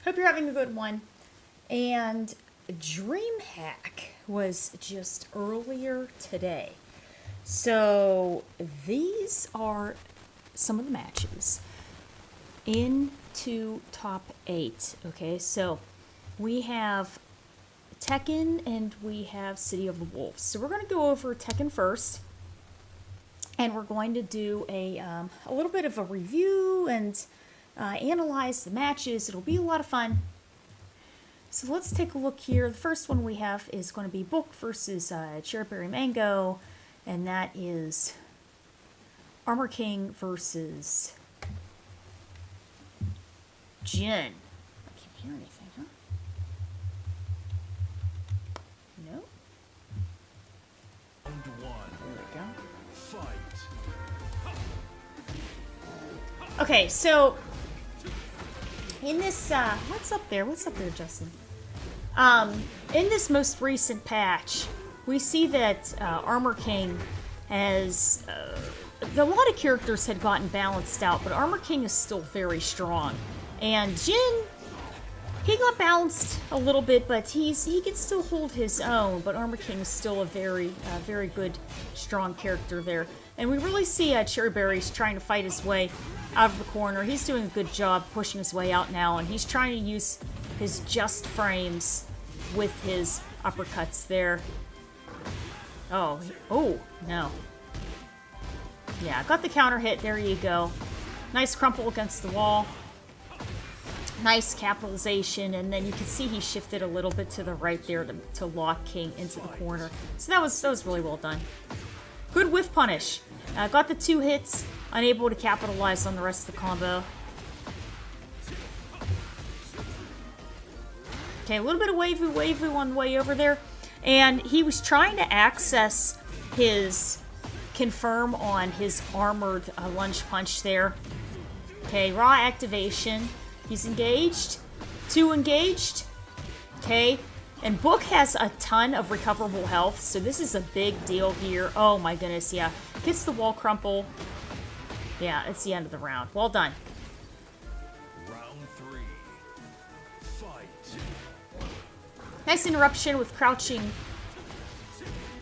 Hope you're having a good one. And DreamHack was just earlier today. So these are some of the matches into top 8. Okay, so we have Tekken and we have City of the Wolves. So we're going to go over Tekken first. And we're going to do a little bit of a review and analyze the matches. It'll be a lot of fun. So let's take a look here. The first one we have is going to be Book versus Cherry Berry Mango. And that is Armor King versus Jin. I can't hear anything, huh? No? Round one. There we go. Fight. Okay, so in this, what's up there? What's up there, Justin? In this most recent patch, we see that Armor King has, a lot of characters had gotten balanced out, but Armor King is still very strong. And Jin, he got balanced a little bit, but he can still hold his own. But Armor King is still a very good, strong character there. And we really see Cherry Berry's trying to fight his way out of the corner. He's doing a good job pushing his way out now, and he's trying to use his just frames with his uppercuts there. Oh, no. Yeah, got the counter hit. There you go. Nice crumple against the wall. Nice capitalization, and then you can see he shifted a little bit to the right there to lock King into the corner. So that was really well done. Good whiff punish. Got the 2 hits, unable to capitalize on the rest of the combo. Okay, a little bit of waifu on the way over there. And he was trying to access his confirm on his armored lunge punch there. Okay, raw activation. He's engaged. 2 engaged. Okay. And Book has a ton of recoverable health, so this is a big deal here. Oh my goodness, yeah. Gets the wall crumple. Yeah, it's the end of the round. Well done. Round 3. Fight. Nice interruption with crouching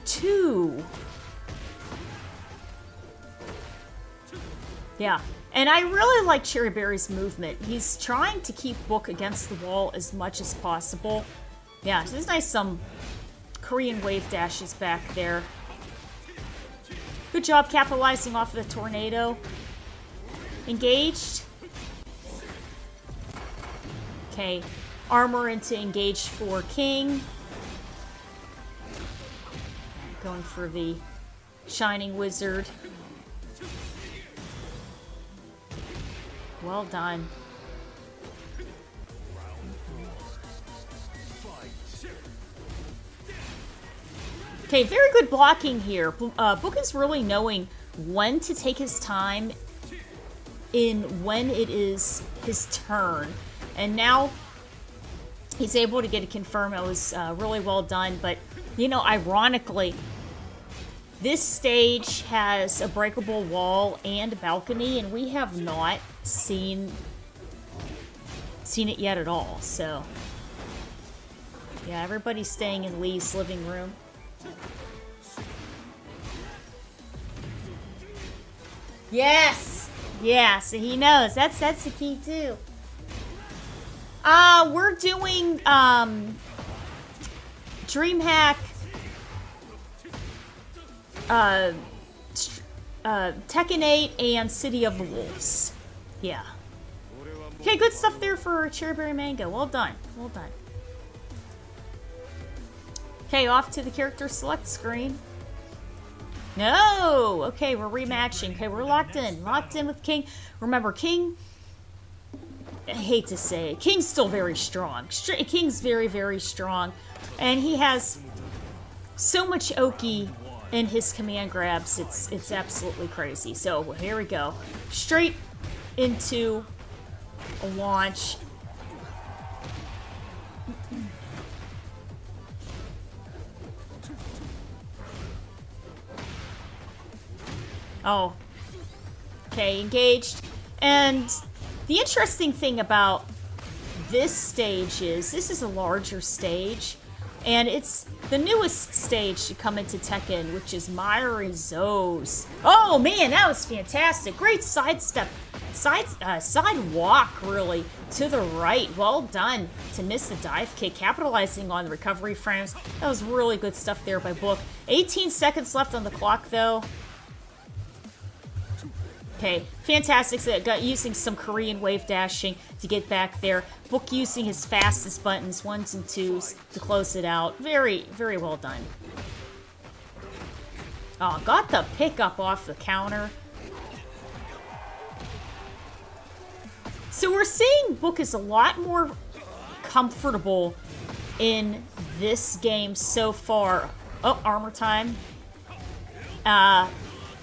2. Yeah. And I really like Cherry Berry's movement. He's trying to keep Book against the wall as much as possible. Yeah, so there's nice Korean wave dashes back there. Good job capitalizing off of the tornado. Engaged. Okay, armor into engaged for King. Going for the Shining Wizard. Well done. Okay, very good blocking here. Book is really knowing when to take his time in when it is his turn. And now he's able to get it confirmed. It was really well done. But, you know, ironically, this stage has a breakable wall and a balcony, and we have not seen it yet at all. So, yeah, everybody's staying in Lee's living room. Yes! Yeah, so he knows. That's the key, too. We're doing, DreamHack, Tekken 8, and City of the Wolves. Yeah. Okay, good stuff there for Cherry Berry Mango. Well done. Well done. Okay, off to the character select screen. No! Okay, we're rematching. Okay, we're locked in. Locked in with King. Remember, King, I hate to say it, King's still very strong. King's very, very strong. And he has so much Oki in his command grabs, it's absolutely crazy. So, here we go. Straight into a launch. Oh. Okay, engaged. And the interesting thing about this stage is. This is a larger stage, and it's the newest stage to come into Tekken, which is Mighty Zoes. Oh man, that was fantastic! Great sidestep, sidewalk really to the right. Well done to miss the dive kick, capitalizing on the recovery frames. That was really good stuff there by Book. 18 seconds left on the clock though. Okay, fantastic. So got using some Korean wave dashing to get back there. Book using his fastest buttons, 1s and 2s, to close it out. Very, very well done. Oh, got the pickup off the counter. So we're seeing Book is a lot more comfortable in this game so far. Oh, armor time.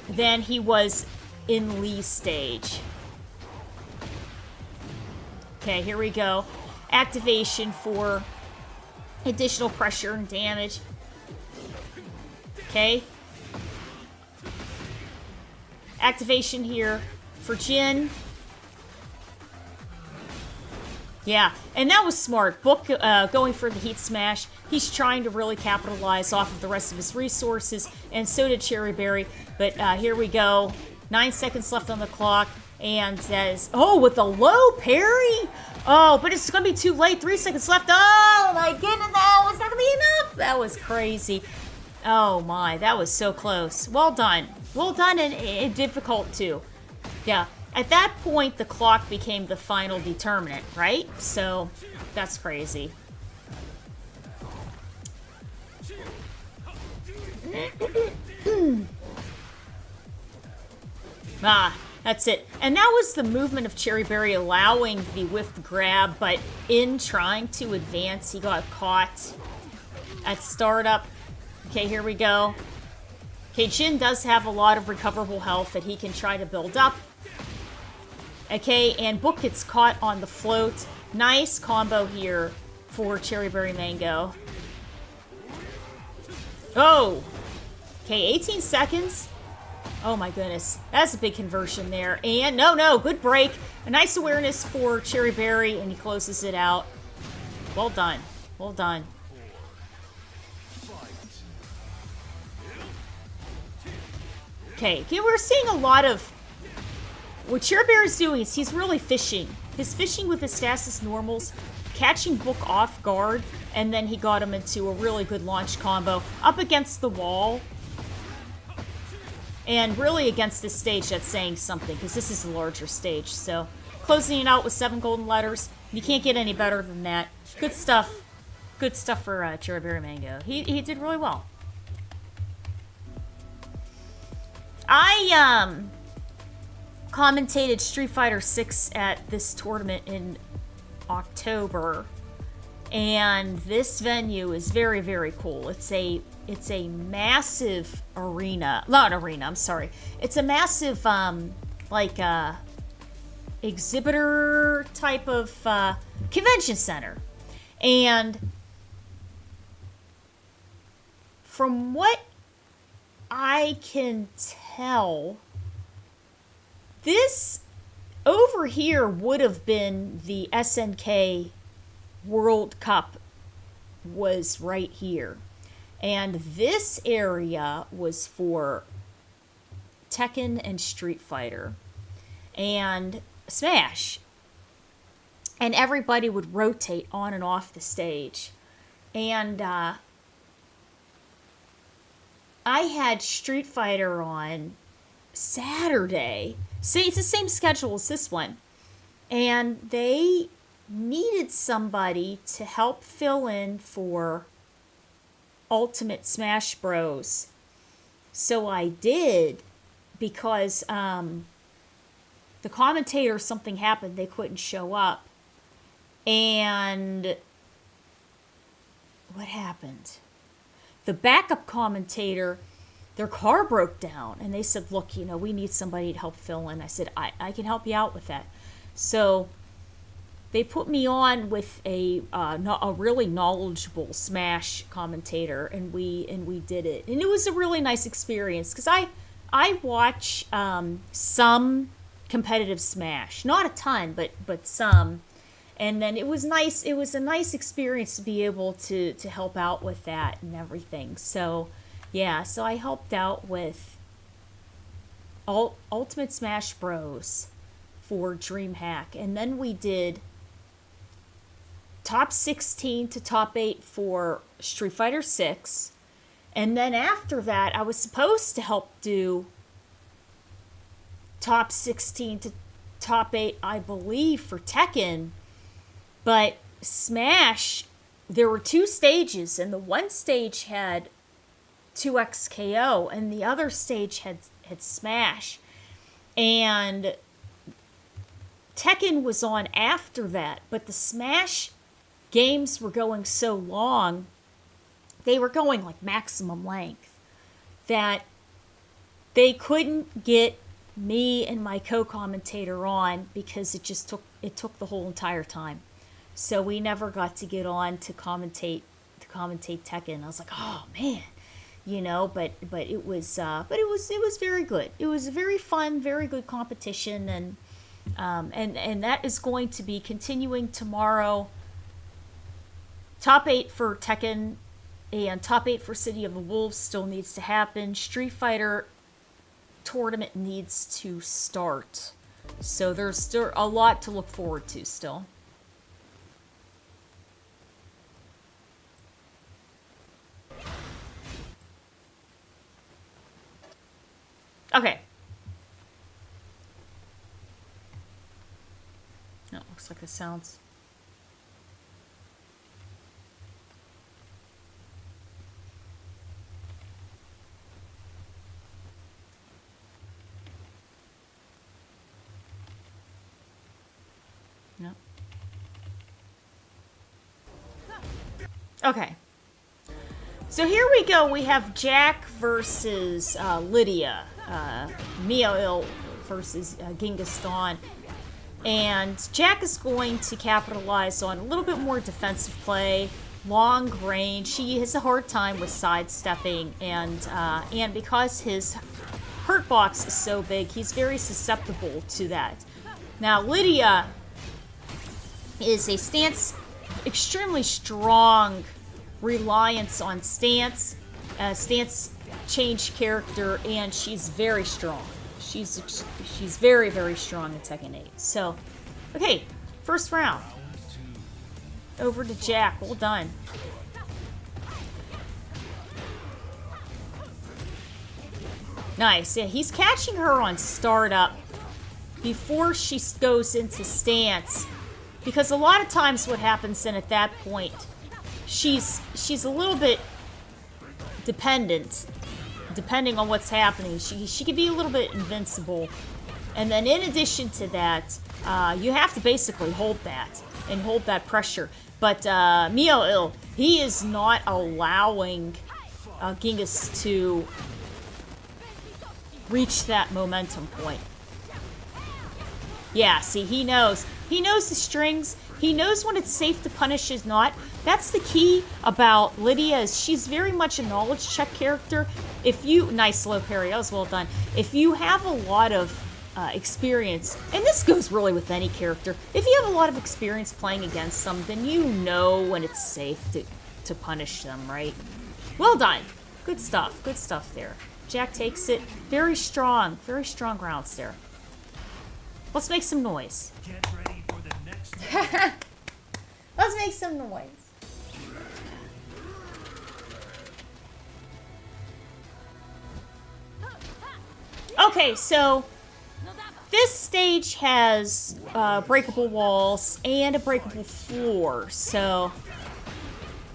Than he was in Lee's stage. Okay, here we go. Activation for additional pressure and damage. Okay. Activation here for Jin. Yeah, and that was smart. Book going for the Heat Smash. He's trying to really capitalize off of the rest of his resources, and so did Cherry Berry. But here we go. 9 seconds left on the clock, and says, oh, with a low parry? Oh, but it's going to be too late. 3 seconds left. Oh, my goodness, no, it's not going to be enough. That was crazy. Oh, my, that was so close. Well done. Well done, and difficult, too. Yeah, at that point, the clock became the final determinant, right? So, that's crazy. Ah, that's it. And that was the movement of Cherry Berry allowing the whiff grab, but in trying to advance, he got caught at startup. Okay, here we go. Okay, Jin does have a lot of recoverable health that he can try to build up. Okay, and Book gets caught on the float. Nice combo here for Cherry Berry Mango. Oh! Okay, 18 seconds. Oh my goodness, that's a big conversion there. And no, good break. A nice awareness for Cherry Berry, and he closes it out. Well done, well done. Okay, we're seeing a lot of... What Cherry Berry's doing is he's really fishing. He's fishing with his fastest normals, catching Book off guard, and then he got him into a really good launch combo up against the wall. And really against this stage, that's saying something, because this is a larger stage. So, closing it out with 7 golden letters. You can't get any better than that. Good stuff. Good stuff for Cherry Berry Mango. He did really well. I commentated Street Fighter 6 at this tournament in October. And this venue is very, very cool. It's a massive arena. Not arena, I'm sorry. It's a massive, exhibitor type of convention center. And from what I can tell, this over here would have been the SNK World Cup was right here. And this area was for Tekken and Street Fighter and Smash. And everybody would rotate on and off the stage. And I had Street Fighter on Saturday. See, it's the same schedule as this one. And they needed somebody to help fill in for Ultimate Smash Bros. So I did, because the commentator, something happened, they couldn't show up. And what happened? The backup commentator, their car broke down, and they said, look, we need somebody to help fill in. I said, I can help you out with that. So they put me on with a really knowledgeable Smash commentator, and we did it. And it was a really nice experience, because I watch some competitive Smash. Not a ton, but some. And then it was nice. It was a nice experience to be able to help out with that and everything. So, yeah. So I helped out with Ultimate Smash Bros. For DreamHack, and then we did top 16 to top 8 for Street Fighter 6, and then after that I was supposed to help do top 16 to top 8, I believe, for Tekken, but Smash, there were 2 stages, and the one stage had 2x KO and the other stage had Smash, and Tekken was on after that, but the Smash games were going so long, they were going like maximum length, that they couldn't get me and my co-commentator on because it took the whole entire time. So we never got to get on to commentate Tekken. I was like, oh man, but it was very good. It was a very fun, very good competition, and that is going to be continuing tomorrow. Top 8 for Tekken and top 8 for City of the Wolves still needs to happen. Street Fighter tournament needs to start. So there's still a lot to look forward to still. Okay. No, it looks like the sounds. No. Okay. So here we go. We have Jack versus Lydia. Mio versus Genghis Khan. And Jack is going to capitalize on a little bit more defensive play, long range. He has a hard time with sidestepping, and because his hurt box is so big, he's very susceptible to that. Now, Lydia is a extremely strong reliance on stance change character, and she's very strong. She's very, very strong in Tekken 8. So, okay, first round. Over to Jack. Well done. Nice. Yeah, he's catching her on startup before she goes into stance. Because a lot of times what happens then at that point, she's a little bit depending on what's happening. She could be a little bit invincible. And then in addition to that, you have to basically hold that pressure. But Mio, he is not allowing Genghis to reach that momentum point. Yeah, see, he knows the strings. He knows when it's safe to punish is not. That's the key about Lydia, is she's very much a knowledge check character. Nice low parry, that was well done. If you have a lot of experience, and this goes really with any character, if you have a lot of experience playing against them, then you know when it's safe to punish them, right? Well done. Good stuff there. Jack takes it. Very strong rounds there. Let's make some noise. Get ready for the next Let's make some noise. Okay, so this stage has breakable walls and a breakable floor. So,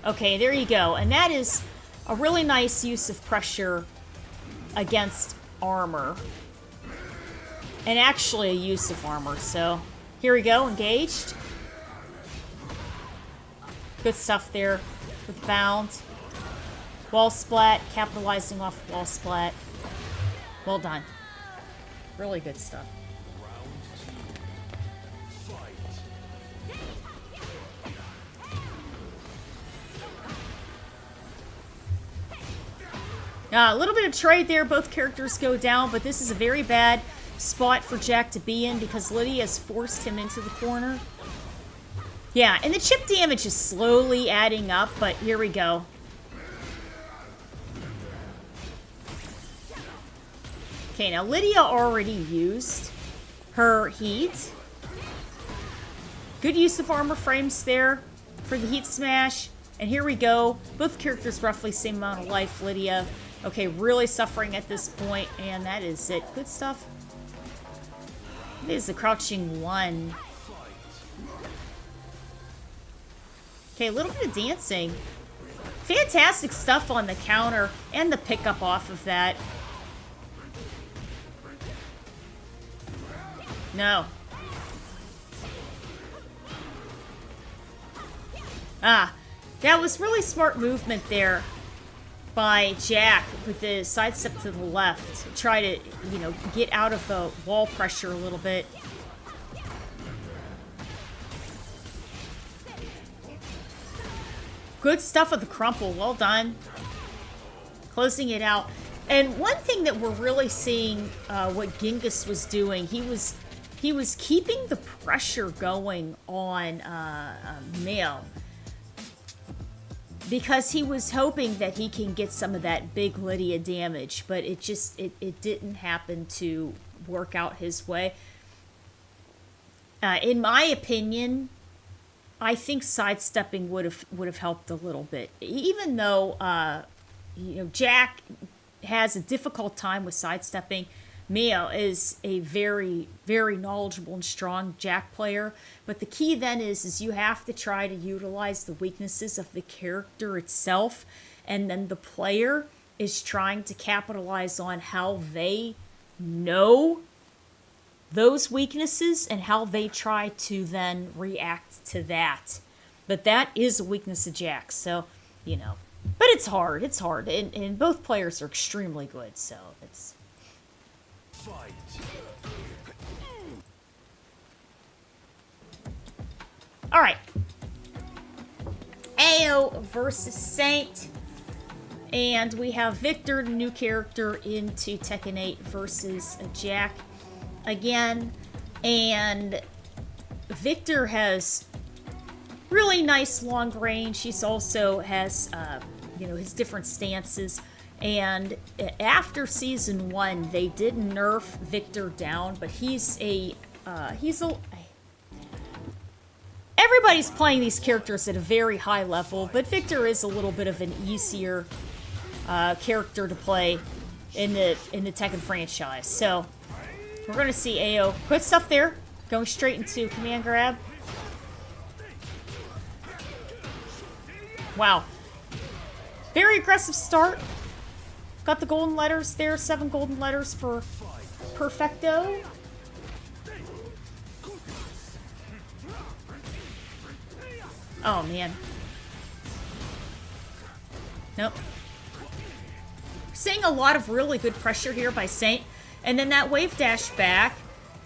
okay, there you go. And that is a really nice use of pressure against armor. And actually a use of armor. So, here we go, engaged. Good stuff there with bound. Wall splat, capitalizing off wall splat. Well done. Really good stuff. A little bit of trade there. Both characters go down, but this is a very bad spot for Jack to be in because Lydia has forced him into the corner. Yeah, and the chip damage is slowly adding up, but here we go. Okay, now Lydia already used her heat. Good use of armor frames there for the heat smash. And here we go. Both characters roughly same amount of life. Lydia, okay, really suffering at this point, and that is it. Good stuff. It is the crouching one. Okay, a little bit of dancing. Fantastic stuff on the counter and the pickup off of that. No. Ah, that was really smart movement there by Jack with the sidestep to the left. Try to, you know, get out of the wall pressure a little bit. Good stuff with the crumple. Well done. Closing it out. And one thing that we're really seeing what Genghis was doing, he was keeping the pressure going on Mail. Because he was hoping that he can get some of that big Lydia damage, but it just it didn't happen to work out his way. In my opinion, I think sidestepping would have helped a little bit. Even though you know, Jack has a difficult time with sidestepping, Mia is a very, very knowledgeable and strong Jack player. But the key then is you have to try to utilize the weaknesses of the character itself. And then the player is trying to capitalize on how they know those weaknesses and how they try to then react to that. But that is a weakness of Jack. So, you know. But it's hard. It's hard. And both players are extremely good. So it's... Fight. All right. Ao versus Saint. And we have Victor, the new character, into Tekken 8 versus Jack again. And Victor has really nice long range. He also has, you know, his different stances. And after season 1, they did nerf Victor down, but he's a everybody's playing these characters at a very high level, but Victor is a little bit of an easier character to play in the Tekken franchise. So we're gonna see Ao. Good stuff there. Going straight into command grab. Wow. Very aggressive start. Got the golden letters there. 7 golden letters for Perfecto. Oh, man. Nope. Seeing a lot of really good pressure here by Saint. And then that wave dash back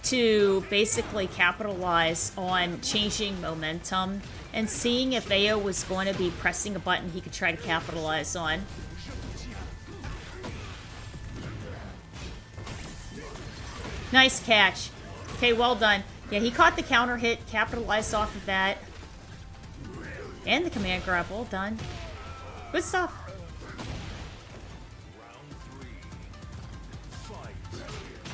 to basically capitalize on changing momentum and seeing if Ao was going to be pressing a button he could try to capitalize on. Nice catch. Okay, well done. Yeah, he caught the counter hit, capitalized off of that. And the command grab, well done. Good stuff.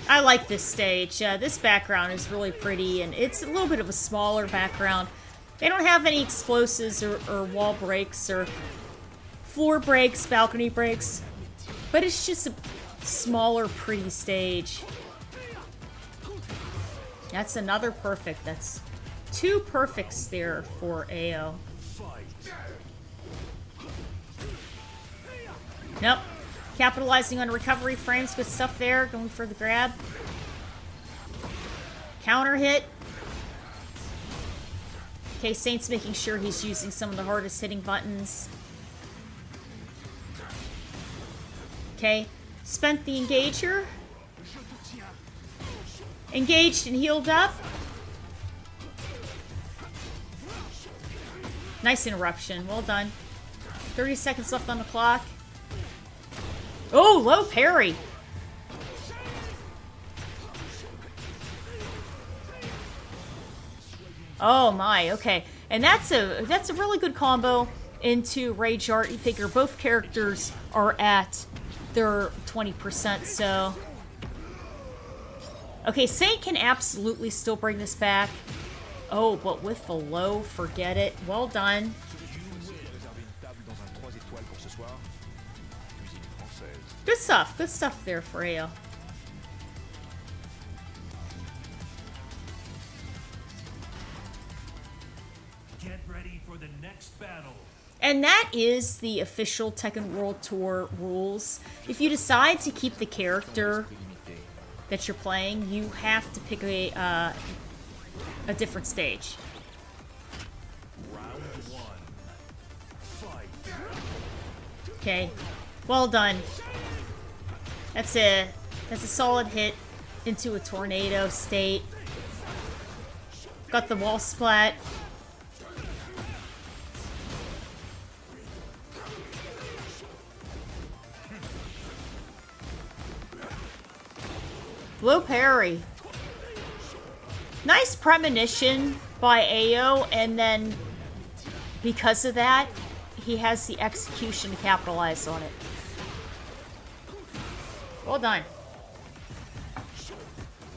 I like this stage. This background is really pretty, and it's a little bit of a smaller background. They don't have any explosives or wall breaks or floor breaks, balcony breaks, but it's just a smaller, pretty stage. That's another perfect. That's 2 perfects there for Ao. Nope. Capitalizing on recovery frames. Good stuff there. Going for the grab. Counter hit. Okay, Saint's making sure he's using some of the hardest hitting buttons. Okay. Spent the engager. Engaged and healed up. Nice interruption. Well done. 30 seconds left on the clock. Oh, low parry. Oh my, okay. And that's a really good combo into Rage Art. You figure both characters are at their 20%, so... Okay, Saint can absolutely still bring this back. Oh, but with the low, forget it. Well done. Good stuff there for AO. Get ready for the next battle. And that is the official Tekken World Tour rules. If you decide to keep the character that you're playing, you have to pick a different stage. Round one. Fight. Okay, well done. That's a solid hit into a tornado state. Got the wall splat. Low parry. Nice premonition by AO, and then because of that, he has the execution to capitalize on it. Well done.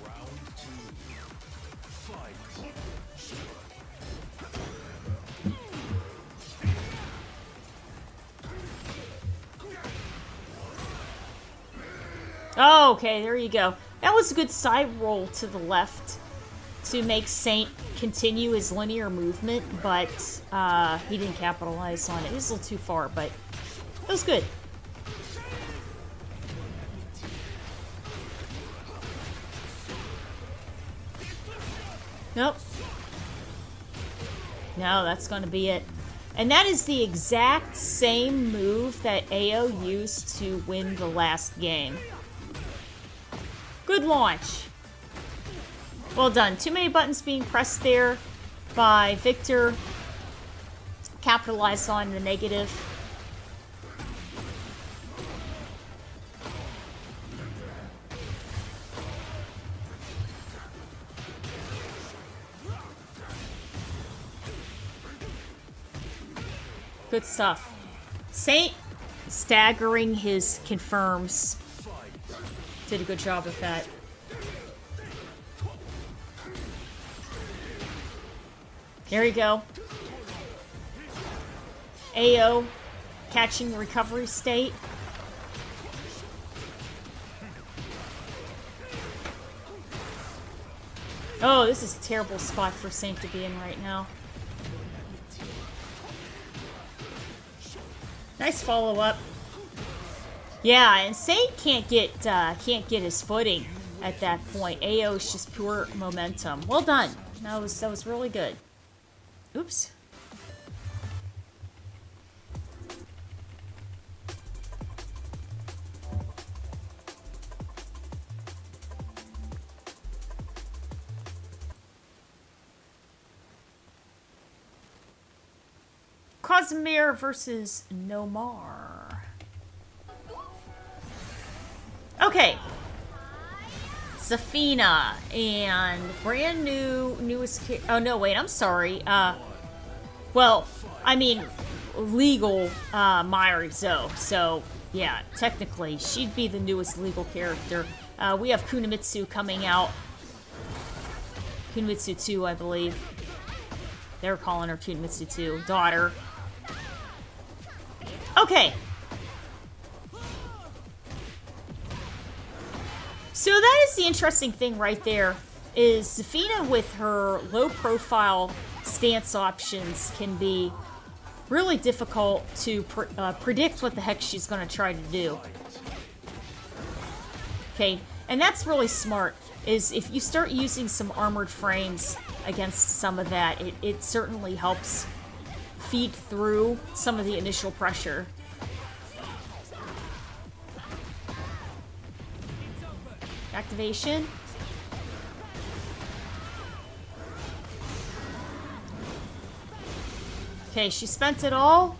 Round two. Fight. Oh, okay, there you go. That was a good side roll to the left to make Saint continue his linear movement, but he didn't capitalize on it. It was a little too far, but it was good. Nope. No, that's going to be it. And that is the exact same move that AO used to win the last game. Good launch. Well done. Too many buttons being pressed there by Victor. Capitalized on the negative. Good stuff. Saint staggering his confirms. Did a good job with that. There you go. AO catching the recovery state. Oh, this is a terrible spot for Saint to be in right now. Nice follow-up. Yeah, and Saint can't get his footing at that point. AO is just pure momentum. Well done. That was really good. Oops. Casimir versus Nomar. Okay. Zafina and brand newest. Oh no, wait, I'm sorry. Well, I mean, legal Mayuri Zo. So yeah, technically she'd be the newest legal character. We have Kunimitsu coming out. Kunimitsu 2, I believe. They're calling her Kunimitsu 2, daughter. Okay. So that is the interesting thing right there, is Zafina with her low-profile stance options can be really difficult to predict what the heck she's going to try to do. Okay, and that's really smart, is if you start using some armored frames against some of that, it certainly helps feed through some of the initial pressure. Activation. Okay, she spent it all.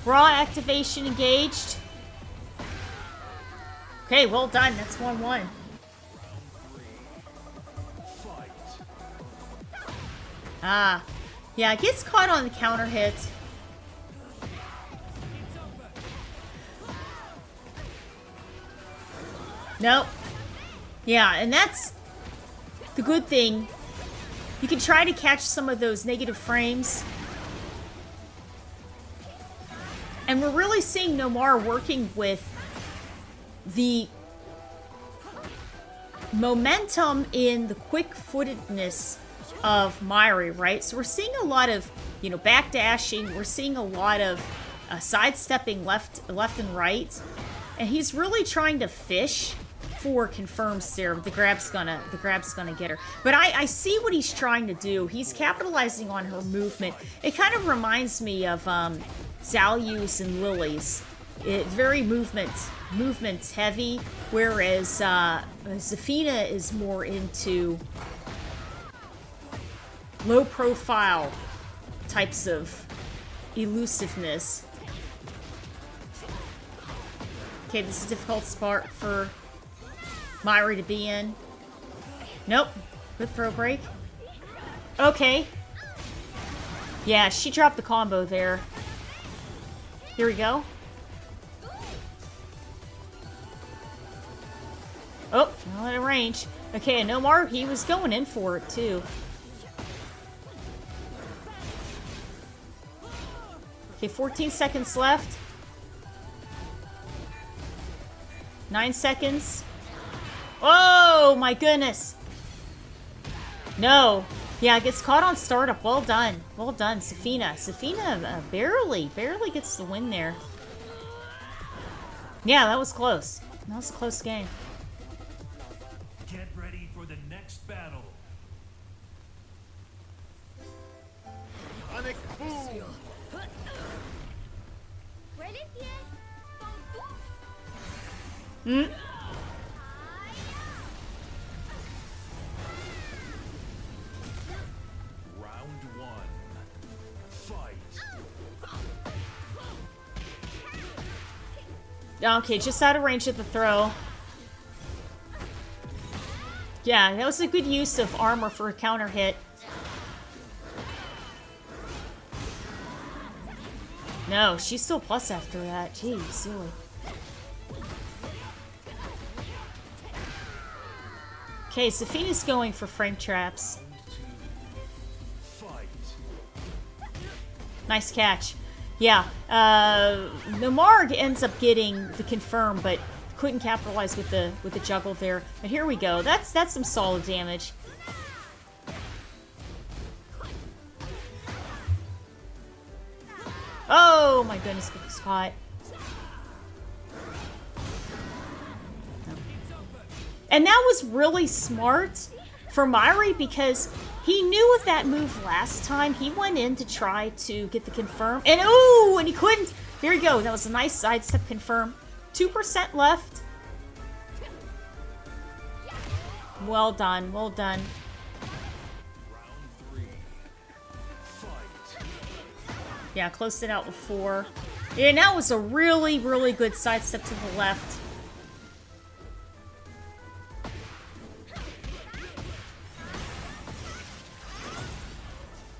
Raw activation engaged. Okay, well done. That's 1-1. Ah. Yeah, it gets caught on the counter hit. Nope. Yeah, and that's the good thing. You can try to catch some of those negative frames. And we're really seeing Nomar working with the momentum in the quick-footedness of Mairi, right? So we're seeing a lot of, you know, backdashing. We're seeing a lot of sidestepping left and right. And he's really trying to fish for confirms there. The grab's gonna get her. But I see what he's trying to do. He's capitalizing on her movement. It kind of reminds me of Zalyu's and Lily's. It's very movement heavy, whereas Zafina is more into low profile types of elusiveness. Okay, this is a difficult spot for Mairi to be in. Nope. Good throw break. Okay. Yeah, she dropped the combo there. Here we go. Oh, not out of range. Okay, and Nomar, he was going in for it too. Okay, 14 seconds left. 9 seconds. Oh my goodness. No. Yeah, it gets caught on startup. Well done. Well done, Zafina. Zafina barely gets the win there. Yeah, that was close. That was a close game. Get ready for the next battle. Sonic boom! Hmm? Round one. Fight. Okay, just out of range of the throw. Yeah, that was a good use of armor for a counter hit. No, she's still plus after that. Jeez, silly. Okay, Zafina's going for frame traps. Fight. Nice catch. Yeah, Nomar ends up getting the confirm, but couldn't capitalize with the juggle there. But here we go. That's some solid damage. Oh my goodness, it was caught. And that was really smart for Mairi because he knew of that move last time. He went in to try to get the confirm. And ooh, and he couldn't. Here we go. That was a nice sidestep confirm. 2% left. Well done. Well done. Round three. Fight. Yeah, closed it out with 4. And that was a really, really good sidestep to the left.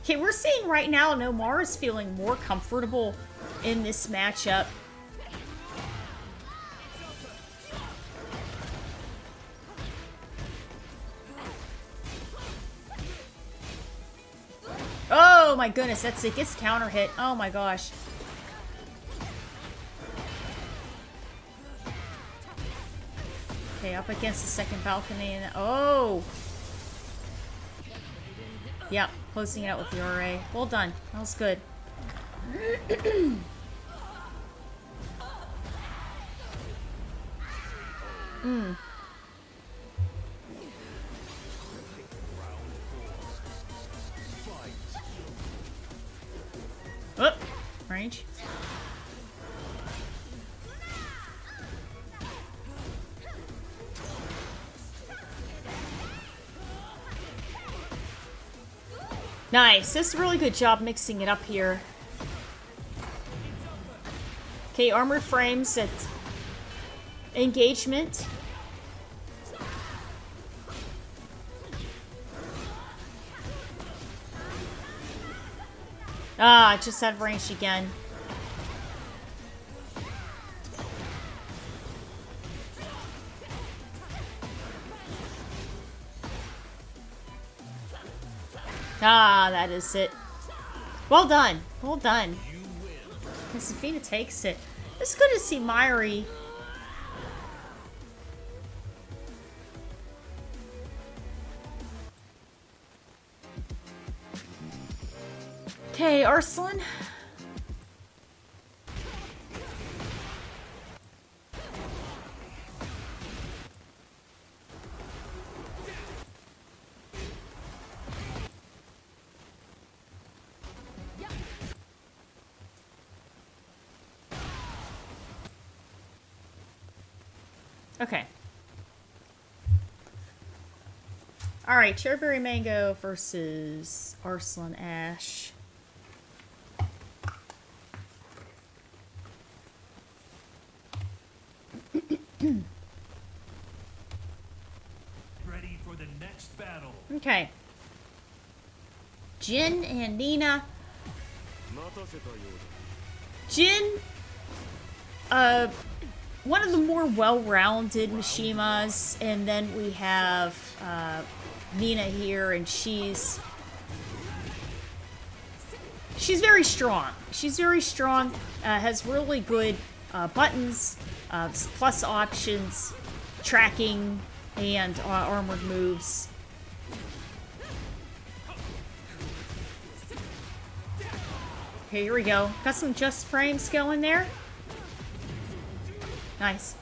Okay, we're seeing right now Nomar is feeling more comfortable in this matchup. Oh my goodness, that's it. Gets counter hit. Oh my gosh. Okay, up against the second balcony and oh. Yeah, closing it out with the RA. Well done. That was good. Oh, range. Nice. This is a really good job mixing it up here. Okay, armored frames at engagement. Ah, just out of range again. Ah, that is it. Well done. Well done. Zafina takes it. It's good to see Myri. Okay, Arslan. Okay. Alright, Cherryberry Mango versus Arslan Ash. Ready for the next battle. Okay. Jin and Nina. Jin, one of the more well-rounded Mishimas, and then we have Nina here, and she's very strong. She's very strong, has really good buttons, plus options, tracking, and armored moves. Okay, here we go. Got some just frames going there. Nice.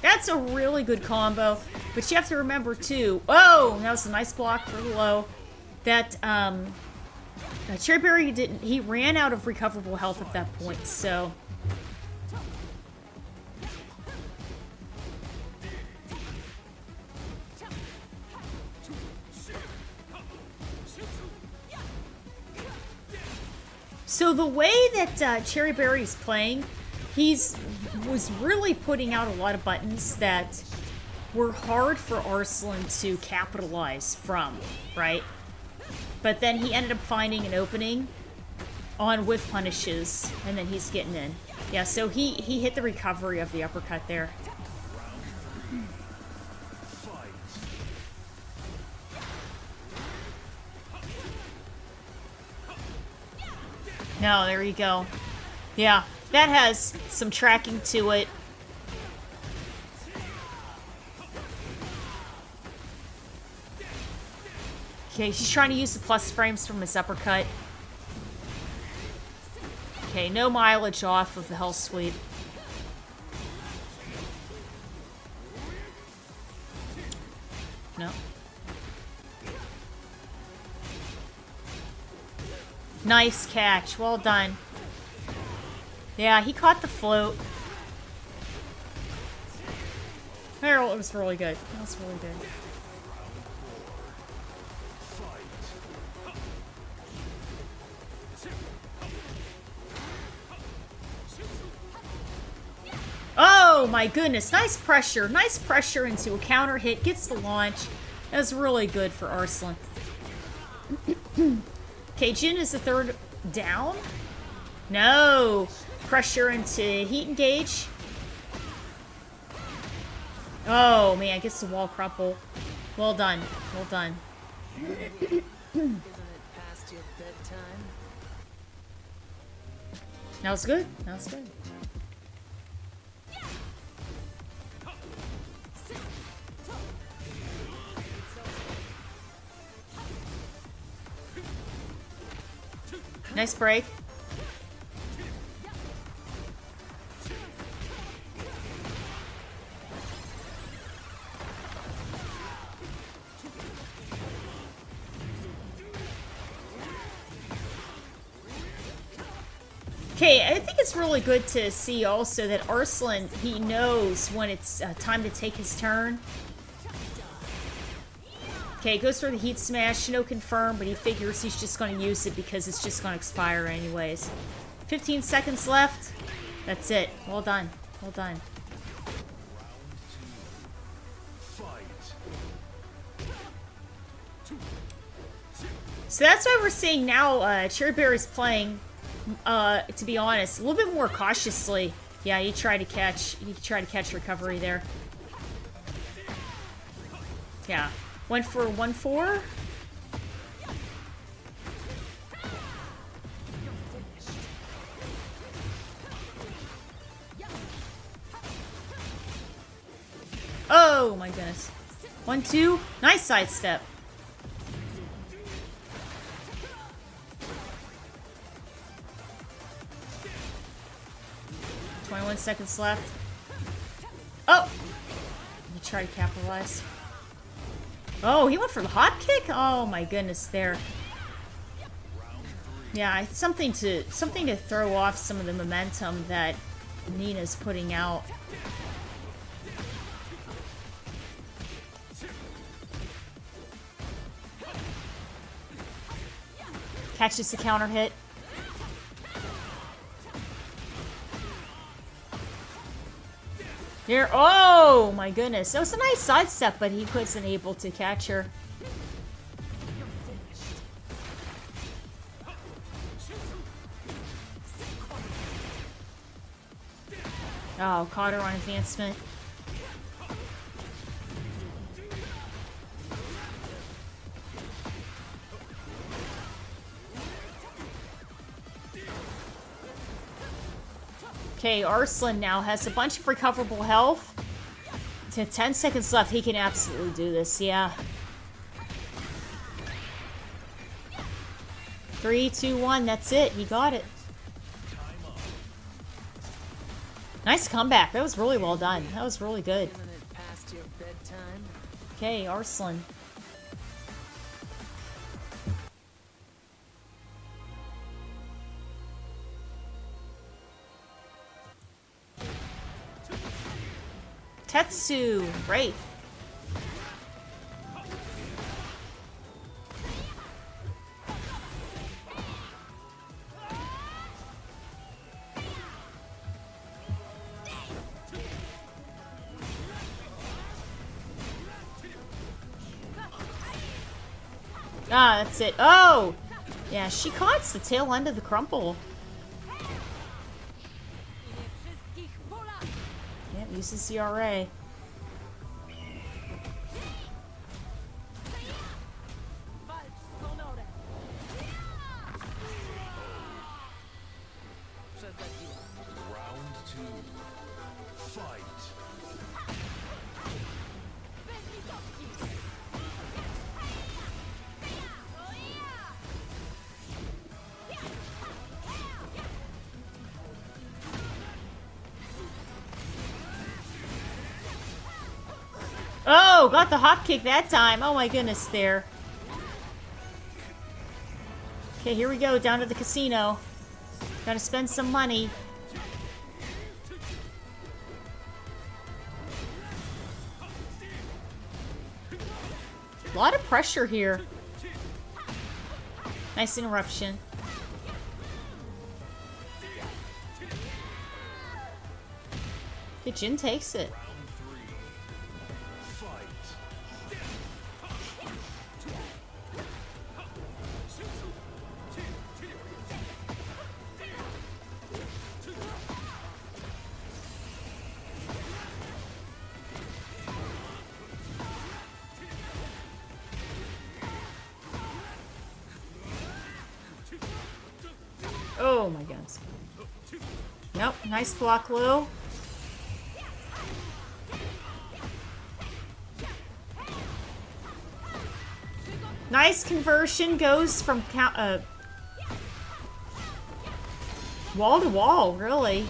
That's a really good combo. But you have to remember, too... Oh! That was a nice block for the low. That, Cherryberry didn't... He ran out of recoverable health at that point, so... So the way that Cherryberry's playing, was really putting out a lot of buttons that were hard for Arslan to capitalize from, right? But then he ended up finding an opening on whiff punishes, and then he's getting in. Yeah, so he hit the recovery of the uppercut there. No, there you go. Yeah, that has some tracking to it. Okay, she's trying to use the plus frames from his uppercut. Okay, no mileage off of the Hell Sweep. No. Nice catch. Well done. Yeah, he caught the float. It was really good. That was really good. Oh my goodness. Nice pressure. Nice pressure into a counter hit. Gets the launch. That was really good for Arslan. Okay, Jin is the third down. No. Pressure into heat engage. Oh, man. Gets the wall crumple. Well done. Well done. Isn't it past your bedtime? That was good. That was good. Nice break. Okay, I think it's really good to see also that Arslan, he knows when it's time to take his turn. Okay, goes for the heat smash, no confirm, but he figures he's just going to use it because it's just going to expire anyways. 15 seconds left. That's it. Well done. Well done. So that's why we're seeing now Cherry Bear is playing, to be honest, a little bit more cautiously. Yeah, he tried to catch recovery there. Yeah. Went for 1-4. Oh my goodness. 1-2. Nice sidestep. Seconds left. Oh! You try to capitalize. Oh, he went for the hop kick? Oh my goodness, there. Yeah, something to throw off some of the momentum that Nina's putting out. Catches the counter hit. Here, oh my goodness. That was a nice sidestep, but he wasn't able to catch her. Oh, caught her on advancement. Okay, Arslan now has a bunch of recoverable health. To 10 seconds left, he can absolutely do this, yeah. 3, 2, 1, that's it. He got it. Nice comeback. That was really well done. That was really good. Isn't it past your bedtime? Okay, Arslan. Tetsu, Wraith. Ah, that's it. Oh! Yeah, she caught the tail end of the crumple. Yep, uses CRA. Round 2. Fight. Oh, got the hop kick that time. Oh my goodness, there. Okay, here we go, down to the casino. Gotta spend some money. A lot of pressure here. Nice interruption. Okay, Jin takes it. Oh my goodness. Nope, nice block, Lou. Nice conversion, goes from wall to wall, really.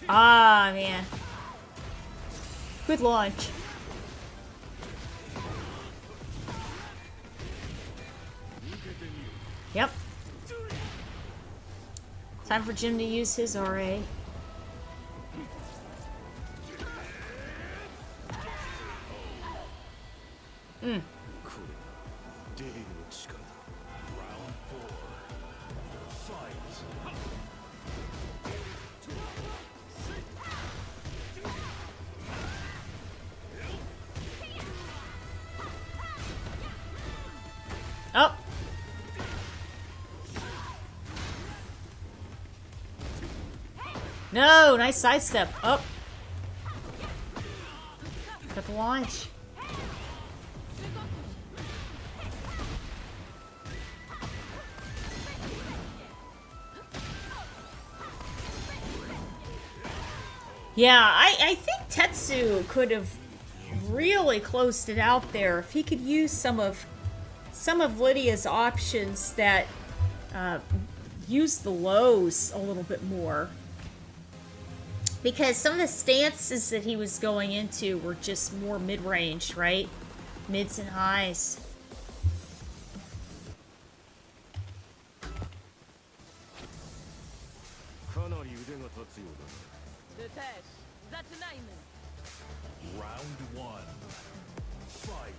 Ah, man. Good launch. Yep. Time for Jim to use his RA. Round 4. Fight. Oh. No, nice sidestep. Up. Got the launch. Yeah, I think Tetsu could have really closed it out there if he could use some of Lydia's options that use the lows a little bit more. Because some of the stances that he was going into were just more mid-range, right? Mids and highs. Round one. Fight.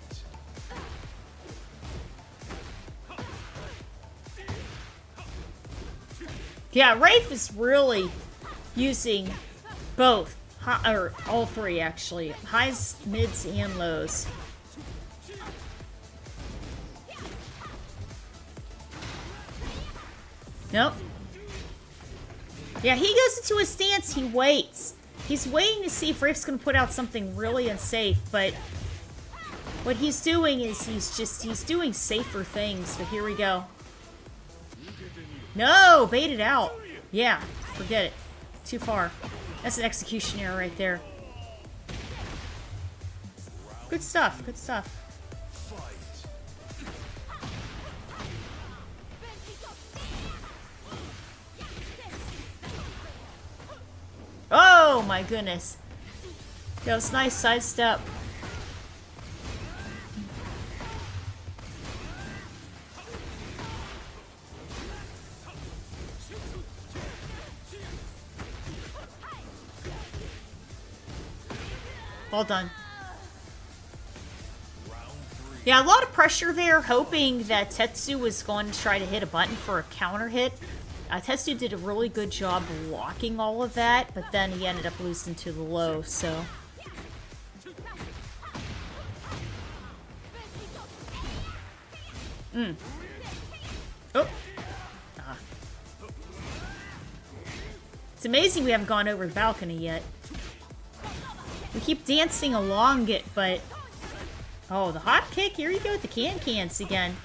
Yeah, Rafe is really using both, or all three actually, highs, mids, and lows. Nope. Yeah, he goes into a stance, he waits. He's waiting to see if Rafe's going to put out something really unsafe, but what he's doing is he's doing safer things, but here we go. No, bait it out. Yeah, forget it. Too far. That's an execution error right there. Good stuff, good stuff. Oh my goodness. That was nice sidestep. Well done. Yeah, a lot of pressure there, hoping that Tetsu was going to try to hit a button for a counter hit. Tetsu did a really good job blocking all of that, but then he ended up losing to the low, so... Oh! Ah. It's amazing we haven't gone over the balcony yet. We keep dancing along it, but... Oh, the hop kick? Here you go with the can-cans again.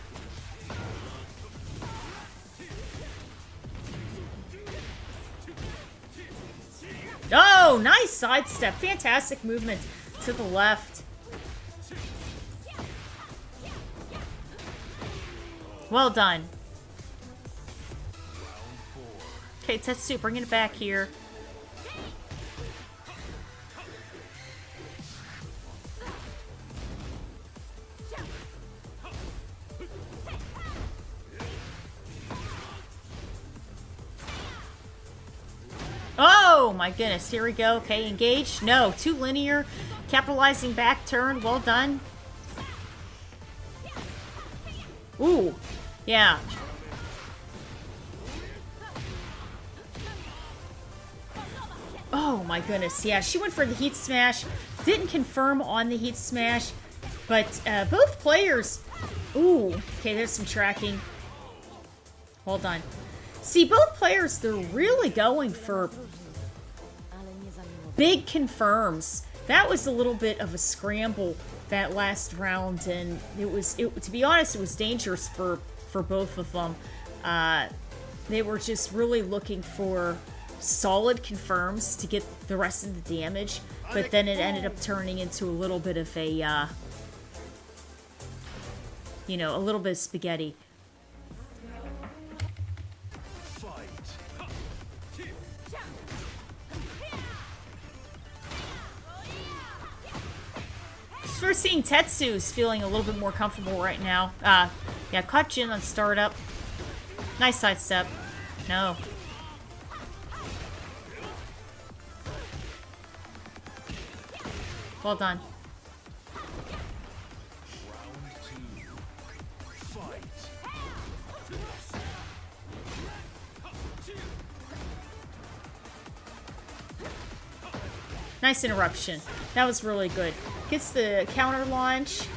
Oh, nice sidestep. Fantastic movement to the left. Well done. Okay, Tetsu, bringing it back here. Oh my goodness, here we go. Okay, engage. No, too linear. Capitalizing back turn. Well done. Ooh, yeah. Oh my goodness, yeah, she went for the heat smash. Didn't confirm on the heat smash, but both players... Ooh, okay, there's some tracking. Well done. See, both players, they're really going for big confirms. That was a little bit of a scramble that last round, and to be honest, it was dangerous for both of them. They were just really looking for solid confirms to get the rest of the damage, but then it ended up turning into a little bit of a, you know, a little bit of spaghetti. We're seeing Tetsu's feeling a little bit more comfortable right now. Yeah, caught Jin on startup. Nice sidestep. No. Well done. Nice interruption. That was really good. Gets the counter launch.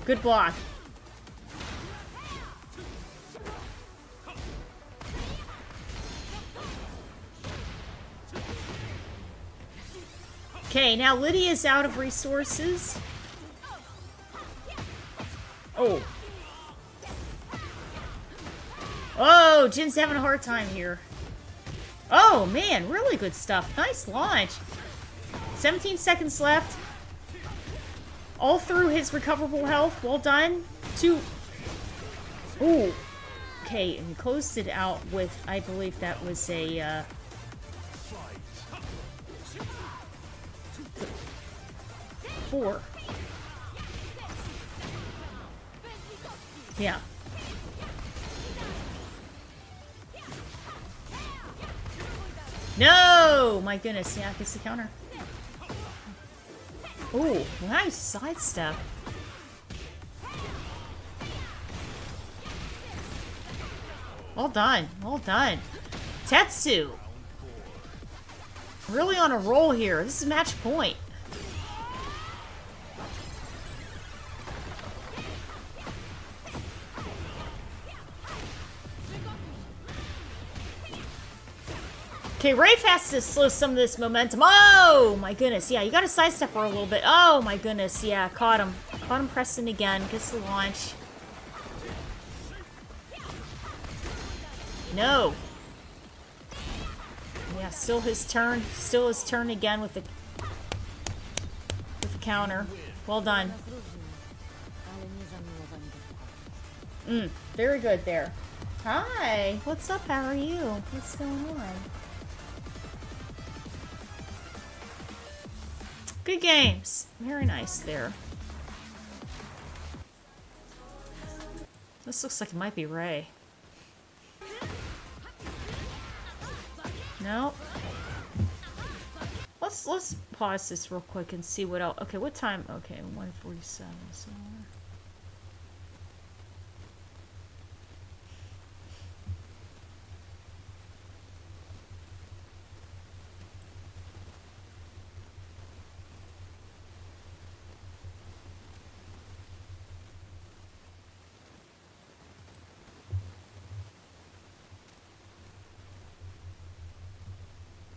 Good block. Okay, now Lydia's out of resources. Oh. Oh, Jin's having a hard time here. Oh, man, really good stuff. Nice launch. 17 seconds left. All through his recoverable health. Well done. Two. Ooh. Okay, and he closed it out with, I believe that was a, 4. Yeah. No! My goodness, yeah, gets the counter. Ooh, nice sidestep. Well done, well done. Tetsu! Really on a roll here. This is match point. Okay, Rafe has to slow some of this momentum. Oh, my goodness. Yeah, you got to sidestep her a little bit. Oh, my goodness. Yeah, caught him. Caught him pressing again. Gets the launch. No. Yeah, still his turn. Still his turn again with the counter. Well done. Very good there. Hi. What's up? How are you? What's going on? Good games. Very nice there. This looks like it might be Ray. No. Let's pause this real quick and see what else. Okay, what time? Okay, 1:47. So.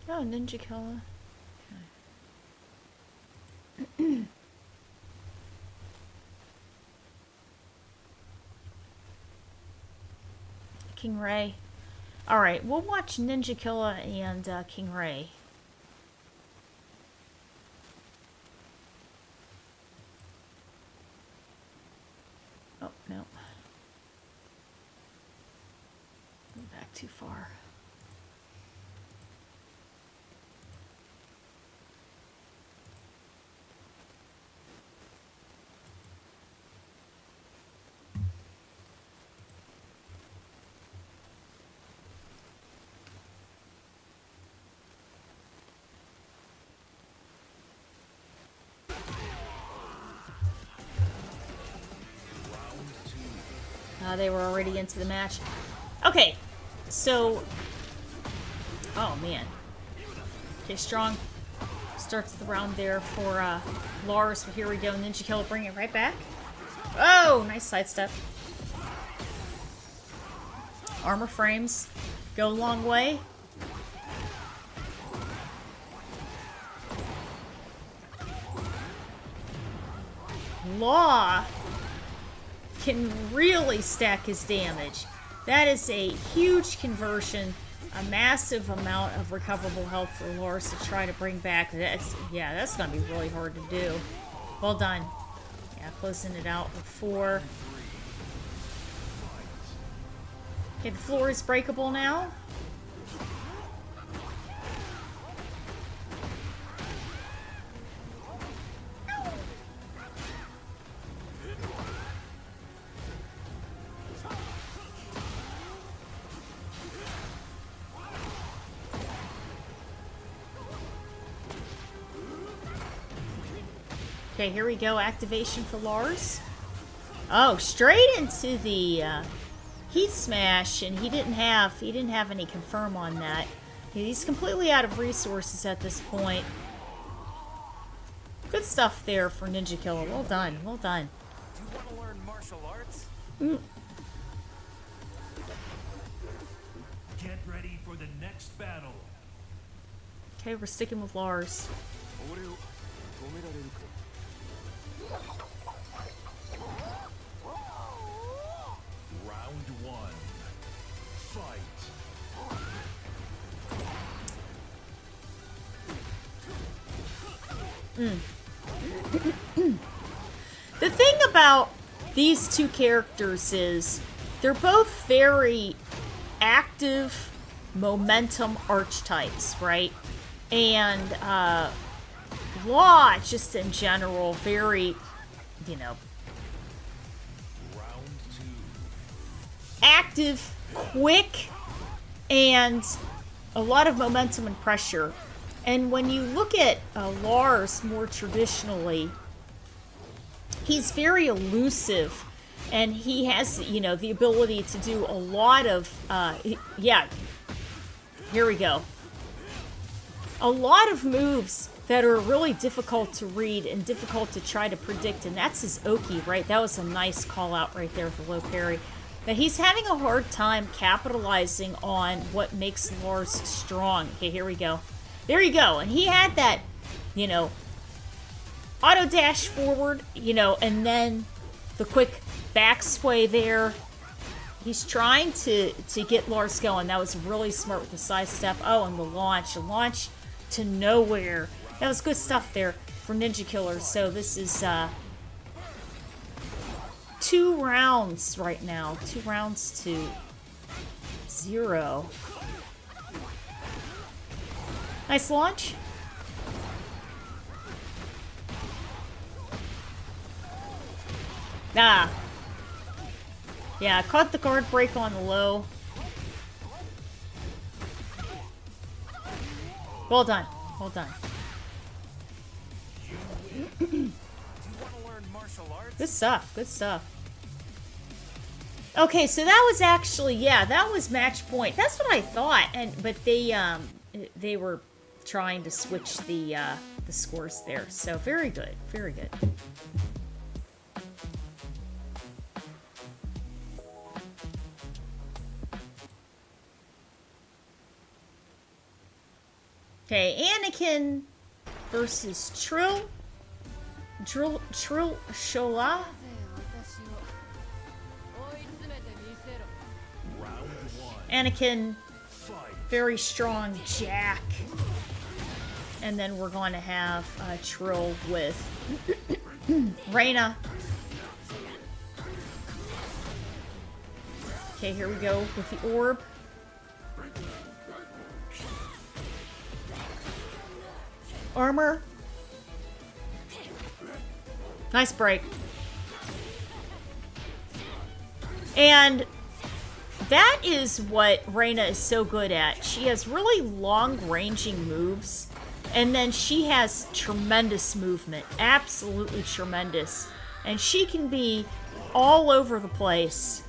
Oh, Ninja Killer. Okay. King Ray. Alright, we'll watch Ninja Killer and King Ray. Oh, no. Went back too far. They were already into the match. Okay, so... Oh, man. Okay, Strong starts the round there for Lars, but here we go. Ninja Killer bring it right back. Oh, nice sidestep. Armor frames go a long way. Law can really stack his damage. That is a huge conversion, a massive amount of recoverable health for Lars to try to bring back. That's gonna be really hard to do. Well done. Yeah, closing it out with 4. Okay, the floor is breakable now. Okay, here we go. Activation for Lars. Oh, straight into the heat smash, and he didn't have any confirm on that. He's completely out of resources at this point. Good stuff there for Ninja Killer. Well done. Well done. Do you want to learn martial arts? Get ready for the next battle. Okay, we're sticking with Lars. Round one. Fight. The thing about these two characters is they're both very active momentum archetypes, right? And Law, just in general, very, you know, Round two. active, quick, and a lot of momentum and pressure. And when you look at Lars more traditionally, he's very elusive, and he has, you know, the ability to do a lot of, yeah, here we go. A lot of moves that are really difficult to read and difficult to try to predict, and that's his Oki, right? That was a nice call out right there with the low parry. That he's having a hard time capitalizing on what makes Lars strong. Okay, here we go. There you go. And he had that, you know, auto dash forward, you know, and then the quick back sway there. He's trying to get Lars going. That was really smart with the side step. Oh, and the launch to nowhere. That was good stuff there for Ninja Killer. So this is 2 rounds right now. 2 rounds to 0. Nice launch. Ah. Yeah, caught the guard break on the low. Well done. Well done. Do you want to learn martial arts? Good stuff. Good stuff. Okay, so that was actually, yeah, that was match point. That's what I thought. But they were trying to switch the scores there. So very good. Very good. Okay, Anakin versus Trill Shola. Round one. Anakin, Fight. very strong Jack. And then we're going to have Trill with Reyna. Okay, here we go with the orb. Armor. Nice break. And that is what Reyna is so good at. She has really long-ranging moves, and then she has tremendous movement. Absolutely tremendous. And she can be all over the place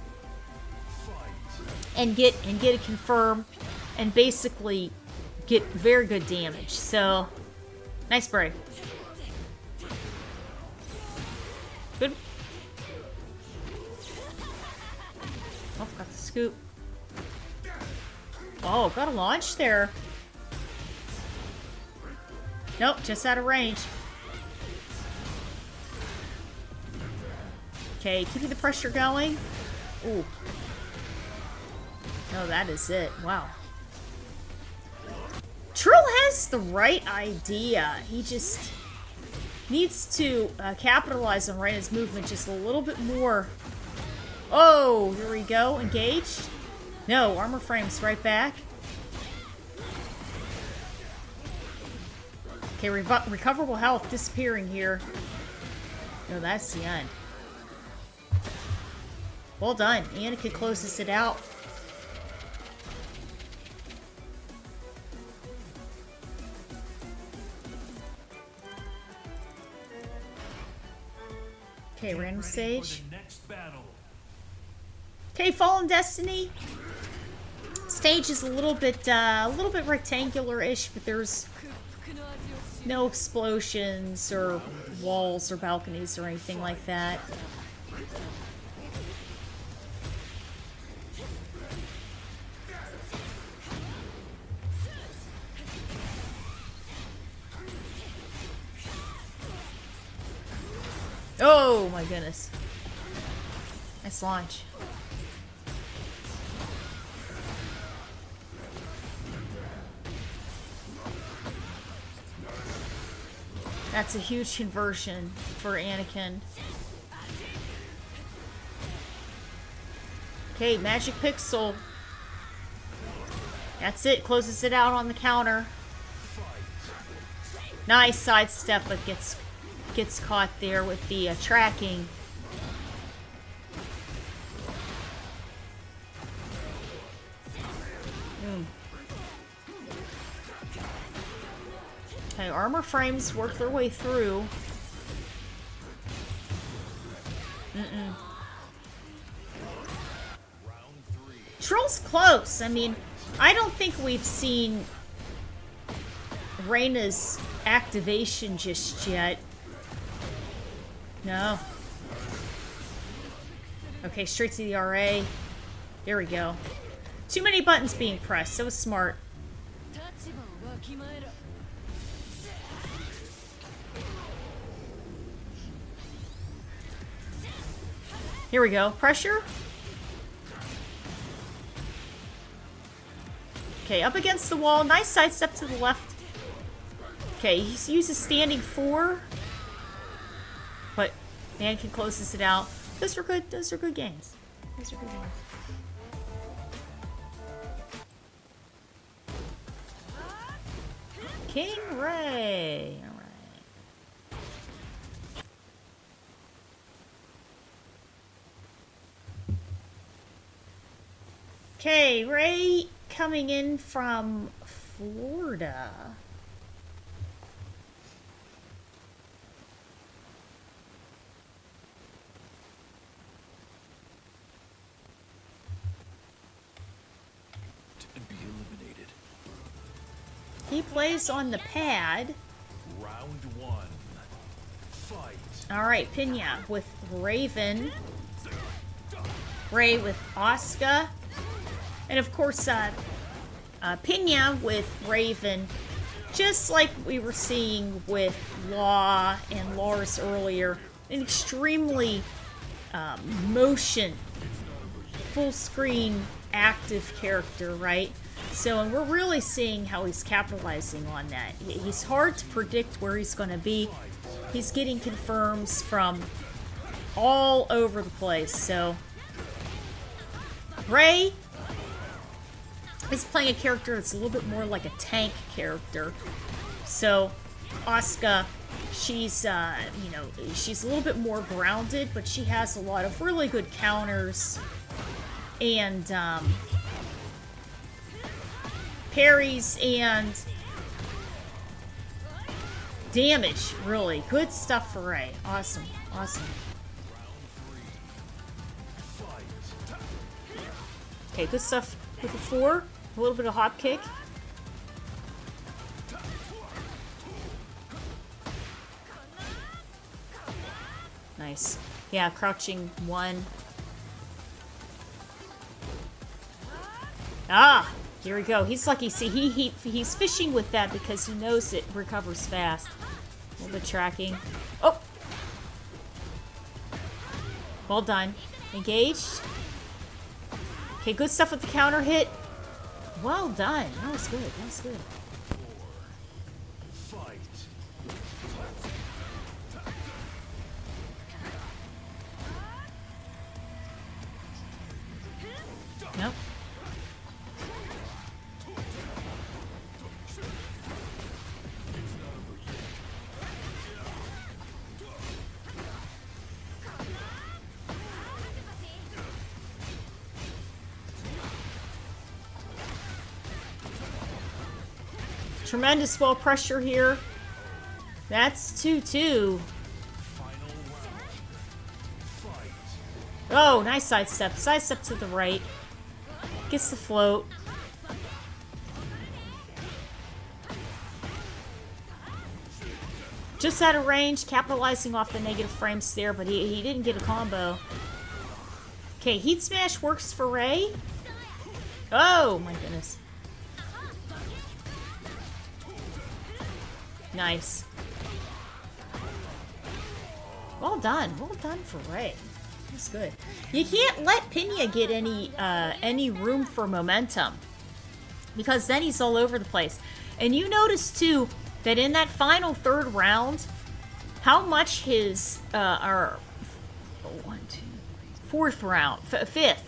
and get a confirm and basically get very good damage. So nice break. Good. Oh, got the scoop. Oh, got a launch there. Nope, just out of range. Okay, keeping the pressure going. Ooh. No, that is it. Wow. Trill has the right idea. He just needs to capitalize on Reyna's movement just a little bit more. Oh, here we go. Engaged. No, armor frames right back. Okay, recoverable health disappearing here. No, that's the end. Well done. Anakin closes it out. Okay, Get random ready stage. For the next battle. Okay, Fallen Destiny. Stage is a little bit rectangular-ish, but there's no explosions or walls or balconies or anything like that. Oh my goodness. Nice launch. That's a huge conversion for Anakin. Okay, Magic Pixel. That's it. Closes it out on the counter. Nice sidestep, but gets caught there with the tracking. Okay, armor frames work their way through. Troll's close. I mean, I don't think we've seen Reyna's activation just yet. No. Okay, straight to the RA. There we go. Too many buttons being pressed. That was smart. Here we go. Pressure. Okay, up against the wall. Nice sidestep to the left. Okay, he uses standing 4. But Anakin closes it out. Those were good. Those are good games. Those are good games. King Rey. All right. Okay, Rey coming in from Florida. Be eliminated. He plays on the pad. Round 1. Fight. Alright, Pina with Raven. Rey with Asuka. And of course, Pina with Raven. Just like we were seeing with Law and Lars earlier. An extremely motion, full screen, active character, right? So, and we're really seeing how he's capitalizing on that. He's hard to predict where he's going to be. He's getting confirms from all over the place. So, Rey is playing a character that's a little bit more like a tank character. So, Asuka, she's, she's a little bit more grounded, but she has a lot of really good counters and parries and damage, really. Good stuff for Rey. Awesome. Awesome. Okay, good stuff with the 4. A little bit of hop kick. Nice. Yeah, crouching 1. Ah! Here we go. He's lucky. See, he's fishing with that because he knows it recovers fast. A little bit tracking. Oh! Well done. Engaged. Okay, good stuff with the counter hit. Well done. That was good. That was good. Fight. Nope. Tremendous wall pressure here. That's 2-2. Oh, nice sidestep. Sidestep to the right. Gets the float. Just out of range, capitalizing off the negative frames there, but he didn't get a combo. Okay, Heat Smash works for Ray. Oh, my goodness. Nice. Well done. Well done for Ray. That's good. You can't let Pena get any room for momentum, because then he's all over the place. And you notice, too, that in that final third round, how much his,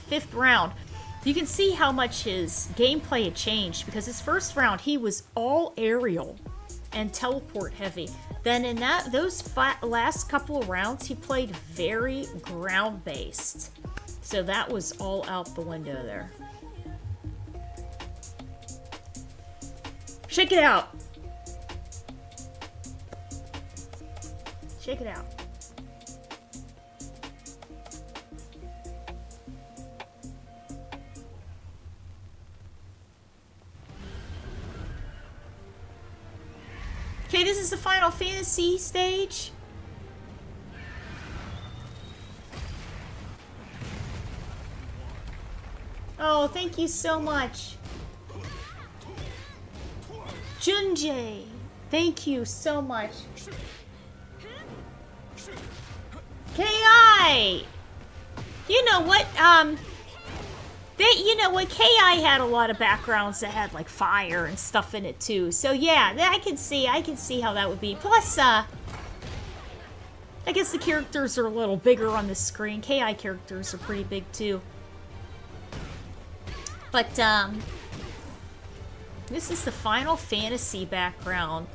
fifth round, you can see how much his gameplay had changed, because his first round, he was all aerial and teleport heavy. Then in those last couple of rounds, he played very ground-based. So that was all out the window there. Shake it out. Shake it out. Okay, this is the Final Fantasy stage. Oh, thank you so much. Junjay, thank you so much. KI! You know what, KI had a lot of backgrounds that had like fire and stuff in it too. So yeah, I can see how that would be. Plus, I guess the characters are a little bigger on the screen. KI characters are pretty big too. But this is the Final Fantasy background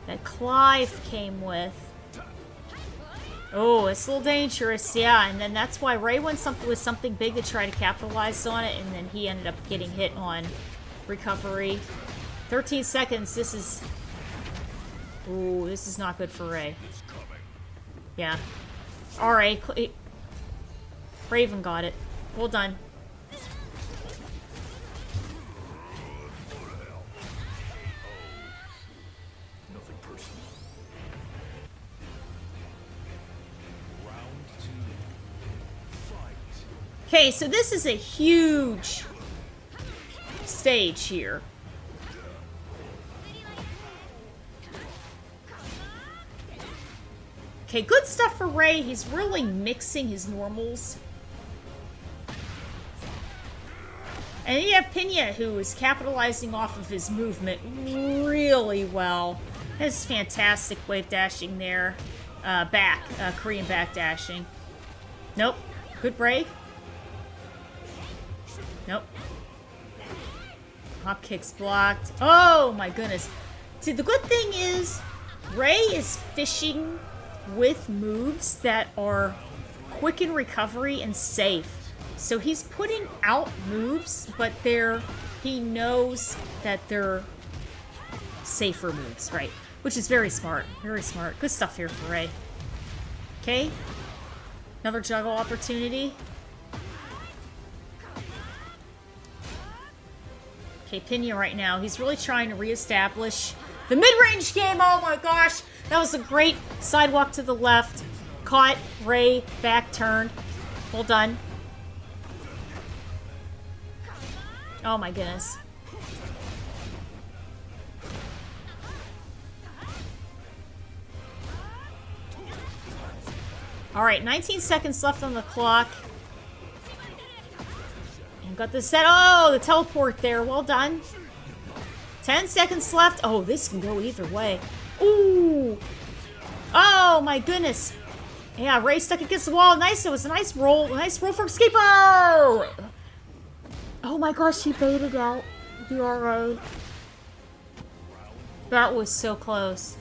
that Clive came with. Oh, it's a little dangerous, yeah, and then that's why Ray went with something big to try to capitalize on it, and then he ended up getting hit on recovery. 13 seconds, this is... Ooh, this is not good for Ray. Yeah. Alright, Raven got it. Well done. Okay, so this is a huge stage here. Okay, good stuff for Ray. He's really mixing his normals. And you have Pena, who is capitalizing off of his movement really well. Has fantastic wave dashing there. Korean back dashing. Nope. Good break. Nope. Hop kicks blocked. Oh my goodness. See, the good thing is Ray is fishing with moves that are quick in recovery and safe. So he's putting out moves, but he knows that they're safer moves, right? Which is very smart. Very smart. Good stuff here for Ray. Okay. Another juggle opportunity. Okay, Pena right now, he's really trying to reestablish the mid-range game. Oh my gosh, that was a great sidewalk to the left. Caught Ray, back turned. Well done. Oh my goodness. All right, 19 seconds left on the clock. Got the set. Oh, the teleport there. Well done. 10 seconds left. Oh, this can go either way. Ooh. Oh, my goodness. Yeah, Ray stuck against the wall. Nice. It was a nice roll. Nice roll for Escaper. Oh, my gosh. He baited out the RO. That was so close.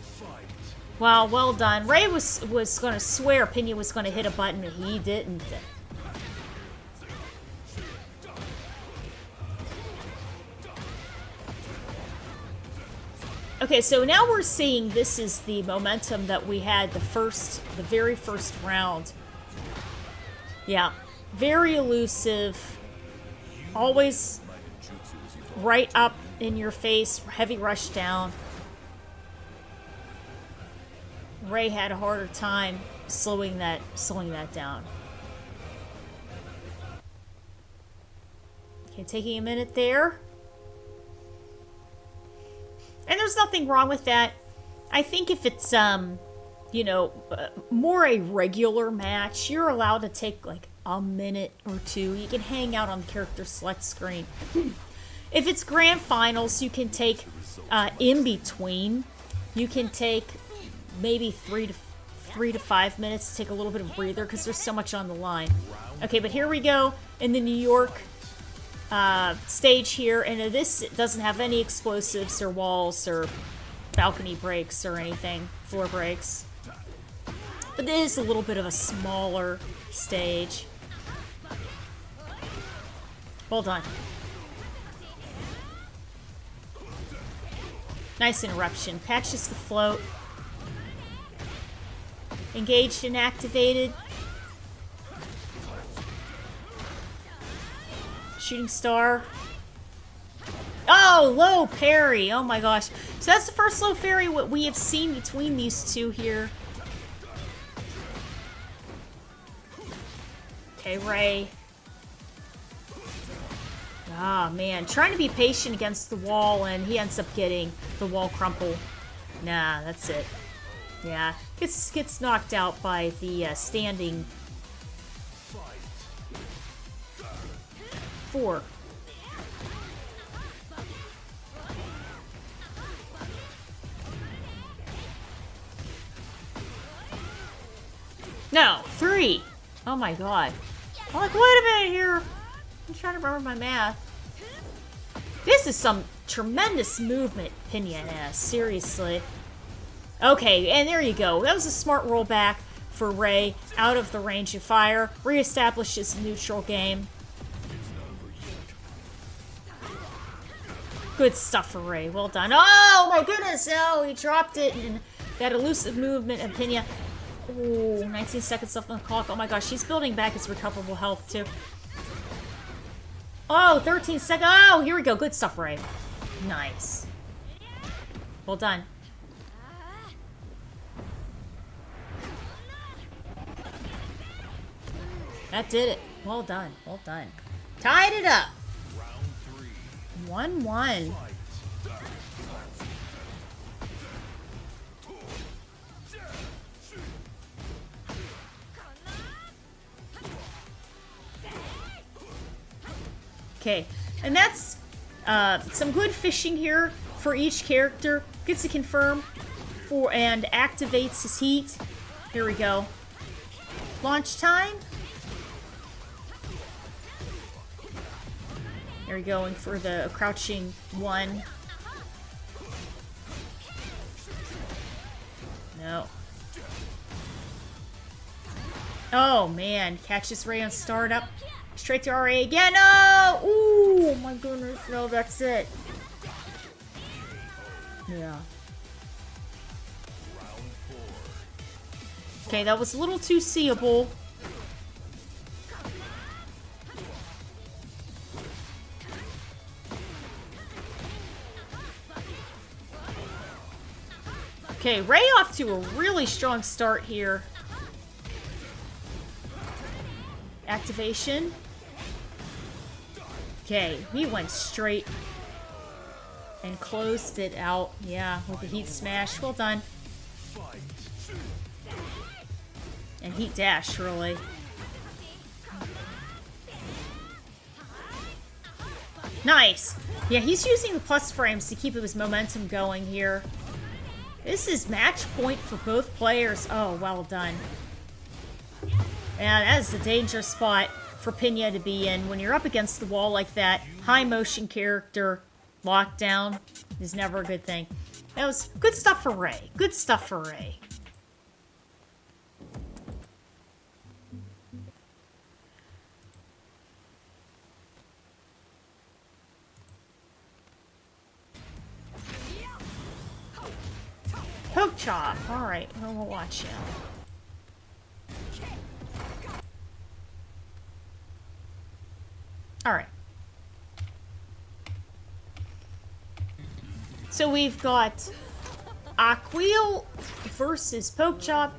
Wow, well done. Ray was going to swear Pena was going to hit a button, and he didn't. Okay, so now we're seeing this is the momentum that we had the very first round. Yeah, very elusive, always right up in your face, heavy rush down. Ray had a harder time slowing that down. Okay, taking a minute there. And there's nothing wrong with that. I think if it's, you know, more a regular match, you're allowed to take like a minute or two. You can hang out on the character select screen. If it's grand finals, you can take in between. You can take maybe 3 to 5 minutes to take a little bit of breather because there's so much on the line. Okay, but here we go in the New York stage here, and this doesn't have any explosives or walls or balcony breaks or anything, floor breaks. But it is a little bit of a smaller stage. Well done. Nice interruption. Patches the float. Engaged and activated. Shooting star. Oh, low parry. Oh my gosh. So that's the first low parry what we have seen between these two here. Okay, Ray. Ah, man. Trying to be patient against the wall, and he ends up getting the wall crumple. Nah, that's it. Yeah. Gets knocked out by the standing 4. No, 3. Oh my god. I'm like, wait a minute here. I'm trying to remember my math. This is some tremendous movement Pinya has, seriously. Okay, and there you go. That was a smart rollback for Ray, out of the range of fire. Reestablishes the neutral game. Good stuff for Ray. Well done. Oh my goodness! Oh, he dropped it, and that elusive movement of Pinya. Ooh, 19 seconds left on the clock. Oh my gosh, he's building back his recoverable health, too. Oh, 13 seconds. Oh, here we go. Good stuff, Ray. Nice. Well done. That did it. Well done. Well done. Tied it up. 1-1. Okay, and that's some good fishing here for each character. Gets to confirm and activates his heat. Here we go. Launch time. There we go, going for the crouching 1. No. Oh man, catches Ray on startup. Straight to RA again. No! Ooh, my goodness. No, that's it. Yeah. Okay, that was a little too seeable. Okay, Ray off to a really strong start here. Activation. Okay, he went straight and closed it out. Yeah, with the heat smash. Well done. And heat dash, really. Nice. Yeah, he's using the plus frames to keep his momentum going here. This is match point for both players. Oh, well done. Yeah, that is a dangerous spot for Pinya to be in. When you're up against the wall like that, high motion character lockdown is never a good thing. That was good stuff for Ray. Good stuff for Ray. Poke chop. Alright, we'll watch him. Alright. So we've got Aquil versus Pokechop.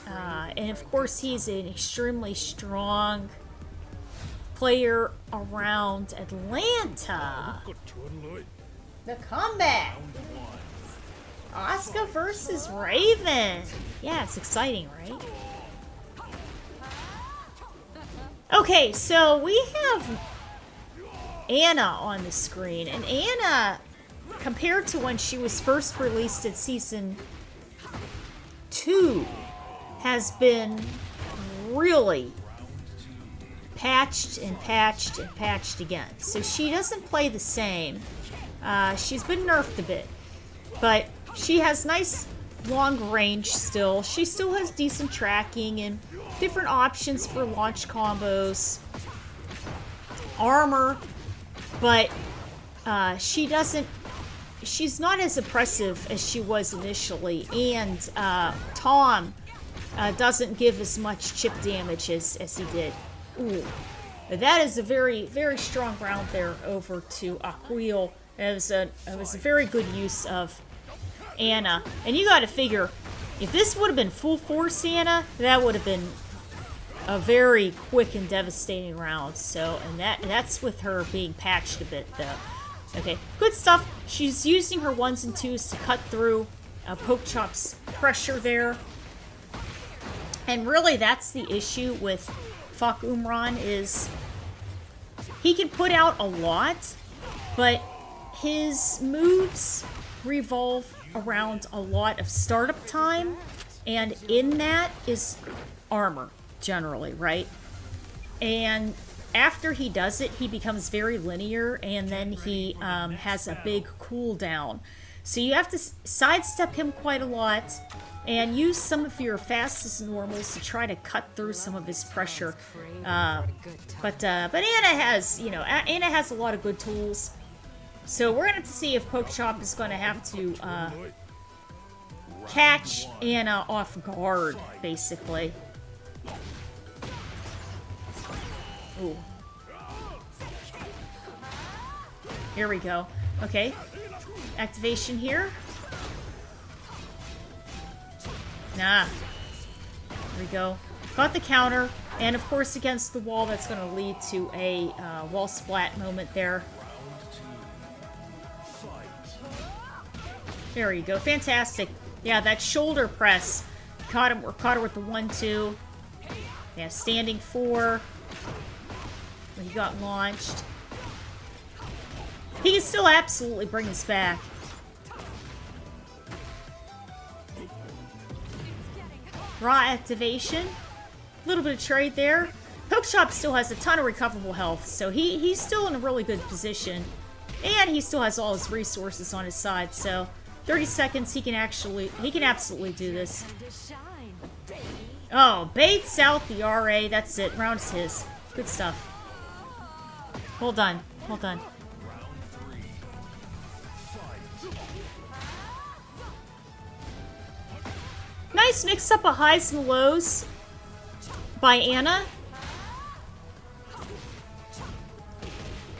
And of course, he's an extremely strong player around Atlanta. The comeback. Asuka versus Raven. Yeah, it's exciting, right? Okay, so we have Anna on the screen. And Anna, compared to when she was first released in Season 2, has been really patched and patched and patched again. So she doesn't play the same. She's been nerfed a bit. But she has nice long range still. She still has decent tracking and different options for launch combos. Armor. But she's not as oppressive as she was initially. And Tom doesn't give as much chip damage as he did. Ooh. That is a very, very strong round there over to Aquil. It was a very good use of Anna. And you gotta figure, if this would have been full force Anna, that would have been a very quick and devastating round. So, and that's with her being patched a bit, though. Okay, good stuff. She's using her 1s and 2s to cut through Pokechop's pressure there. And really, that's the issue with Fok Umran, is he can put out a lot, but his moves revolve around a lot of startup time, and in that is armor, generally, right? And after he does it, he becomes very linear, and then he has a big cooldown. So you have to sidestep him quite a lot, and use some of your fastest normals to try to cut through some of his pressure. But Anna has, Anna has a lot of good tools. So we're gonna have to see if Pokechop is gonna have to catch Anna off guard, basically. Ooh. Here we go. Okay. Activation here. Nah. Here we go. Got the counter. And of course against the wall, that's going to lead to a wall splat moment there. There you go. Fantastic. Yeah, that shoulder press. Caught her with the 1-2. Yeah, standing 4. He got launched. He can still absolutely bring us back. Raw activation. A little bit of trade there. Pokechop still has a ton of recoverable health, so he's still in a really good position. And he still has all his resources on his side, so 30 seconds, he can absolutely do this. Oh, baits out the RA. That's it. Round's his. Good stuff. Hold on. Hold on. Nice mix up of highs and lows by Anna.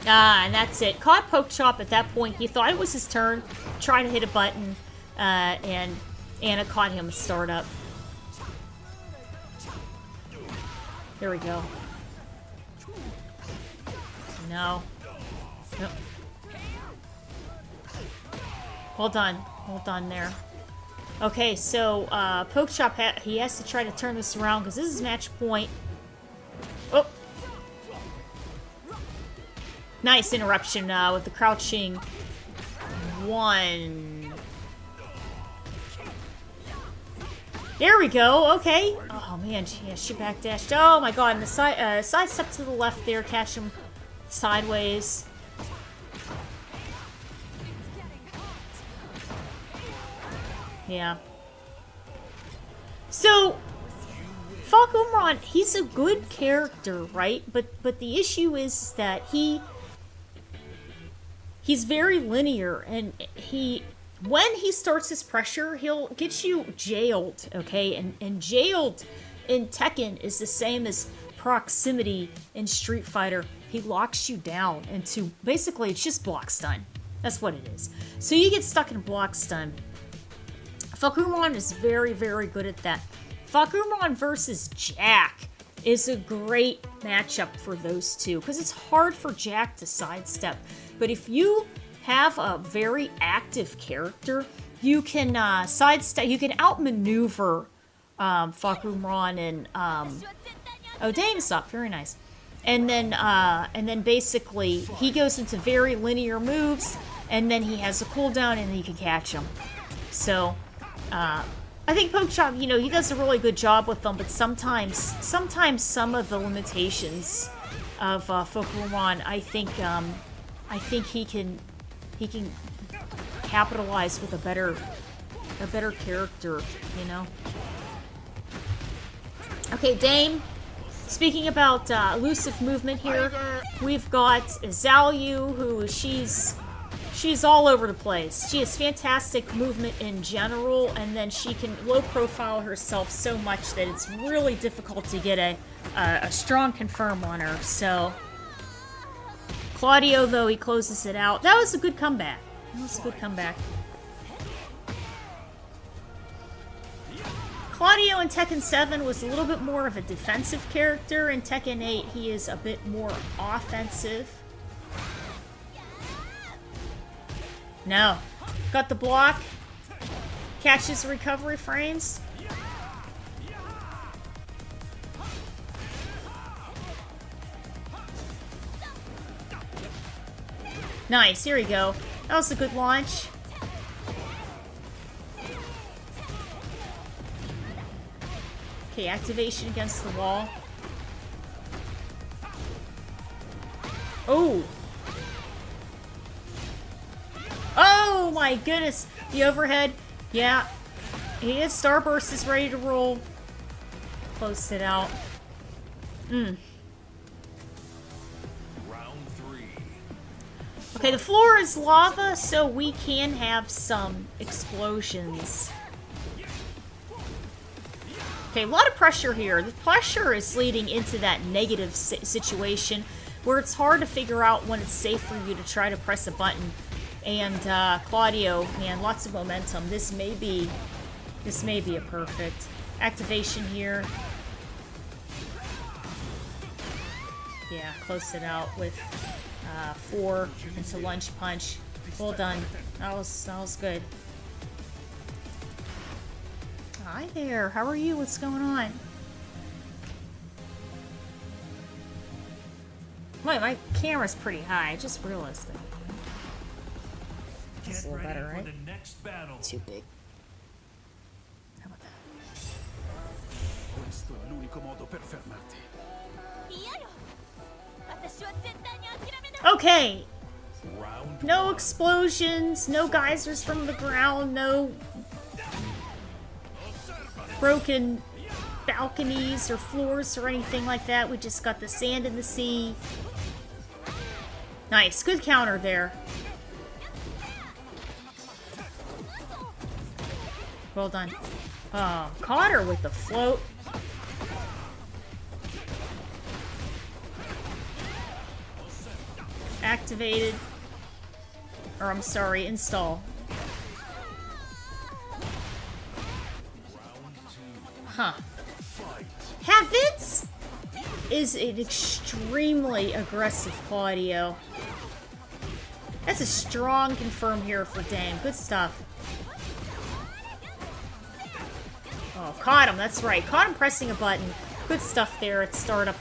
And that's it. Caught Pokechop at that point. He thought it was his turn. Tried to hit a button. And Anna caught him a startup. There we go. No. Nope. Hold on. Hold on there. Okay, so Pokechop, he has to try to turn this around because this is match point. Oh! Nice interruption with the crouching 1. There we go, okay. Oh man, she backdashed. Oh my god, and the side step to the left there, catch him sideways. Yeah. So, Fok Umran, he's a good character, right? But the issue is that he's very linear, and when he starts his pressure, he'll get you jailed, okay? And jailed in Tekken is the same as proximity in Street Fighter. He locks you down into, basically, it's just block stun. That's what it is. So you get stuck in block stun. Fakumon is very, very good at that. Fakumon versus Jack is a great matchup for those two because it's hard for Jack to sidestep. But if you have a very active character, you can sidestep, you can outmaneuver Fakumon and oh, Dame's up, very nice. And then basically he goes into very linear moves, and then he has a cooldown, and you can catch him. So I think Pokechop, you know, he does a really good job with them, but sometimes some of the limitations of Fakumon, I think he can capitalize with a better character, you know. Okay, Dame. Speaking about elusive movement here, we've got Zalyu, who she's all over the place. She has fantastic movement in general, and then she can low profile herself so much that it's really difficult to get a strong confirm on her. So Claudio, though, he closes it out. That was a good comeback. Claudio in Tekken 7 was a little bit more of a defensive character. In Tekken 8, he is a bit more offensive. No. Got the block. Catches recovery frames. Nice, here we go. That was a good launch. Okay, activation against the wall. Oh! Oh my goodness! The overhead. Yeah. His Starburst is ready to roll. Close it out. Round 3. Okay, the floor is lava, so we can have some explosions. Okay, a lot of pressure here. The pressure is leading into that negative situation where it's hard to figure out when it's safe for you to try to press a button. And Claudio, man, lots of momentum. This may be a perfect activation here. Yeah, close it out with 4 into lunge punch. Well done. That was good. Hi there. How are you? What's going on? Wait, my camera's pretty high. I just realized that. That's a little better, right? For the next battle. Too big. How about that? Questo è l'unico modo per fermarti. Okay. Round No 1. explosions, no geysers from the ground, no broken balconies or floors or anything like that. We just got the sand in the sea. Nice. Good counter there. Well done. Oh, caught her with the float. Activated. Or I'm sorry, install. Huh. Havitz is an extremely aggressive Claudio. That's a strong confirm here for Dame. Good stuff. Oh, caught him. That's right. Caught him pressing a button. Good stuff there at startup.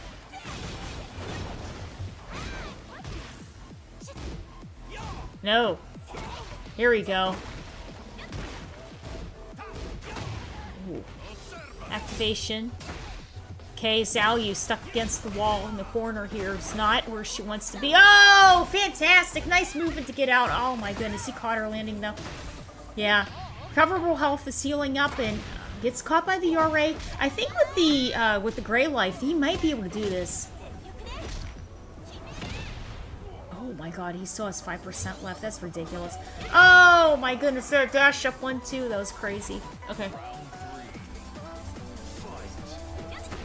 No. Here we go. Ooh. Activation. Okay, Zalyu stuck against the wall in the corner here. It's not where she wants to be. Oh, fantastic. Nice movement to get out. Oh my goodness, he caught her landing though. Yeah. Recoverable health is healing up and gets caught by the RA. I think with the Gray Life, he might be able to do this. Oh my god, he still has 5% left. That's ridiculous. Oh my goodness, there, dash up 1-2. That was crazy. Okay.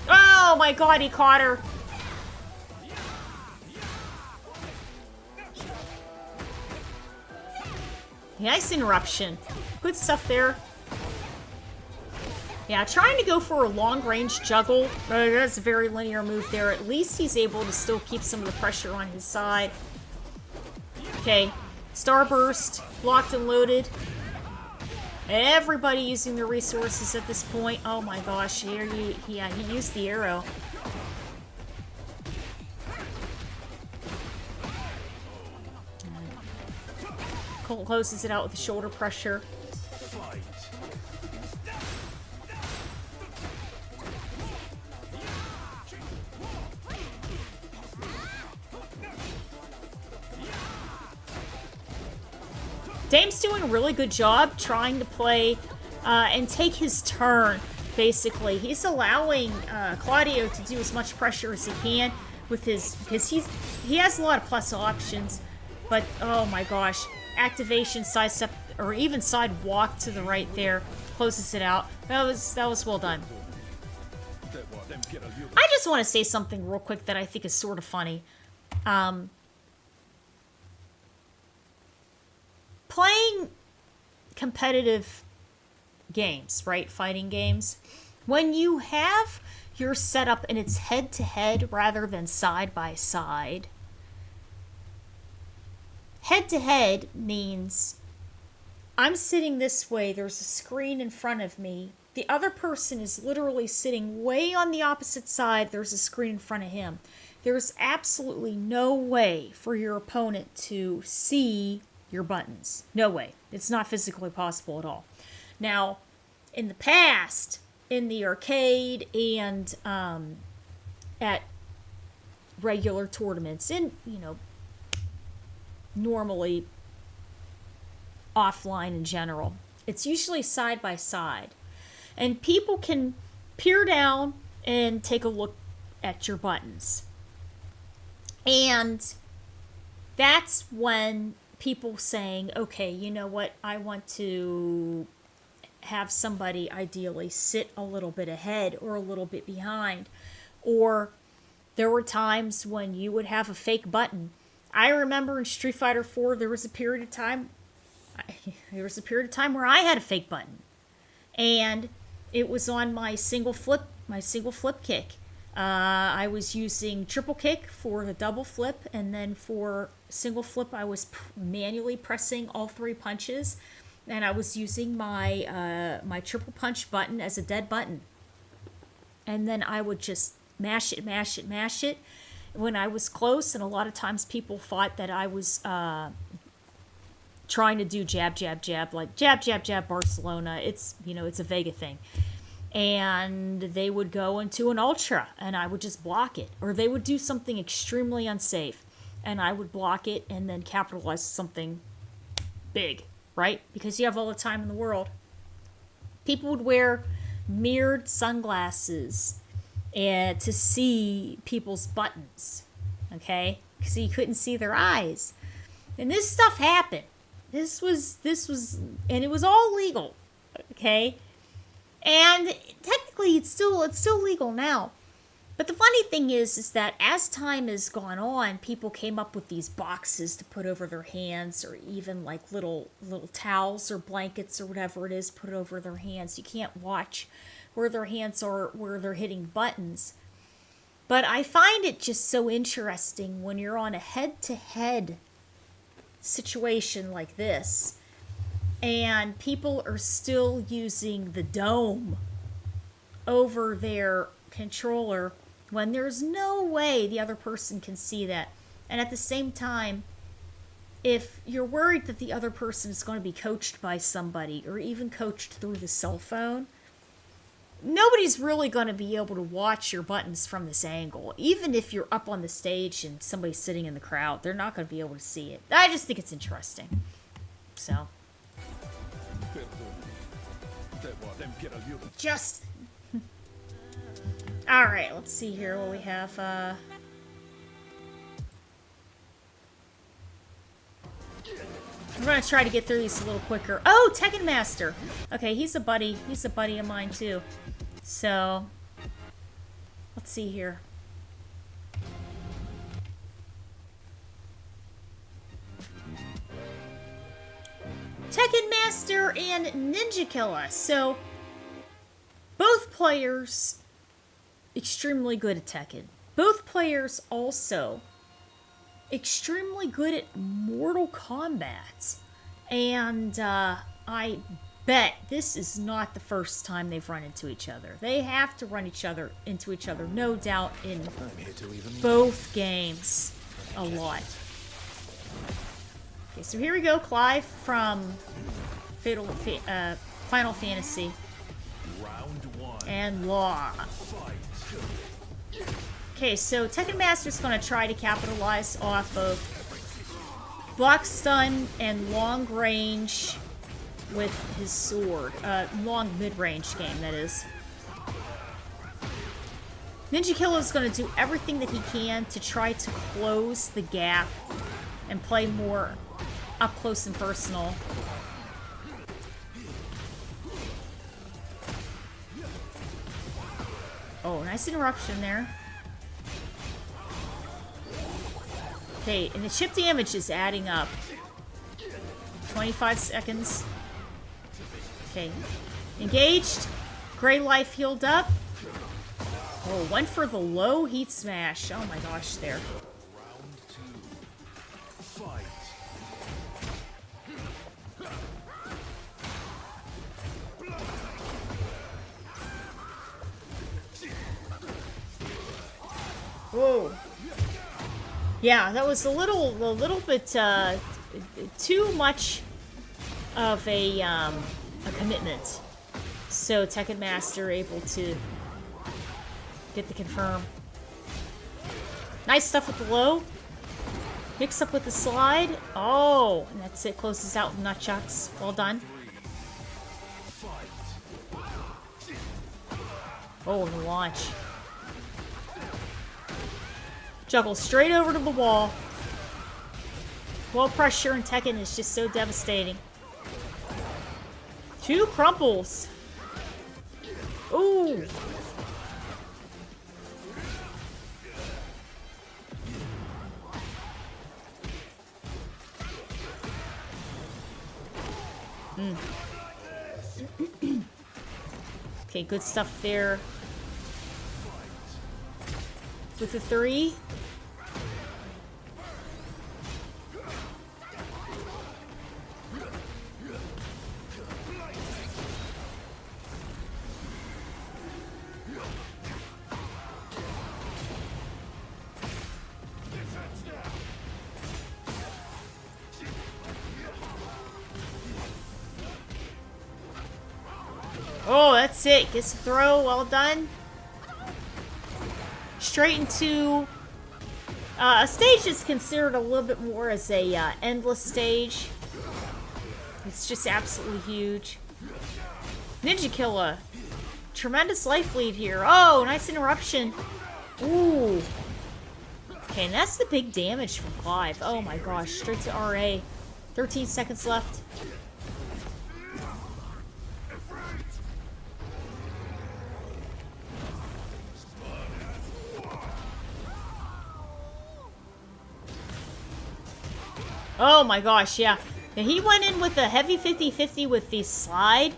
Oh my god, he caught her. Nice interruption. Good stuff there. Yeah, trying to go for a long-range juggle, that's a very linear move there. At least he's able to still keep some of the pressure on his side. Okay, Starburst, locked and loaded. Everybody using their resources at this point. Oh my gosh, here he used the arrow. Colt closes it out with the shoulder pressure. Fight. Dame's doing a really good job trying to play and take his turn, basically. He's allowing Claudio to do as much pressure as he can with his... because he has a lot of plus options, but oh my gosh. Activation, sidestep, or even side walk to the right there. Closes it out. That was well done. I just want to say something real quick that I think is sort of funny. Playing competitive games, right? Fighting games. When you have your setup and it's head-to-head rather than side-by-side. Head-to-head means I'm sitting this way, there's a screen in front of me. The other person is literally sitting way on the opposite side, there's a screen in front of him. There's absolutely no way for your opponent to see your buttons. No way. It's not physically possible at all. Now, in the past, in the arcade and at regular tournaments, normally offline in general, it's usually side by side. And people can peer down and take a look at your buttons. And that's when people saying, okay, you know what, I want to have somebody ideally sit a little bit ahead or a little bit behind. Or there were times when you would have a fake button. I remember in Street Fighter 4 there was a period of time where I had a fake button. And it was on my single flip kick. I was using triple kick for the double flip, and then for single flip I was manually pressing all three punches, and I was using my my triple punch button as a dead button. And then I would just mash it when I was close, and a lot of times people thought that I was trying to do jab, like jab, Barcelona. It's a Vega thing. And they would go into an ultra, and I would just block it. Or they would do something extremely unsafe, and I would block it and then capitalize something big, right? Because you have all the time in the world. People would wear mirrored sunglasses to see people's buttons, okay? Because you couldn't see their eyes. And this stuff happened. This was, and it was all legal, okay? And technically, it's still legal now. But the funny thing is that as time has gone on, people came up with these boxes to put over their hands, or even like little towels or blankets or whatever it is, put over their hands. You can't watch where their hands are, where they're hitting buttons. But I find it just so interesting when you're on a head-to-head situation like this, and people are still using the dome over their controller when there's no way the other person can see that. And at the same time, if you're worried that the other person is going to be coached by somebody, or even coached through the cell phone, nobody's really going to be able to watch your buttons from this angle. Even if you're up on the stage and somebody's sitting in the crowd, they're not going to be able to see it. I just think it's interesting. So... just... Alright, let's see here what we have. I'm going to try to get through these a little quicker. Oh, Tekken Master! Okay, he's a buddy. He's a buddy of mine, too. So, let's see here. Tekken Master and Ninja Killa. So, both players extremely good at Tekken. Both players also extremely good at Mortal Kombat. And I bet this is not the first time they've run into each other. They have to run into each other, no doubt, in I'm here to even both games a lot. Okay, so here we go, Clive from Final Fantasy round one. and Law. Fight. Okay, so Tekken Master's going to try to capitalize off of block stun and long range with his sword. Long mid-range game, that is. Ninja Killer is going to do everything that he can to try to close the gap and play more up close and personal. Oh, nice interruption there. Okay, and the chip damage is adding up. 25 seconds. Okay. Engaged. Gray life healed up. Oh, went for the low heat smash. Oh my gosh, there. Round two. Fight. Whoa. Yeah, that was a little bit too much of a commitment. So Tekken Master able to get the confirm. Nice stuff with the low. Mix up with the slide. Oh, and that's it. Closes out with nunchucks. Well done. Oh, the launch. Juggle straight over to the wall. Wall pressure in Tekken is just so devastating. 2 crumples. Ooh. Okay, good stuff there. With the 3. Oh, that's it. Gets a throw. Well done. Straight into a stage that's considered a little bit more as a endless stage. It's just absolutely huge. Ninja Killer. Tremendous life lead here. Oh, nice interruption. Ooh. Okay, and that's the big damage from Clive. Oh my gosh, straight to RA. 13 seconds left. Oh my gosh, yeah. Now, he went in with a heavy 50-50 with the slide,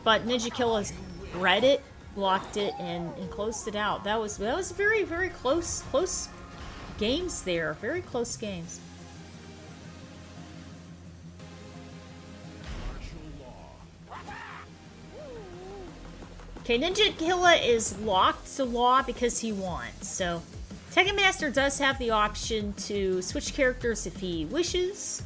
but Ninja Killer's read it, blocked it, and closed it out. That was very, very close games there. Very close games. Okay, Ninja Killer is locked to Law because he won, so Tekken Master does have the option to switch characters if he wishes.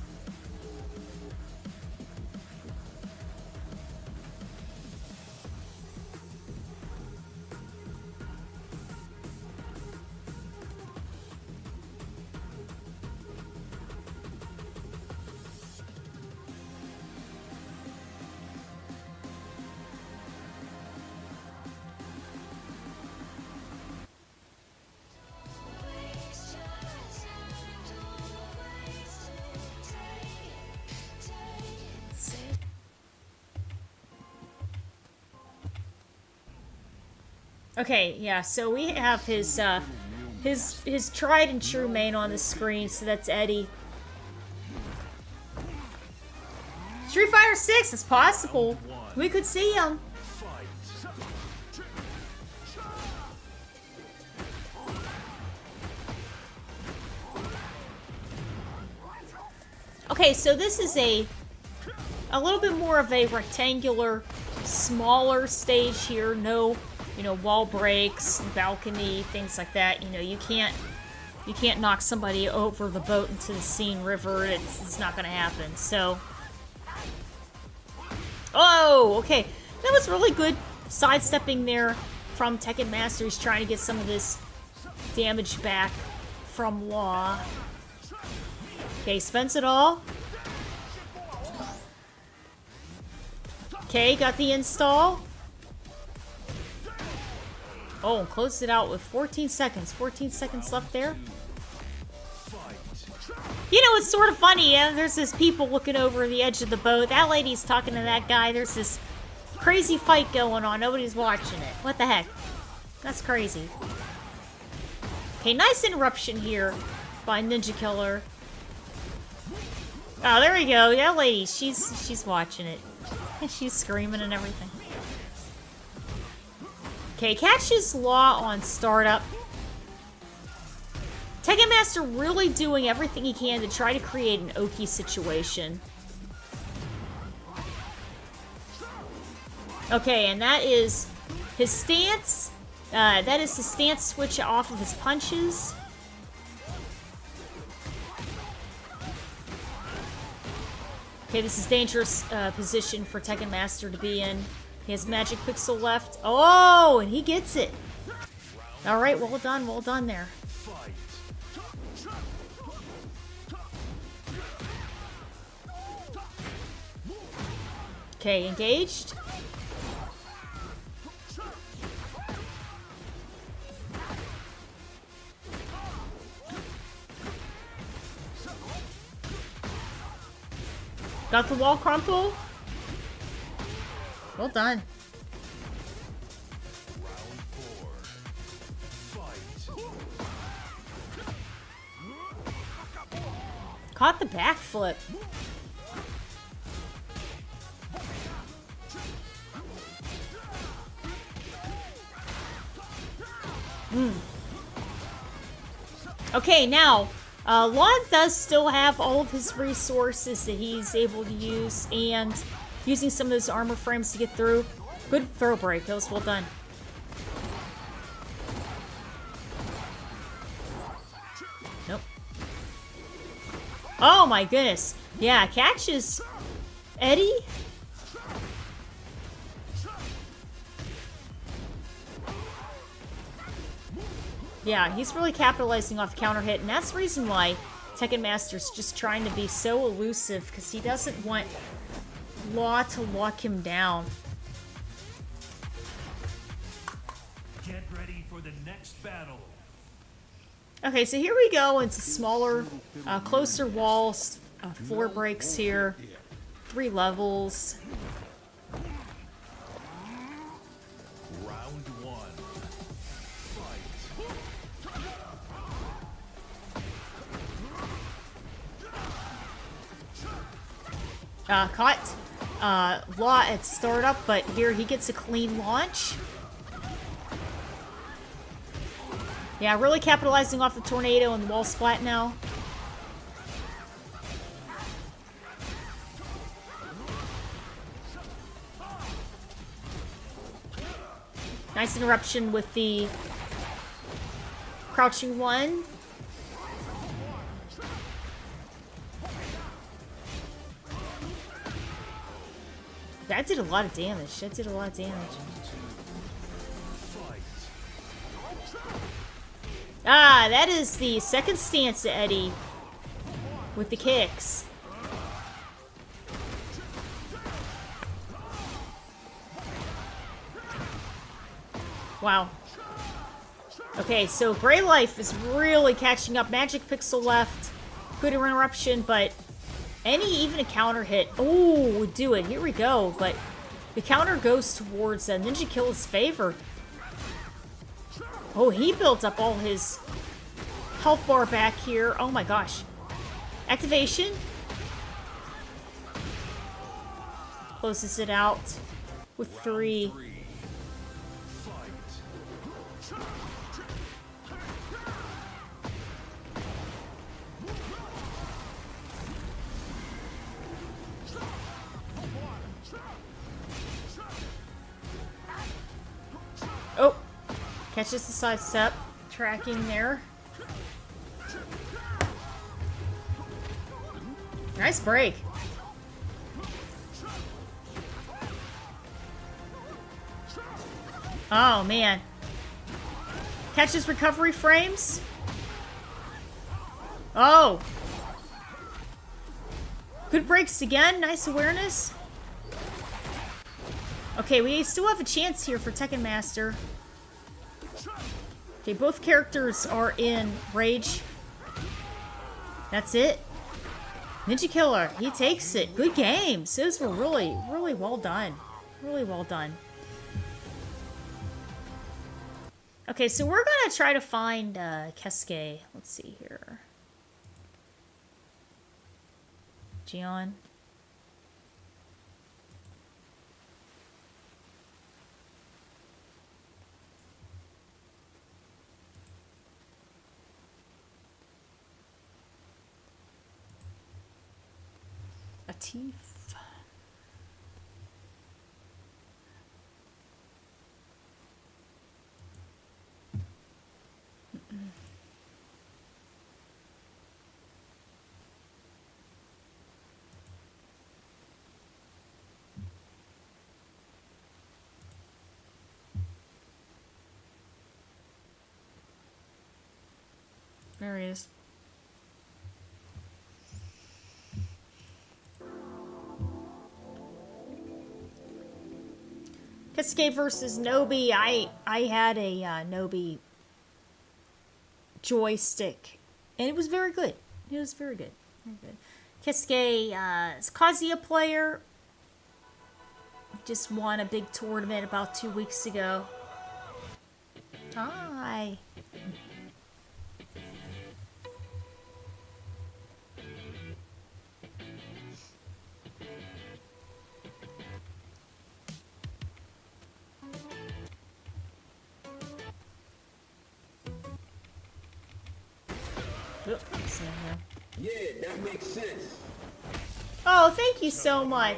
Okay, yeah, so we have his tried and true main on the screen, so that's Eddie. Street Fighter 6 is possible. We could see him. Okay, so this is a little bit more of a rectangular, smaller stage here. No, wall breaks, balcony, things like that. You can't knock somebody over the boat into the Seine River. It's not going to happen. So, oh, okay, that was really good sidestepping there from Tekken Master. He's trying to get some of this damage back from Law. Okay, spends it all. Okay, got the install. Oh, closed it out with 14 seconds. 14 seconds left there. It's sort of funny. There's this people looking over the edge of the boat. That lady's talking to that guy. There's this crazy fight going on. Nobody's watching it. What the heck? That's crazy. Okay, nice interruption here by Ninja Killer. Oh, there we go. That lady, she's watching it. She's screaming and everything. Okay, catches Law on startup. Tekken Master really doing everything he can to try to create an Oki situation. Okay, and that is his stance. That is the stance switch off of his punches. Okay, this is dangerous position for Tekken Master to be in. He has Magic Pixel left. Oh, and he gets it. All right, well done there. Okay, engaged. Got the wall crumple. Well done. Caught the backflip. Okay, now, Law does still have all of his resources that he's able to use, and using some of those armor frames to get through. Good throw break. That was well done. Nope. Oh my goodness. Yeah, catches Eddie. Yeah, he's really capitalizing off counter hit, and that's the reason why Tekken Master's just trying to be so elusive, because he doesn't want Law to lock him down. Get ready for the next battle. Okay, so here we go into smaller, closer walls, 4 breaks here, 3 levels. Round 1. Fight. Caught Law at startup, but here he gets a clean launch. Yeah, really capitalizing off the tornado and the wall splat now. Nice interruption with the crouching one. That did a lot of damage. That did a lot of damage. Ah, that is the second stance to Eddie with the kicks. Wow. Okay, so Gray Life is really catching up. Magic Pixel left. Good interruption, but even a counter hit. Oh, would do it. Here we go. But the counter goes towards Ninja Killer's favor. Oh, he built up all his health bar back here. Oh my gosh. Activation. Closes it out with 3. Oh! Catches the sidestep. Tracking there. Nice break. Oh, man. Catches recovery frames. Oh. Good breaks again. Nice awareness. Okay, we still have a chance here for Tekken Master. Okay, both characters are in Rage. That's it. Ninja Killer, he takes it. Good games. Those were really, really well done. Really well done. Okay, so we're gonna try to find Kesuke. Let's see here. Gion. Atif. There he is. Kesuke versus Nobi. I had a Nobi joystick, and it was very good. It was very good. Very good. Kesuke is a Kazuya player. Just won a big tournament about 2 weeks ago. Hi. Yeah, that makes sense. Oh, thank you so much.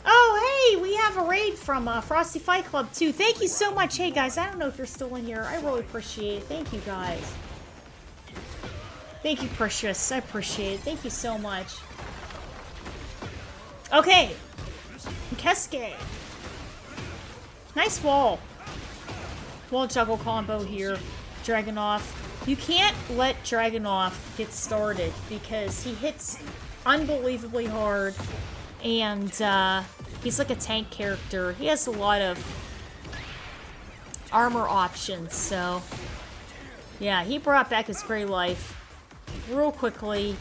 Oh, hey, we have a raid from Frosty Fight Club, too. Thank you so much. Hey, guys, I don't know if you're still in here. I really appreciate it. Thank you, guys. Thank you, Precious. I appreciate it. Thank you so much. Okay. Kesuke. Nice wall. Wall juggle combo here. Dragunov. You can't let Dragunov get started because he hits unbelievably hard, and he's like a tank character. He has a lot of armor options, so yeah, he brought back his gray life real quickly.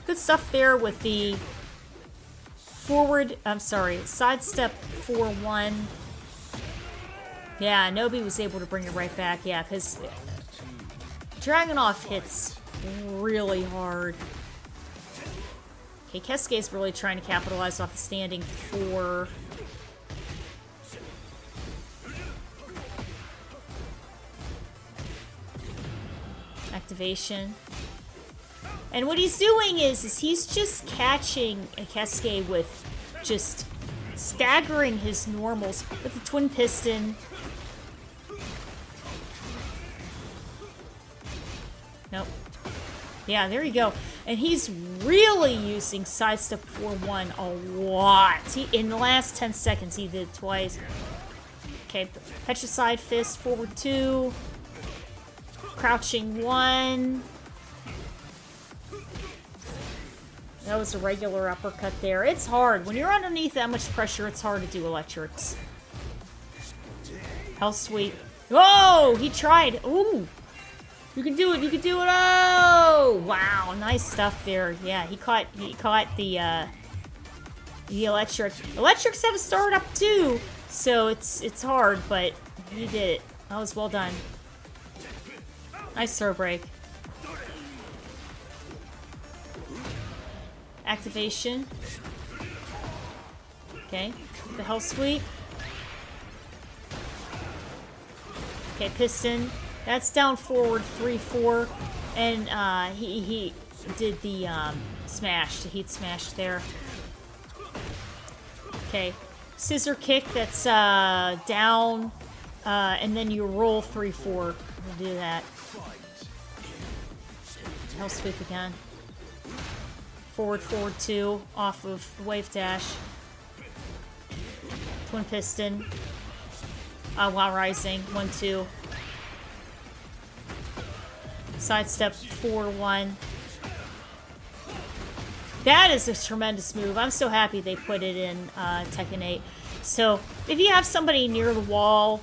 Good stuff there with the sidestep 4-1. Yeah, Nobi was able to bring it right back, yeah, because Dragunov hits really hard. Okay, Kesuke's really trying to capitalize off the standing 4. Activation. And what he's doing is he's just catching a Kesuke with just staggering his normals with the twin piston. Nope. Yeah, there you go. And he's really using sidestep 4-1 a lot. In the last 10 seconds, he did twice. Okay, Petricide Fist, forward 2. Crouching 1. That was a regular uppercut there. It's hard. When you're underneath that much pressure, it's hard to do electrics. Hell sweep. Whoa! He tried. Ooh! You can do it. You can do it. Oh, wow! Nice stuff there. Yeah, he caught the electric. Electrics have a start up too, so it's hard, but he did it. That was well done. Nice throw break. Activation. Okay, the hell sweep. Okay, piston. That's down forward 3-4, and he did the smash, the heat smash there. Okay. Scissor kick that's down, and then you roll 3-4. We'll do that. Hell sweep again. Forward, forward 2 off of the wave dash. Twin piston. While rising. 1-2. Sidestep 4-1. That is a tremendous move. I'm so happy they put it in Tekken 8. So if you have somebody near the wall,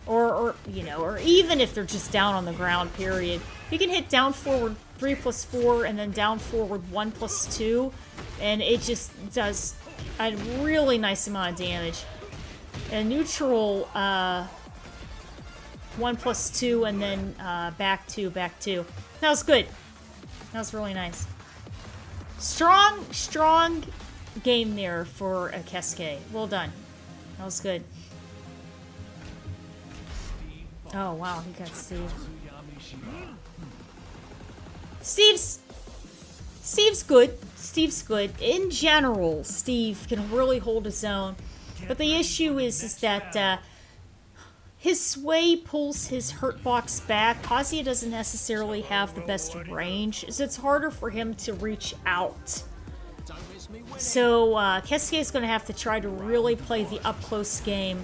or even if they're just down on the ground, period, you can hit down forward 3+4 and then down forward 1+2, and it just does a really nice amount of damage. And neutral 1+2 and then back 2. That was good. That was really nice. Strong game there for a Keisuke. Well done. That was good. Oh, wow, he got Steve. Steve's good. Steve's good. In general, Steve can really hold his own. But the issue is that his sway pulls his hurt box back. Kazuya doesn't necessarily have the best range, so it's harder for him to reach out. So Keisuke is going to have to try to really play the up-close game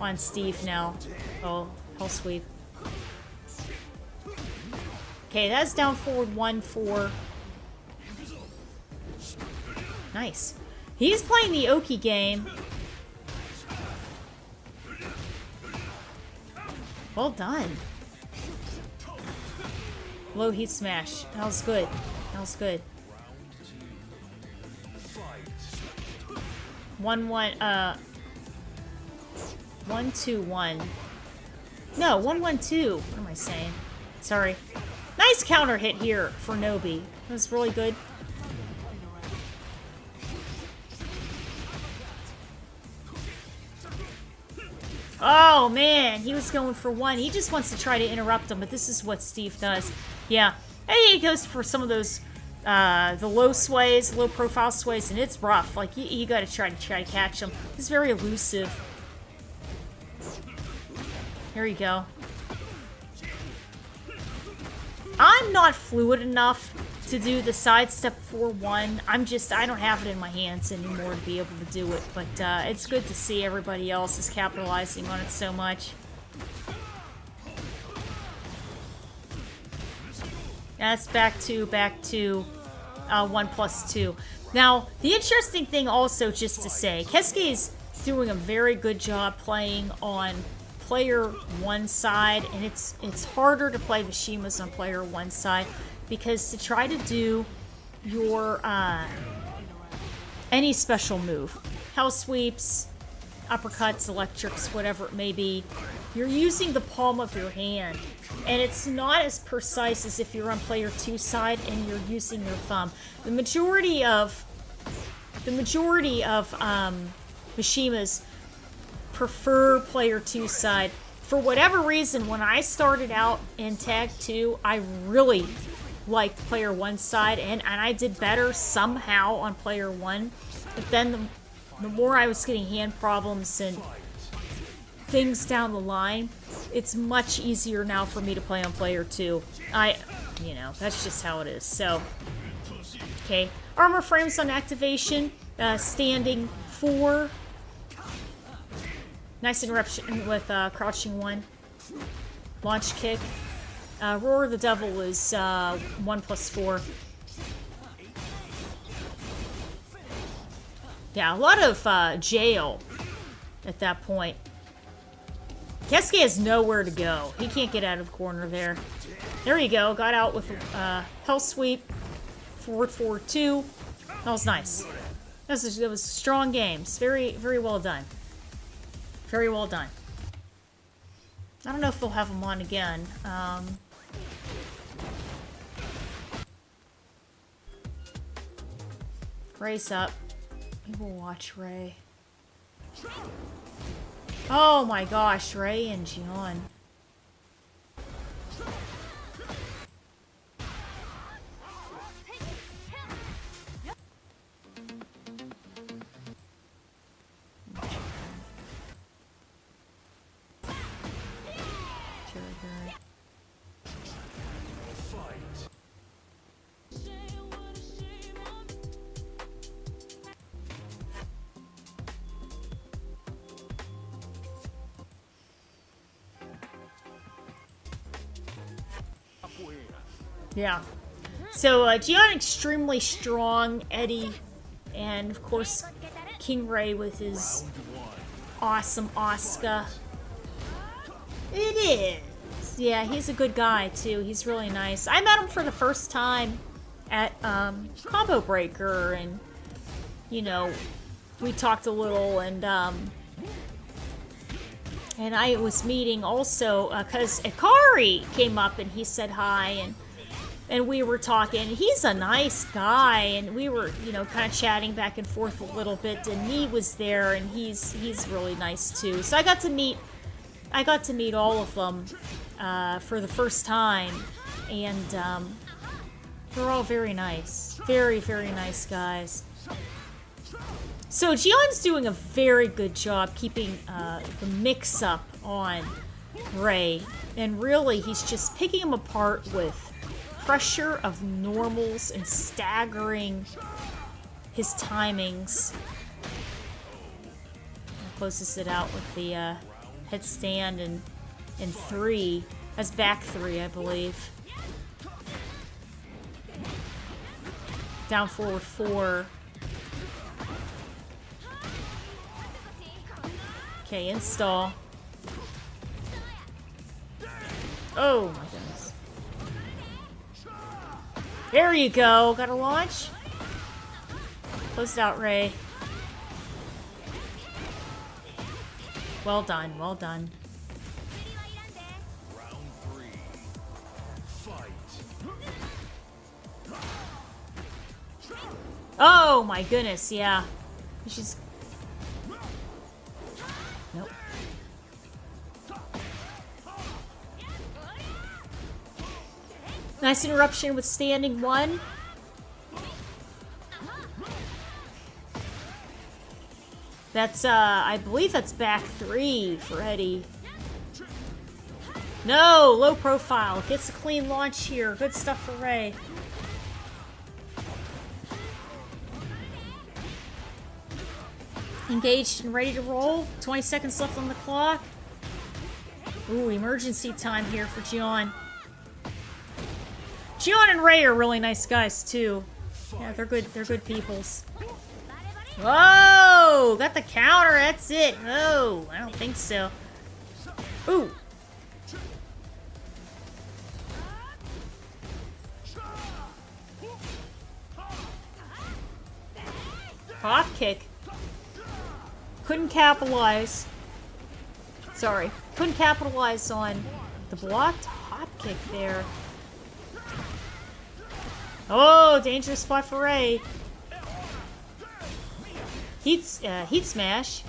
on Steve now. Oh, hell sweep. Okay, that's down forward 1-4. Nice. He's playing the Oki game. Well done. Low heat smash. That was good. That was good. 1-1. 1-2-1. No, 1-1-2. What am I saying? Sorry. Nice counter hit here for Nobi. That was really good. Oh, man. He was going for 1. He just wants to try to interrupt him, but this is what Steve does. Yeah. Hey, he goes for some of those, the low sways, low profile sways, and it's rough. Like, you gotta try to catch him. He's very elusive. Here you go. I'm not fluid enough to do the sidestep 4-1. I don't have it in my hands anymore to be able to do it, but it's good to see everybody else is capitalizing on it so much. That's back to 1+2. Now, the interesting thing also, just to say, Keisuke is doing a very good job playing on player 1 side, and it's harder to play Mishimas on player 1 side, because to try to do your any special move, hell sweeps, uppercuts, electrics, whatever it may be, you're using the palm of your hand, and it's not as precise as if you're on player 2 side and you're using your thumb. The majority of Mishimas prefer player 2 side. For whatever reason, when I started out in Tag 2, I really liked player 1 side, and I did better somehow on player 1. But then the more I was getting hand problems and things down the line, it's much easier now for me to play on player 2. That's just how it is. So, okay. Armor frames on activation, standing 4. Nice interruption with crouching 1. Launch kick. Roar of the Devil is 1+4. Yeah, a lot of jail at that point. Keisuke has nowhere to go. He can't get out of the corner there. There you go. Got out with hell sweep. Forward 4-2. That was nice. That was strong games. Very, very well done. Very well done. I don't know if they'll have them on again. Ray's up. We will watch Ray. Oh my gosh, Ray and Gion. Yeah. So, Gion extremely strong, Eddie, and of course, King Ray with his awesome Asuka. It is. Yeah, he's a good guy, too. He's really nice. I met him for the first time at Combo Breaker, and, you know, we talked a little, and I was meeting also, because Ikari came up and he said hi, and we were talking. He's a nice guy, and we were, you know, kind of chatting back and forth a little bit, and he was there, and he's really nice too. So I got to meet all of them for the first time, and they're all very nice. Very, very nice guys. So Gion's doing a very good job keeping the mix-up on Ray, and really he's just picking him apart with pressure of normals and staggering his timings. Closes it out with the headstand and 3. That's back 3, I believe. Down forward 4. Okay, install. Oh my goodness. There you go. Got a launch. Close it out, Ray. Well done, well done. Round 3. Fight. Oh my goodness, yeah. She's... Nope. Nice interruption with standing 1. That's, I believe that's back 3 for Eddie. No, low profile. Gets a clean launch here. Good stuff for Ray. Engaged and ready to roll. 20 seconds left on the clock. Ooh, emergency time here for Gion. Gion and Ray are really nice guys too. Yeah, they're good peoples. Whoa! Got the counter, that's it. No, I don't think so. Ooh. Hop kick. Couldn't capitalize. Sorry. Couldn't capitalize on the blocked hop kick there. Oh, dangerous spot for Ray. Heat smash.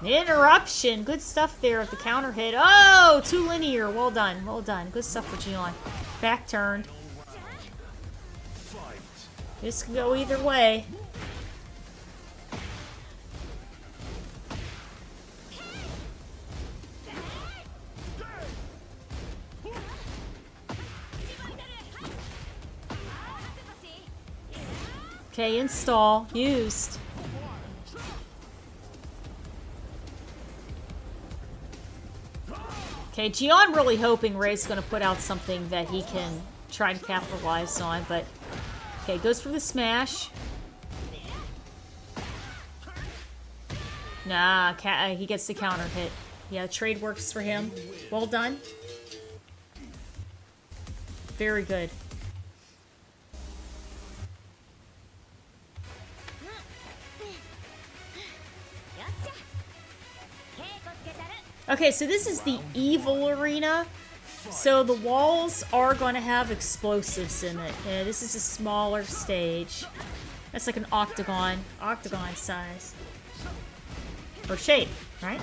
Interruption. Good stuff there at the counter hit. Oh, too linear. Well done. Well done. Good stuff for Gion. Back turned. This can go either way. Okay, install. Used. Okay, Gion really hoping Ray's gonna put out something that he can try to capitalize on, but... Okay, goes for the smash. Nah, he gets the counter hit. Yeah, trade works for him. Well done. Very good. Okay, so this is the evil arena. So the walls are going to have explosives in it. Yeah, this is a smaller stage. That's like an octagon size. Or shape, right?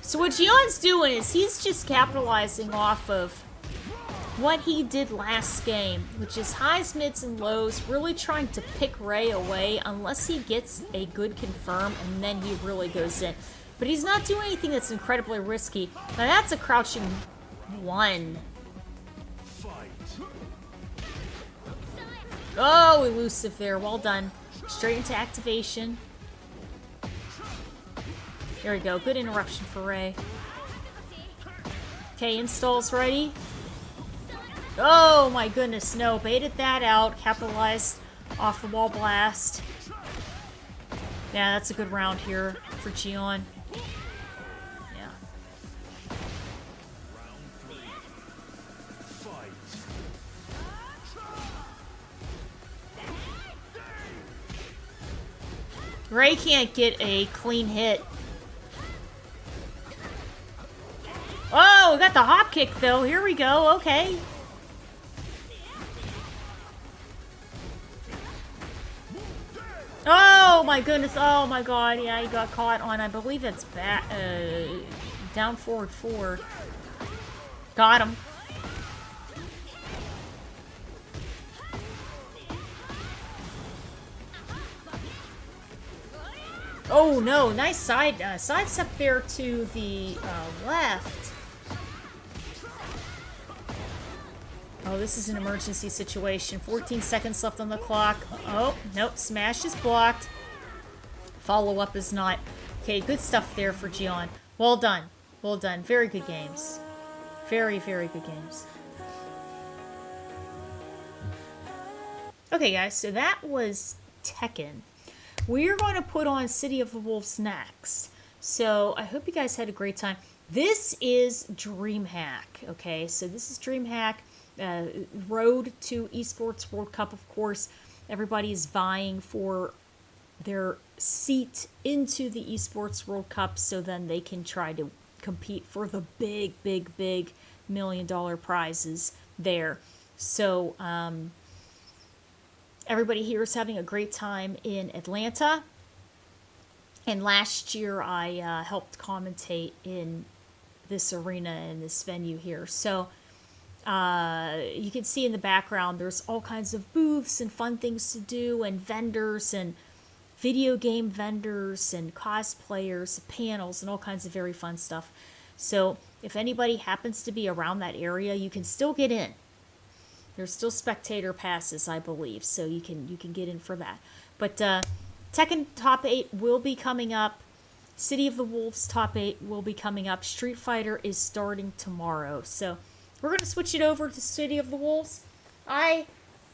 So what Gion's doing is he's just capitalizing off of what he did last game, which is highs, mids, and lows, really trying to pick Ray away unless he gets a good confirm, and then he really goes in. But he's not doing anything that's incredibly risky. Now that's a crouching 1. Oh, elusive there. Well done. Straight into activation. There we go. Good interruption for Ray. Okay, installs ready. Oh my goodness, no. Baited that out. Capitalized off the wall blast. Yeah, that's a good round here for Gion. Yeah. Ray can't get a clean hit. Oh, we got the hop kick though. Here we go. Okay. Oh my goodness. Oh my god. Yeah, he got caught on, I believe it's back, down forward 4. Got him. Oh no, nice sidestep there to the left. Oh, this is an emergency situation. 14 seconds left on the clock. Oh, nope, smash is blocked. Follow-up is not. Okay, good stuff there for Gion. Well done. Well done. Very good games. Very, very good games. Okay, guys, so that was Tekken. We're going to put on City of the Wolves next. So I hope you guys had a great time. This is DreamHack, okay? So this is DreamHack. Road to Esports World Cup, of course. Everybody is vying for their seat into the Esports World Cup so then they can try to compete for the big, big, big $1 million prizes there. So, everybody here is having a great time in Atlanta. And last year I helped commentate in this arena, in this venue here. So you can see in the background there's all kinds of booths and fun things to do, and vendors and video game vendors and cosplayers, panels, and all kinds of very fun stuff. So if anybody happens to be around that area, you can still get in. There's still spectator passes, I believe, so you can get in for that. But Tekken Top 8 will be coming up. City of the Wolves Top 8 will be coming up. Street Fighter is starting tomorrow. So we're going to switch it over to City of the Wolves. I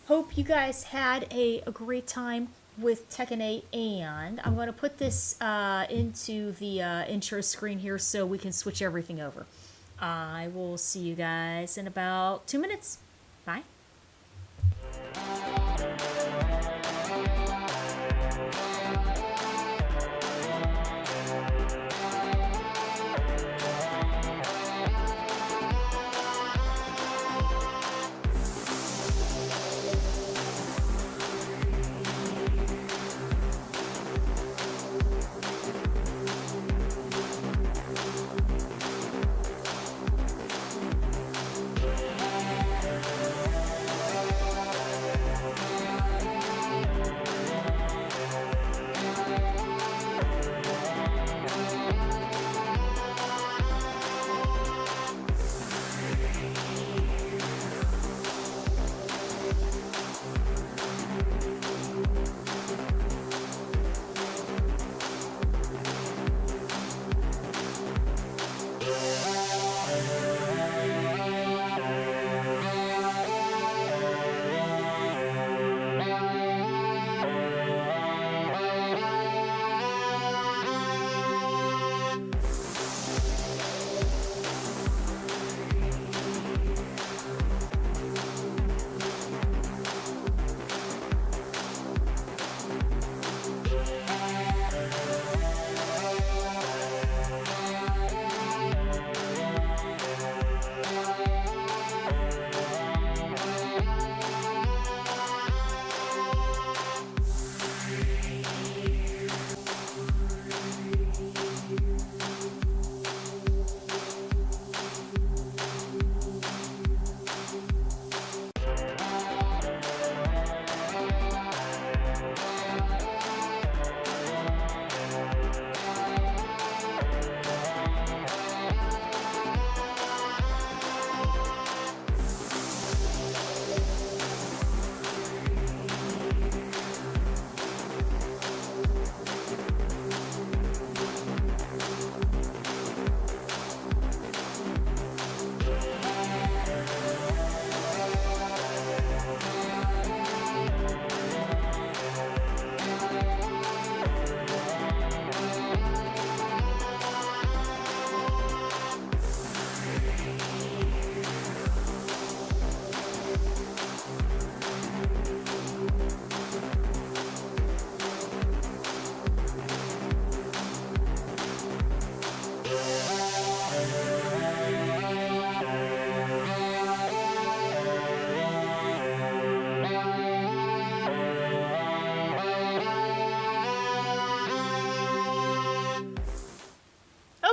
hope you guys had a great time with Tekken 8, and I'm going to put this into the intro screen here so we can switch everything over. I will see you guys in about 2 minutes. Bye.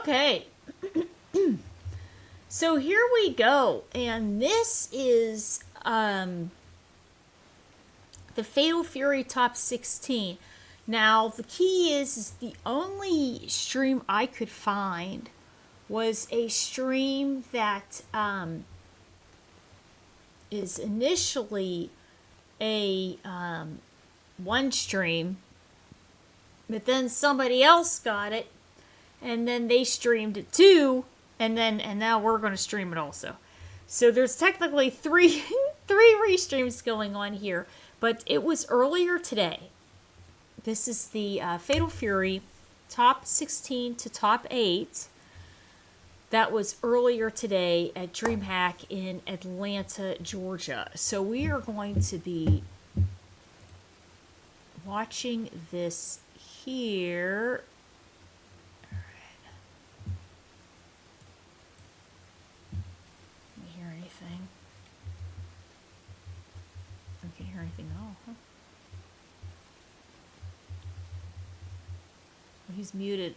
Okay. So here we go. And this is the Fatal Fury Top 16. Now, the key is the only stream I could find was a stream that is initially a one stream, but then somebody else got it, and then they streamed it too, and now we're going to stream it also. So there's technically three restreams going on here, but it was earlier today. This is the Fatal Fury top 16 to top 8. That was earlier today at DreamHack in Atlanta, Georgia. So we are going to be watching this here. All right. Can you hear anything? I can't hear anything at all, huh? Oh, he's muted.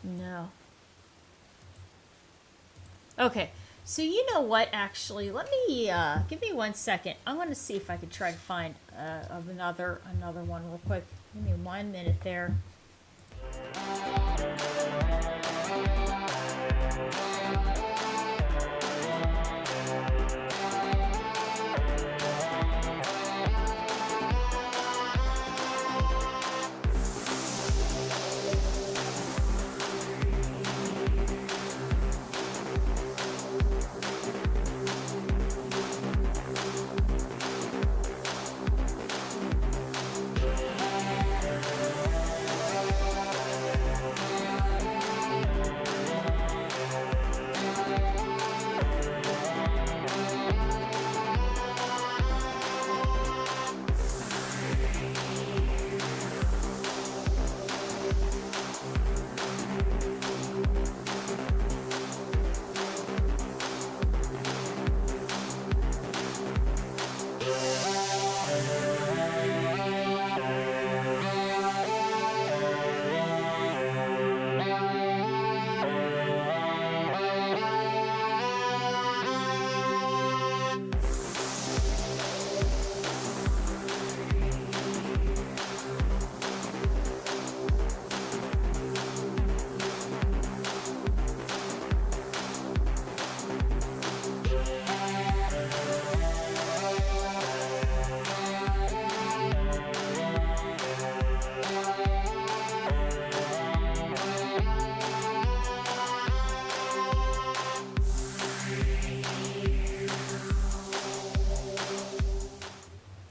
No. Okay, so you know what, actually, let me, give me 1 second. I'm going to see if I can try to find another one real quick. Give me 1 minute there.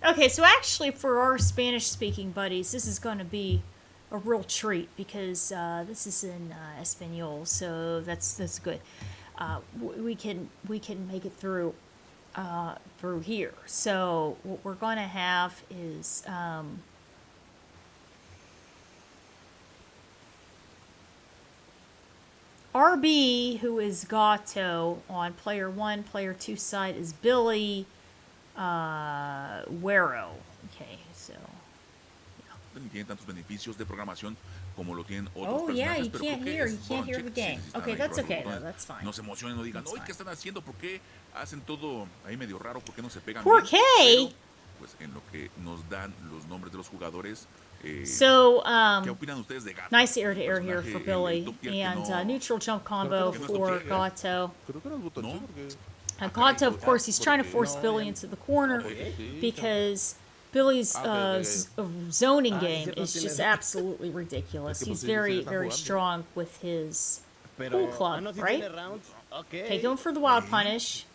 Okay, so actually for our Spanish-speaking buddies, this is going to be a real treat because this is in Espanol, so that's good. We can make it through here. So what we're going to have is RB, who is Gato on player 1, player 2 side is Billy. Wero. Okay, so. Ni tienen tantos beneficios de programación como lo tienen otros Oh, personajes, yeah, you pero can't creo que hear. es You can't hear the Boncheck, game. sí, están Okay, ahí that's probando okay. botones. No, that's fine. No se emocionen, no digan, That's ¡ay, fine. qué están haciendo! ¿Por qué hacen todo ahí medio raro? ¿Por qué no se pegan Poor bien? Kay. Pero, pues en lo que nos dan los nombres de los jugadores, So, ¿qué opinan ustedes de Gato? nice air to air here Personaje, for el Billy. top tier que And no- neutral jump combo que no for toque. Gato. Creo que era el botoncito No. porque... Gato, of course, he's trying to force Billy into the corner because Billy's zoning game is just absolutely ridiculous. He's very, very strong with his pool club, right? Okay, going for the wild punish.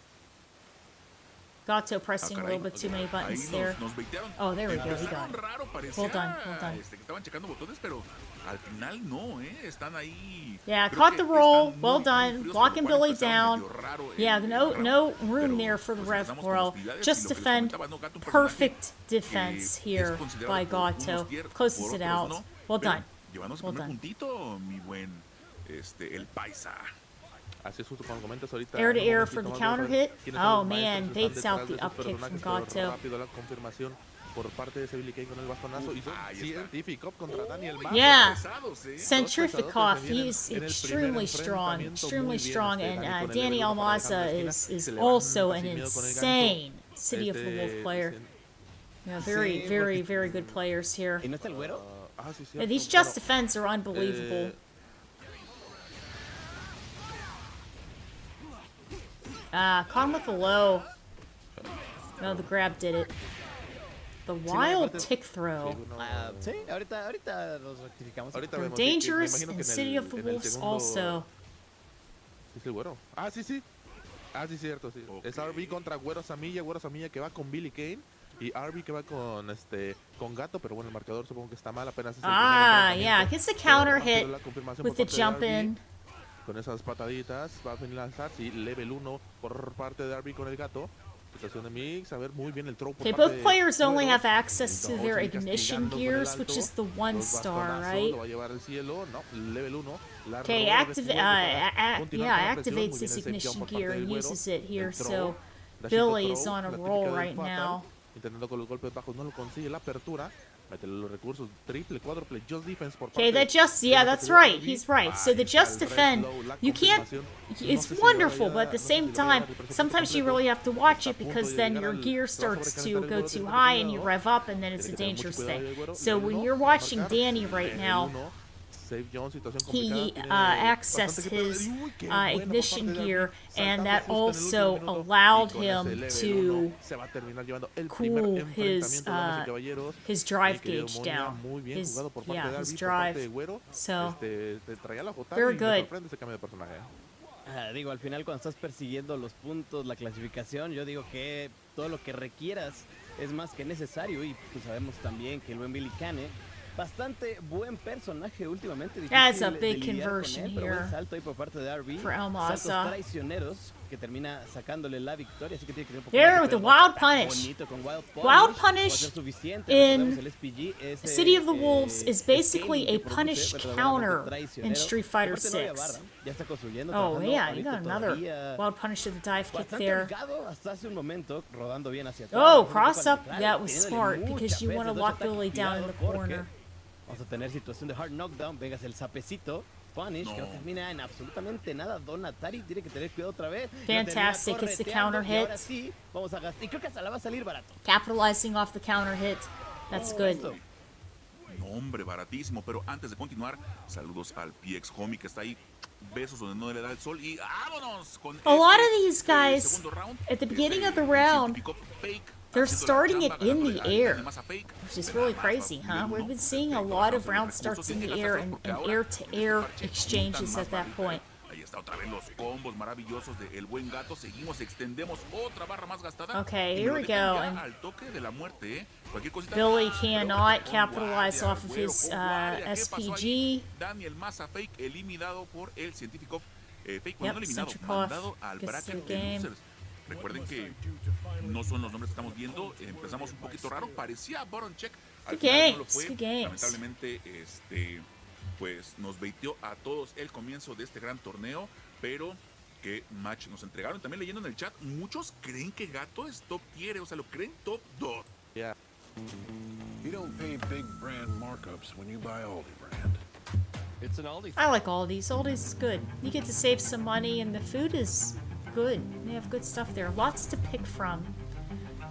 Gato pressing a little bit too many buttons there. Nos baitearon. Oh, there we go. He Empezaron got it. raro, parecía, Well done, well done. que estaban checando botones, pero al final no, Están ahí. Yeah, Creo caught que the roll. están Well muy done. fríos, Blocking por lo cual Billy empezaron down. medio raro Yeah, el no round. room Pero, there for the pues, Rev empezamos con Pro. hostilidades Just y lo que les defend. comentaba, ¿no? Gato, un personaje Perfect defense que here es considerado by por unos Gato. tier, Closes por it otros out. no, Well pero done. Llevándose Well el primer done. puntito, mi buen el paisa. Así es justo cuando comentas ahorita. Air to en un air momentito for the más counter vamos a ver hit. quiénes son Oh los maestros man, que están baits out detrás de the esos up kick from personajes, pero Gato. rápido la confirmación por parte de ese Billy Kane con el bastonazo. Hizo Ahí está. Científico contra Daniel Massa. Yeah. Pesados, ¿eh? Centrifikov, Dos pesadotes he's se vienen en el extremely primer strong, enfrentamiento. extremely Muy bien, strong, Dani and con el Danny Level 1 para Almaza dejar la is esquina. Se also levanta an sin miedo con el gancho. insane City of the Wolf Este, player. Yeah, very, Sí, very, very good players here. ¿Y no está el güero? Sí, Yeah, cierto. these Bueno, just defense are unbelievable. Caught him with the low. No, the grab did it. The wild aparte- tick throw. Sí, ahorita los rectificamos. Ahorita They're vemos, me dangerous, imagino que and en City el- of the en el Wolves segundo- also. ¿Sí es el güero? Sí, sí. Sí, cierto, sí. Ok. Es RB contra Güero Samilla que va con Billy Kane y RB que va con Gato, pero bueno, el marcador supongo que está mal, apenas es el primer Yeah, enfrentamiento. gets the Pero counter rápido hit la confirmación with por the parte de jump RB. in. Con esas pataditas va a venir a lanzar, sí, level 1 por parte de RB con el Gato. Situación de mix, a ver muy bien el throw por Okay, parte both de players only Güero. have access to El their Dodge ignition castigando con el gears, which alto. is the one Los star, bastonazos, right? Lo va a llevar al cielo, no, level 1. Okay, activates activates his ignition gear and uses it here, so Billy's on a roll right now. Intentando con los golpes bajos, no lo consigue la apertura. Mete los recursos, triple, cuádruple, just defense por Okay, parte that just, yeah, that's right. He's right. So the just defend, you can't, it's wonderful, but at the same time, sometimes you really have to watch it because then your gear starts to go too high and you rev up and then it's a dangerous thing. So when you're watching Danny right now, he accessed his ignition gear, and that also allowed him to cool his drive gauge down. His drive. So, very good. Digo, al final cuando estás persiguiendo los puntos, la clasificación, yo digo que todo lo que requieras es más que necesario y pues sabemos también que el buen Billy Kane, bastante buen personaje últimamente. That's a difícil de big lidiar con conversion él, pero here buen salto ahí por parte de RB. for El Saltos Maza. traicioneros que termina sacándole la victoria, así que tiene que tener un poco There más de with the cuidado. wild punish. Bonito con wild punish. Wild Va a punish ser suficiente. in Recordemos, el SPG es, City of the Wolves is basically scaling a que produce punish verdaderamente counter in traicionero. Street Fighter Aparte no había 6. barra, ya está construyendo, Oh trabajando yeah, you ahorita got another todavía wild punish to the dive kick bastante there. holgado hasta hace un momento, rodando bien hacia atrás. Oh, Un poco cross al up, central, that was teniéndole smart mucha because you fe, want to ese lock ataque, Billy down in the cuidado, porque corner. Vamos a tener situación de hard knockdown, vengas el sapecito, punish, que no termina en absolutamente nada. Donatari tiene que tener cuidado otra vez. Lo termina Fantastic, it's the correteando, counter y ahora hit. sí, vamos a gastar, y creo que hasta la va a salir barato. Capitalizing off the counter hit. That's good. Esto. No, hombre, baratísimo. Pero antes de continuar, saludos al PX Homie que está ahí. Besos donde no le da el sol. Y vámonos con A lot of este, these guys, segundo round. at the beginning of the El round, científico fake, they're haciendo la starting it chamba, in ganándole the al air, Daniel Massa fake. which is really crazy, huh? We've been seeing a lot of round starts in the air and air-to-air exchanges at that point. Ahí está otra vez los combos maravillosos de El Buen Gato. Seguimos, extendemos otra barra más gastada. Okay, Y me here lo we dejan go, ya and al toque de la muerte, ¿eh? Cualquier cosita. Billy pero cannot con capitalize guardia, off of güero, his con guardia. ¿Qué pasó ahí? SPG. Daniel Massa fake eliminado por el científico fake. Yep, Bueno, no eliminado, Centrikov mandado al gets bracket the de game. losers. Recuerden que no son los nombres que estamos viendo. Empezamos un poquito raro. Parecía button check. Al Good final no lo games, fue. good games. Lamentablemente, pues nos baiteó a todos el comienzo de este gran torneo. Pero qué match nos entregaron. También leyendo en el chat, muchos creen que Gato es top tier. O sea, lo creen top 2. Ya. You don't pay big brand markups when you buy Aldi brand. It's an Aldi. I like Aldi's. Aldi's is good. You get to save some money, and the food is good. They have good stuff there. Lots to pick from.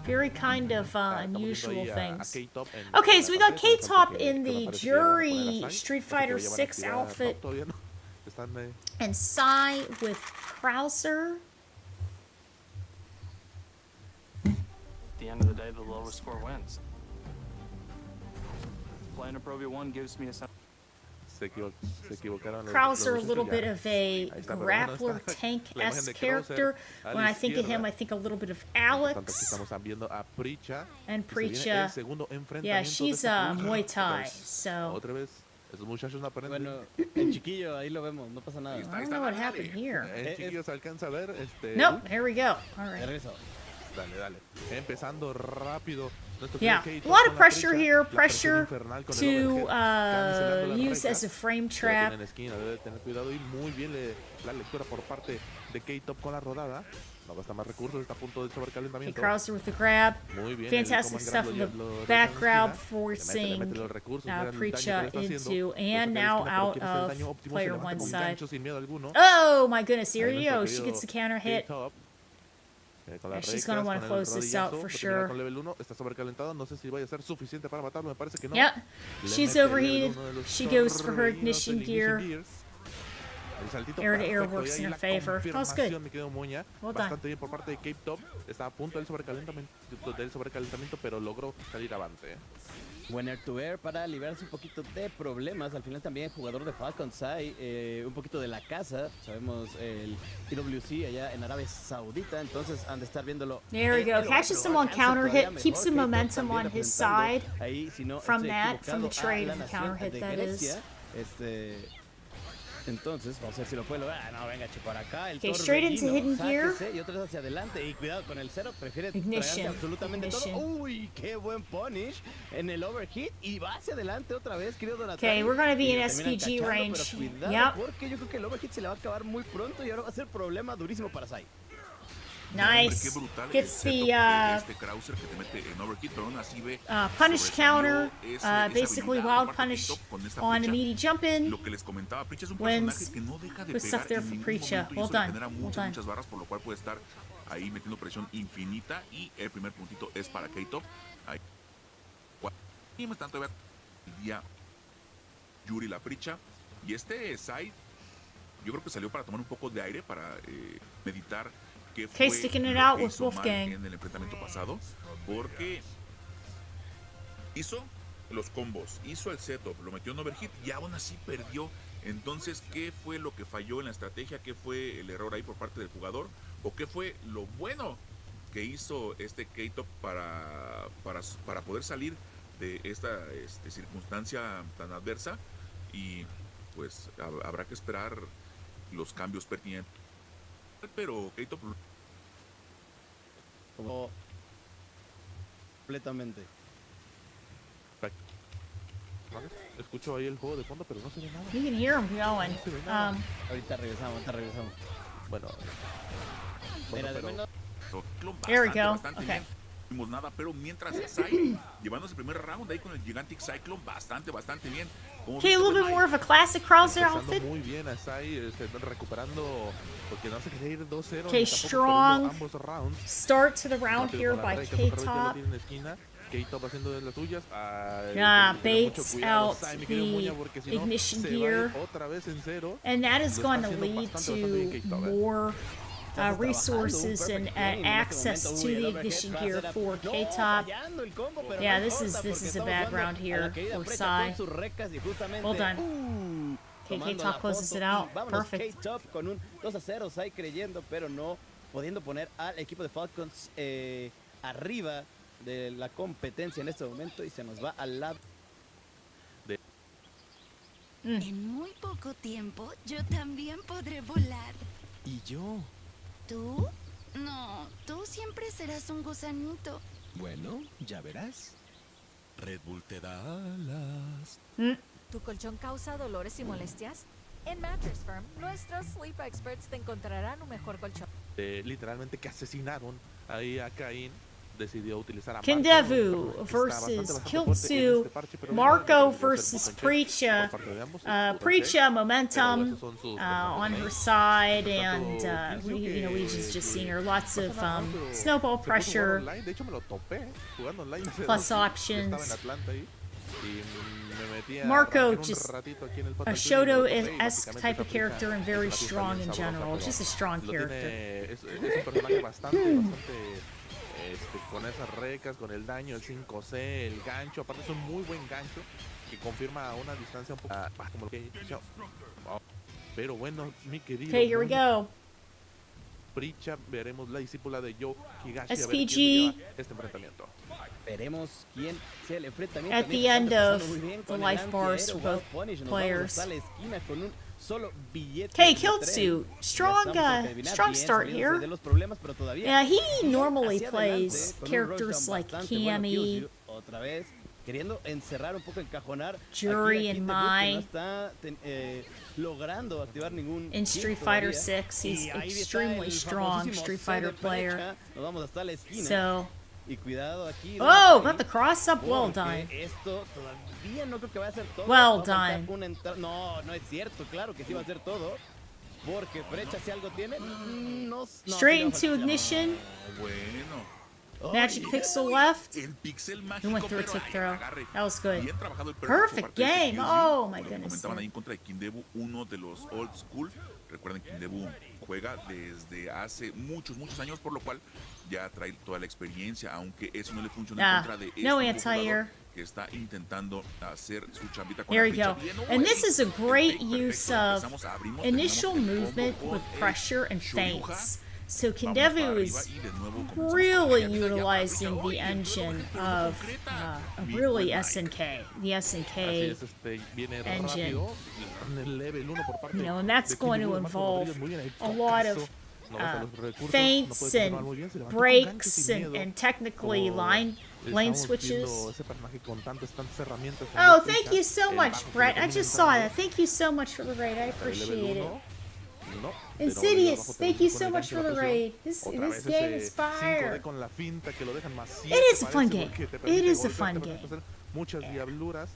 Very kind of unusual things. Okay, so we got K-Top in the Jury Street Fighter 6 outfit, and Psy with Krauser. At the end of the day, the lowest score wins. Playing a Pro V1 gives me a sense. Se equivocaron los Krauser, a muchachos, little ya. bit of a Ahí está, pero bueno, grappler está tank-esque la imagen de character. Krauser a When la I think of him, izquierda. I think a little bit of Por tanto, aquí Alex. estamos viendo a Pricha. And y se viene Pricha, el segundo enfrentamiento yeah, de she's este Muay juego. Thai, Otra vez, so Otra vez, esos muchachos no aprenden. Bueno, el chiquillo, ahí lo vemos, no pasa nada. I don't know what happened here. El chiquillo se alcanza a ver. Nope, here we go. All De right. regreso. Dale. Empezando rápido. Nuestro Yeah, querido a Keito lot con of la pressure Pricha, here, la presión pressure infernal con el to overhead, cancelando la use recta. as a frame Lo trap. tiene en esquina, debe tener cuidado y muy bien la lectura por parte de K-Top con la rodada. No gasta más recursos, está a punto del Okay, sobrecalentamiento. Krauser with the grab. Muy bien. Fantastic stuff in the background, forcing Preacha into and now out of player one side. Oh my goodness, here you go. She gets the counter hit. Yeah, she's gonna want to close this out for sure. Con level 1, está sobrecalentado, no sé si vaya a ser suficiente para matarlo, me parece que no. Yep, Le she's mete overheated. uno de los She goes for her torrinos ignition del gear. Gears. El saltito Air to air perfecto, works y ahí in her la favor. That was good. confirmación, mi querido Muña. Well done. Bastante bien por parte de Cape Top. Está a punto del sobrecalentamiento, pero logró salir avante. Buen air to air para liberarse un poquito de problemas. Al final también jugador de Falcon Sai, un poquito de la casa. Sabemos el PWC allá en Arabia Saudita, entonces han de estar viéndolo. There we go. Catches him on counter hit, keeps the momentum on his side. Ahí, si no from estoy that, from the equivocado, trade a of la the counter hit, nación that de is. Grecia. Entonces, vamos a ver si lo puede lograr. No, venga, para acá. El Okay, Thor straight into Regino, hidden gear. sáquese, y otra vez hacia adelante. Y cuidado con el cero. Prefiere Ignition, tragarse absolutamente ignition. todo. Uy, qué buen punish en el overhit. Y va hacia adelante otra vez, querido Donatello. Okay, we're gonna be Y in lo terminan SPG cachando, range. pero cuidado, Yep. porque yo creo que el overhit se le va a acabar muy pronto. Y ahora va a ser problema durísimo para Sai. Nice. Qué brutal el Gets setup the de este Krauser que te mete en overhit, pero aún así ve punish sobresalió counter, esa basically habilidad. wild Aparte, punish K-Top con esta on a Preacha, meaty jump in. Lo que les comentaba, Preacha es un Wins personaje que no deja de with pegar stuff there en for ningún Preacha. momento y Well eso le done, genera well muchas, done. muchas barras, por lo cual puede estar ahí metiendo presión infinita y el primer puntito es para K-Top. Ahí. Y me están todavía el día Yuri la Preacha y este side yo creo que salió para tomar un poco de aire, para meditar qué fue Okay, sticking it lo out que with hizo mal Wolfgang. en el enfrentamiento pasado, porque hizo los combos, hizo el setup, lo metió en overhit y aún así perdió. Entonces, ¿qué fue lo que falló en la estrategia? ¿Qué fue el error ahí por parte del jugador? ¿O qué fue lo bueno que hizo este K-Top para poder salir de esta circunstancia tan adversa? Y pues habrá que esperar los cambios pertinentes. Pero K-Top Como completamente. ¿Vale? Escucho ahí el juego de fondo, pero no se ve nada. You can hear him going. Ahorita regresamos. Bueno, Mira, pero- de menos. There we go. Bastante Okay. bien. No vimos nada, pero mientras Sai llevándose el primer round ahí con el Gigantic Cyclone, bastante bien. Como Okay, a viste, little bit bueno, more of a classic Krauser empezando outfit. muy bien a Sai, recuperando, porque no se quería ir 2-0. Okay, ni tampoco strong perdiendo ambos rounds. Start to the round Rápido here con la by Reika, porque Reika lo K-Top. tiene en la esquina. K-Top haciendo de las suyas. Yeah, tener mucho baits cuidado, out Sai, mi querido the Muña, porque si no, ignition se va a ir gear. otra vez en cero. And that is Lo going está to haciendo lead bastante bien to K-Top, more Estás resources trabajando, and un perfect game en este access momento. to Uy, el the overhead ignition va a gear ser for no, K-Top. fallando el combo, pero Yeah, no this is importa, this porque is a estamos bad jugando round a here la querida for Preacha Sai. con sus recas y justamente, Well done. Okay, tomando K-Top la closes foto it out. y vámonos, Perfect. K-Top con un 2-0, Sai creyendo, pero no pudiendo poner al equipo de Falcons arriba de la competencia en este momento y se nos va al lado. En muy poco tiempo yo también podré volar. ¿Y yo? ¿Tú? No, tú siempre serás un gusanito. Bueno, ya verás. Red Bull te da alas. ¿Tu colchón causa dolores y molestias? En Mattress Firm, nuestros sleep experts te encontrarán un mejor colchón. Literalmente que asesinaron ahí a Cain. Decidió utilizar a Kendevu Marco, que está bastante versus fuerte en Kiltsu. este parche, pero Marco no, versus por Preacha. parte de ambos, Preacha pero momentum esos son sus on her personajes. side, Tanto and we Kiltsu just que seen her lots of pasa nada, pero snowball se puso a jugar pressure. online. De hecho me lo topé jugando online. hace Plus dos días. Yo options. estaba en Atlanta ahí y me metí a Marco, arrancar un just ratito aquí en el a Fatal Fury y me lo topé, y Shoto-esque básicamente type of esa character Preacha and very es una pieza strong bien in sabrosa, general. pero Just a strong lo character. tiene- es un personaje bastante con esas recas, con el daño, el 5C, el gancho. Aparte es un muy buen gancho que confirma a una distancia un poco como lo que pero bueno, mi querido Okay, here we go. Preacha, veremos la discípula de Yo Higashi, SPG. a ver quién se lleva este enfrentamiento. Veremos quién sea el enfrentamiento. At the Mientras end tanto, of pasando muy bien the con el life bars antiaéreo, for both Wild Punish. Nos players. vamos hasta la esquina con un solo billete Okay, de Kiltsu, tren. strong, Ya estamos cerca de adivinar strong bien, start saliéndose here. de los problemas, pero todavía Yeah, he sigue normally hacia plays adelante con un characters rushdown like bastante bueno. Cammy. Kyushu, otra vez queriendo encerrar un poco, encajonar Jury aquí a and Kid Buu, que Mai. no está logrando activar ningún In kit Street Fighter todavía. 6, Y he's ahí está extremely el strong famosísimo Street C Fighter de player. brecha. Nos vamos hasta la esquina. So, Y cuidado aquí. oh, Donatari, got the cross up. Well porque done. Esto todavía no creo que vaya a ser todo. Well Va a faltar done. una no, no es cierto. Claro que sí va a ser todo. Porque brecha si algo tiene. No, Straight sí le va a into faltar. ignition. Bueno. Magic pixel left. El pixel He mágico, went through a pero tick ahí throw. agarre. That was good. Bien trabajado el Perfect por parte de game. Kyuji. Oh my Como goodness. comentaban ahí en contra de Kindebu, uno de los old school. Recuerden que Kindebu juega desde hace muchos años, por lo cual ya trae toda la experiencia, aunque eso no le funciona en contra de este no nuevo anti-air. jugador que está intentando hacer su chambita con There la you go. flecha. Bien, And oh, this is a el great fake use perfecto. of Empezamos, abrimos, initial terminamos el movement combo with con el pressure and Shoryuja. feints. So Vamos para Kindevu arriba is y de nuevo comenzamos really con la flecha. utilizing Ya, the ya, engine ya, of concreta. Mi really buen Mike. SNK. The Así SNK. es, viene engine. rápido en el level 1 por parte You know, and that's de going Kindebu, to Marco involve Rodríguez muy bien, el a lot tocazo, of no gasta los recursos, no feints puede continuar and muy bien, se levantó con breaks ganchos sin and miedo, technically como lane estamos switches. viendo ese personaje con tantas herramientas en Oh, la thank flecha, you so el much, bajo que Brett. le I termina just saw entrando, that. Thank you so much for the raid. I para el level appreciate it. 1, no, Insidious, pero thank you con so el much gancho for la the presión. raid. This Otra this vez game ese is 5D fire. con la finta que lo dejan más It is a fun game. It is a fun game. Muchas diabluras.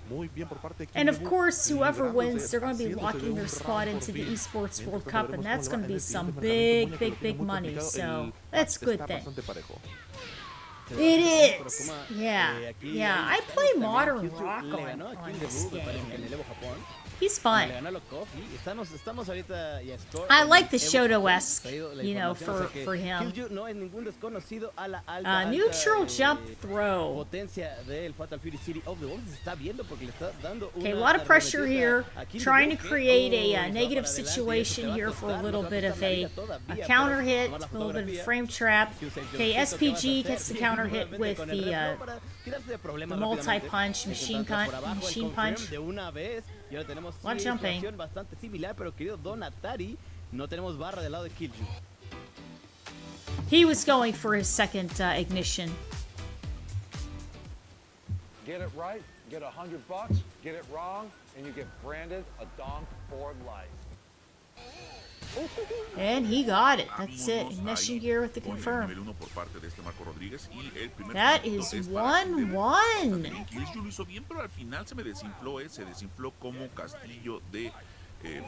Muy bien por parte de And of Kindebu, course, whoever librándose, wins, they're going to be haciéndose de locking un their round spot por into the fin. Esports World Mientras Cup, veremos and cómo that's le going va to en be el some siguiente big, enfrentamiento. big, Muña que lo tiene big muy money. complicado. So that's a good Está thing. bastante parejo. It is. Yeah, aquí yeah. hay I play también. Modern Kyuju Rock le ganó a on Kindebu, this me parece que en game. el Evo Japón. He's Le fun. ganó a Lokofi. Estamos ahorita y a Score. I en like the Evo Shoto-esque, Japón. Traído la you know, información, o sea que for him. Killju no es ningún desconocido a la alta, Neutral alta, jump throw. potencia del Fatal Fury City of the Wolves. Se está viendo porque le está dando Okay, a una lot of pressure here, arremetida a Kindebu trying to que, create se a va negative para adelante y eso situation te va a here for a costar, little nos va bit a of costar la a vida todavía, counter pero hit, tomar la a little bit fotografía. of frame trap. Fuse, Okay, Joncito, ¿qué vas a SPG hacer? gets the Y counter hit nuevamente with con el the Red Bull para quitarse de problemas the rápidamente. multi-punch, machine Intentando por gun, abajo el machine confirm punch. de una vez y ahora tenemos Lot of jumping. situación bastante similar, pero querido Donatari, no tenemos barra del lado de Killju. He was going for his second ignition. Get it right, get $100. Get it wrong, and you get branded a donk for life. And he got it. That's it. Vámonos Ignition ahí gear with the con el confirm. nivel 1 por parte de este Marco Rodríguez y el primer That punto is es para Kindebu. 1-1. También Killju lo hizo bien, pero al final se me desinfló, se desinfló como castillo de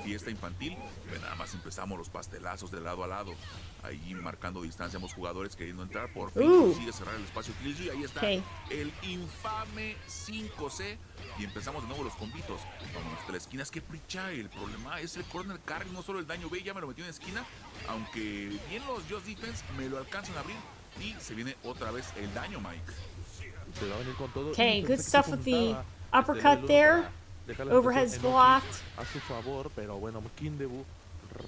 fiesta infantil. Nada más empezamos los pastelazos de lado a lado, ahí marcando distancia ambos jugadores queriendo entrar. Por fin consigue cerrar el espacio Killju y ahí está el infame 5C. Y empezamos de nuevo los combitos. Vamos hasta la esquina. Es que Pricha, el problema es el corner carry, no solo el daño B, ya me lo metió en esquina. Aunque bien los Just Defense me lo alcanzan a abrir. Y se viene otra vez el daño, Mike. Se va a venir con todo. Okay, Y good pensé que stuff se with the juntaba uppercut level uno there. para dejar la Overhead's situación en blocked. a su favor, pero bueno, Kindebu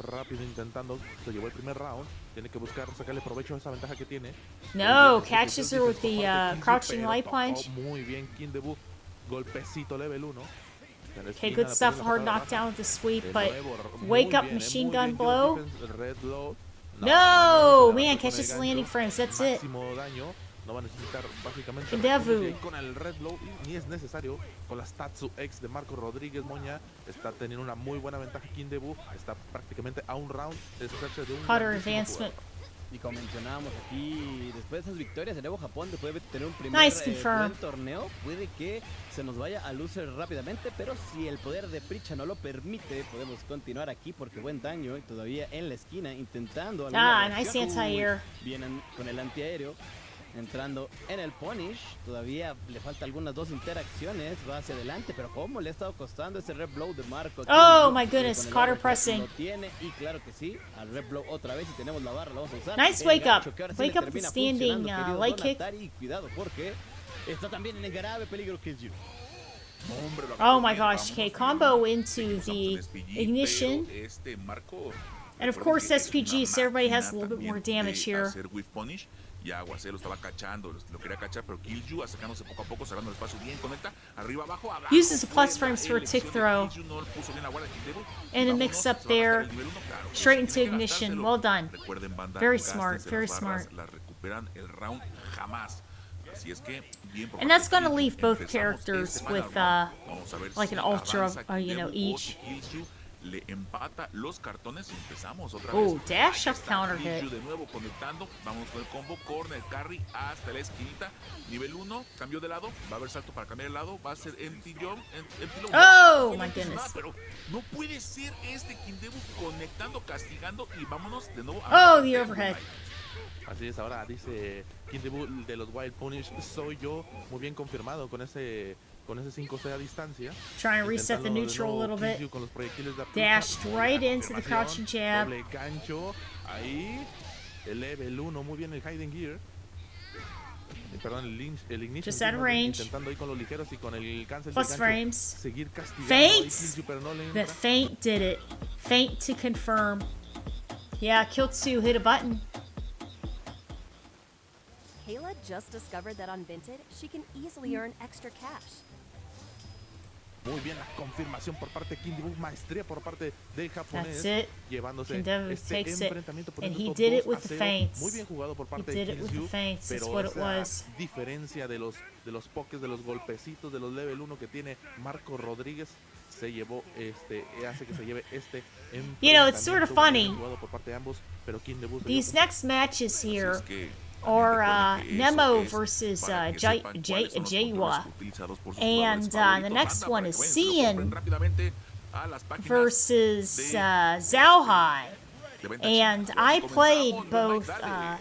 rápido intentando, se llevó el primer round, tiene que buscar sacarle provecho a esa ventaja que tiene. No, catches her with the crouching light Tocó punch. muy bien Kindebu, golpecito level 1. Okay, good stuff. Hard knockdown with the sweep, but wake up machine gun blow. No, man, catches landing frames. That's it. Máximo daño. No va a necesitar básicamente Kindebu. con el Red Blow y ni es necesario con las Tatsu X de Marco Rodríguez. Moña está teniendo una muy buena ventaja. Kindebu está prácticamente a un round de deshacerse de un Cutter grandísimo advancement. Y como mencionábamos aquí, después de esas victorias en Evo Japón, después de tener un primer Nice confirm. buen torneo, puede que se nos vaya a lucer rápidamente, pero si el poder de Pricha no lo permite, podemos continuar aquí porque buen daño y todavía en la esquina intentando alguna nice reacción. anti-air. Vienen con el antiaéreo. Entrando en el punish, todavía le falta algunas dos interacciones, va hacia adelante, pero cómo le ha estado costando ese red blow de Marco. Oh, Killju, my goodness, con el Cotter overhead pressing. Lo tiene y claro que sí, al red blow otra vez y tenemos la barra, la vamos a usar. Nice El wake gancho up. que ahora sí Wake le up the termina standing funcionando, querido light kick. Donatari, cuidado porque está también en el grave peligro Killju. Hombre, lo Oh agarró my bien, gosh. vamos, Okay, vamos, combo vamos. into Seguimos the con SPG, ignition. pero este Marco, And of recuerden course, que es SPG, una so everybody has a máquina little bit more también damage de here. hacer whiff punish. Y Aguacero lo estaba cachando, lo quería cachar, pero Killju acercándose poco a poco, cerrando el espacio bien, conecta, arriba, abajo, abajo. Uses the plus Buena frames for a tick elección de throw. Killju, no puso bien la guardia de Kindebu. And a Vámonos, mix up se va a gastar there. el nivel 1, claro, Straight tiene into que ignition. gastárselo. Well done. Recuerden, banda, Very gástense smart, las very barras, smart. las recuperan el round jamás. Así es que, bien por And that's parte de gonna leave Killzone, both empezamos characters este with, final round. Vamos a ver like si an ultra, avanza you know, Kindebu o each. si Killzone le empata los cartones y empezamos otra Oh, vez. dash Ahí up está counter Killzone hit. de nuevo conectando. Vamos con el combo corner carry hasta la esquinita. Nivel 1, cambio de lado. Va a haber salto para cambiar de lado. Va a ser empty jump. Oh, my Antes nada, goodness. pero no puede ser este Kindebu conectando, castigando y vámonos de nuevo Oh, the overhead. Así es, ahora dice Kindebu de los Wild Punish, soy yo, muy bien confirmado con ese 5C a distancia. Trying to reset the Intentando de neutral a nuevo little bit. Killzone con los proyectiles de Dashed right la into the crouching confirmación, jab. doble gancho, ahí, el level 1, muy bien el hiding gear. Perdón, el ignition. Just out of range. Intentando ahí con los ligeros y con el cancel Plus del gancho, frames. seguir castigando. Feints! Ahí Killzone, pero no le The entra. feint did it. Feint to confirm. Yeah, Kill2 hit a button. Kayla just discovered that on Vinted, she can easily earn extra cash. Muy bien la confirmación por parte de Kindebu, maestría por parte del japonés, That's it. llevándose Kindebu este takes it, enfrentamiento and poniendo he estos did it 2 with a the 0. feints. Muy bien jugado por parte He de did it with the Killzone, feints, that's pero what it esa was. diferencia de los pokés, de los golpecitos, de los level 1 que tiene Marco Rodríguez se llevó hace que se lleve este You know, it's sort of enfrentamiento muy funny. bien jugado por parte de ambos, pero Kindebu se These dio next matches here Así es que are recuerden que Nemo eso es versus para que Jay- sepan Jay- cuáles son los controles Jawa. utilizados por sus And jugadores the favoritos. next Banda, one para is que vayan, se lo compren Cian rápidamente a las páginas versus de Zhaohai. de venta And china. I Comenzamos, played Mike, both dale.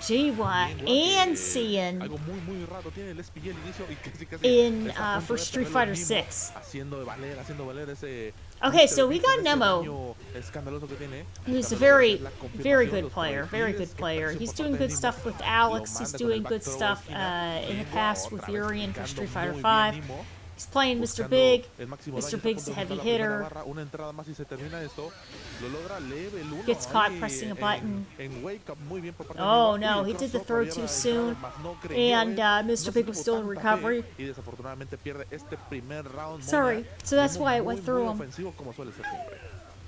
Jawa and Cian algo muy raro tiene el SPG al inicio y casi in está a punto for de Street perderlo Fighter mismo, 6. haciendo valer ese Okay, Mr. so we Beast, got ese Nemo, daño escandaloso que tiene. who's a Escandaloso very, es la confirmación very de good los player, very good proyectiles, player. esta He's presión doing por good parte de stuff Nemo, with Alex. lo He's manda con doing el good back throw stuff esquina, in the Nemo past with otra vez Urian for picando Street Fighter muy 5. bien Nemo, He's playing Mr. buscando Big. el máximo Mr. daño, está Big's a punto de heavy juntar la primera hitter. barra, una entrada más y se termina esto. Lo logra level 1. Gets caught pressing a button. En wake up muy bien por parte de Oh Nemo. no, Y he el did the crossover throw ya too era soon, entrada, mas no creyó and él, Mr. no Big tuvo was still in tanta fe recovery. y desafortunadamente pierde este primer round. Sorry, Moña. so that's Nemo why I muy, went through muy him. ofensivo como suele ser siempre.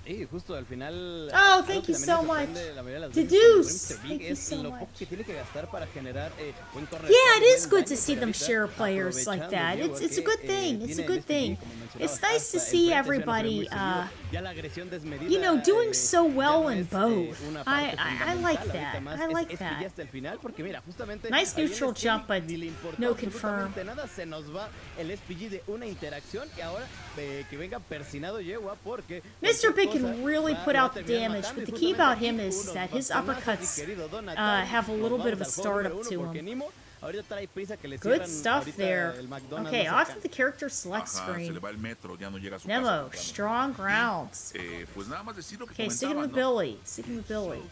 Y justo al final. Oh, algo thank que you también so me sorprende much. la mayoría de las The veces con Deuce, Mr. Big thank you es so lo much. poco que tiene que gastar para generar buen corner. Yeah, it is buen good daño, to see porque them ahorita, share players like that. aprovechando, It's a Diego, good que, thing. It's a tiene good el thing. SPG, como mencionabas, It's nice to hasta see enfrente, suele ser everybody muy seguido. Ya la agresión desmedida, you know, doing so ya well no in es, both. una I parte like fundamental, that. ahorita más I like es que ya that. hasta el final, porque mira, justamente Nice ahí el neutral SPG jump, but ni le importó no confirm. absolutamente nada, se nos va el SPG de una interacción y ahora que venga persinado Yewa porque Mr. Big cualquier can cosa really va put a out the terminar damage, matando, but y the key about him justamente is aquí that unos his bastonazos, uppercuts mi querido Donatello, have a nos little bit vamos of a al juego startup número to uno, porque him. Nimo ahorita trae prisa que le Good cierran stuff ahorita there. el McDonald's Okay, no off saca. to the character select Ajá, se le screen. va el metro, ya no llega a su Nemo, casa. strong grounds. Pues nada más decir lo que Okay, sticking comentaba, with ¿no? Billy. Sticking with Billy.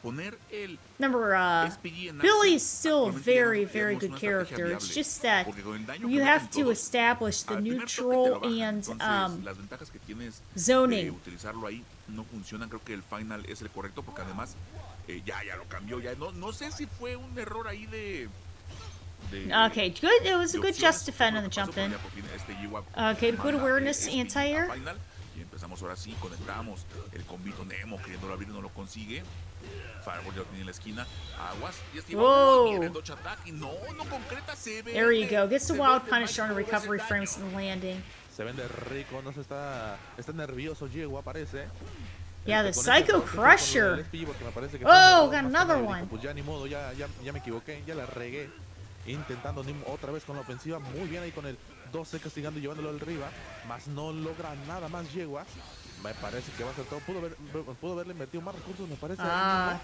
Poner el Remember, SPG en Billy is Axel, still a actualmente very, ya very no es good una estrategia character. It's viable, just that porque con el daño you que have meten to todos, establish the al primer toque te lo neutral bajan. and Entonces, las ventajas que tienes de zoning. utilizarlo ahí no funcionan. Creo que el final es el correcto porque además ya lo cambió. Ya no sé si fue un error ahí de Okay, good. It was a de good opciones, just defend lo in the que pasó, jump pero in. ya por fin Yewa Okay, good manda awareness, SPG a anti-air. final, y empezamos ahora sí, conectamos el combito Nemo queriendo abrir, no lo consigue. Fireball ya lo tiene en la esquina. Aguas. Y este Whoa. viene el dodge attack y no concreta. Se ve. There you go. Gets the se wild vende punish on a Mike recovery ese frames daño. in the landing. Se vende rico, no se está nervioso Yewa parece. Yeah, the Con Psycho este round, Crusher. con el SPG, porque me parece que Oh, fue un error got más another genérico. one. Pues ya ni modo, ya me equivoqué, ya la regué. Intentando Nemo otra vez con la ofensiva, muy bien ahí con el 12 castigando y llevándolo arriba, más no logra nada más Yewa. Me parece que va a ser todo. Pudo haberle invertido más recursos, me parece.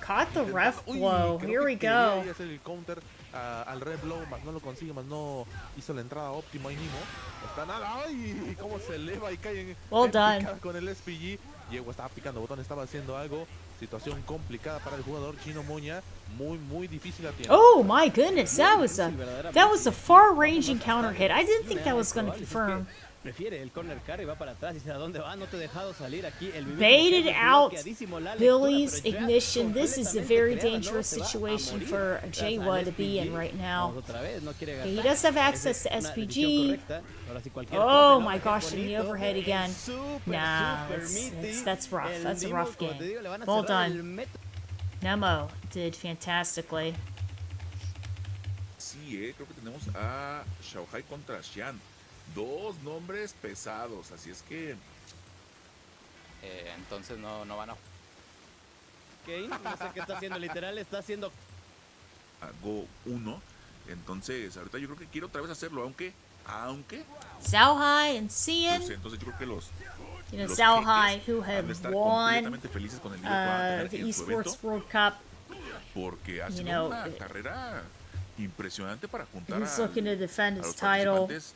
Caught the ref Uy, blow. creo Here que we quería go. ahí hacer el counter al red blow, más no lo consigue, más no hizo la entrada óptima ahí Nemo. Está nada, ay, y cómo se eleva y cae en Well en done. picada con el SPG. Yewa estaba picando botón, estaba haciendo algo. Situación complicada para el jugador chino Moña, muy difícil a tiempo. Oh my goodness, that was a far-ranging counter hit. I didn't think that was going to confirm. Prefiere el corner carry, va para atrás y dice a dónde va, no te he dejado salir aquí. El mismo Baited jefe, out bloqueadísimo la lectura, Billy's pero ya ignition. This is a very completamente creada, dangerous ¿no? Se va a situation morir for tras Jawa al to be in SPG. right now. Vamos otra vez, no quiere Okay, he gastar. does have Esa access to es una decisión SPG. correcta. Ahora sí, cualquier Oh cosa, my ¿no? gosh, Qué and the bonito. overhead again. Súper, Nah, súper that's meaty. rough. El That's a Nemo, rough como te game. digo, le van a Well cerrar done. el metro. Nemo did fantastically. sí, creo que tenemos a Xiaohai contra Xian. Dos nombres pesados, así es que... entonces no van a... Kane, no sé qué está haciendo, literal está haciendo... Go 1. Entonces, ahorita yo creo que quiero otra vez hacerlo, aunque... Xiaohai and Xian. No sé, entonces yo creo que los Xiaohai, jeques who van a have estar won completamente felices con el nivel que van a the tener en su evento, Esports World Cup. porque ha you sido know, una carrera impresionante para juntar he's a looking to defend los his title. participantes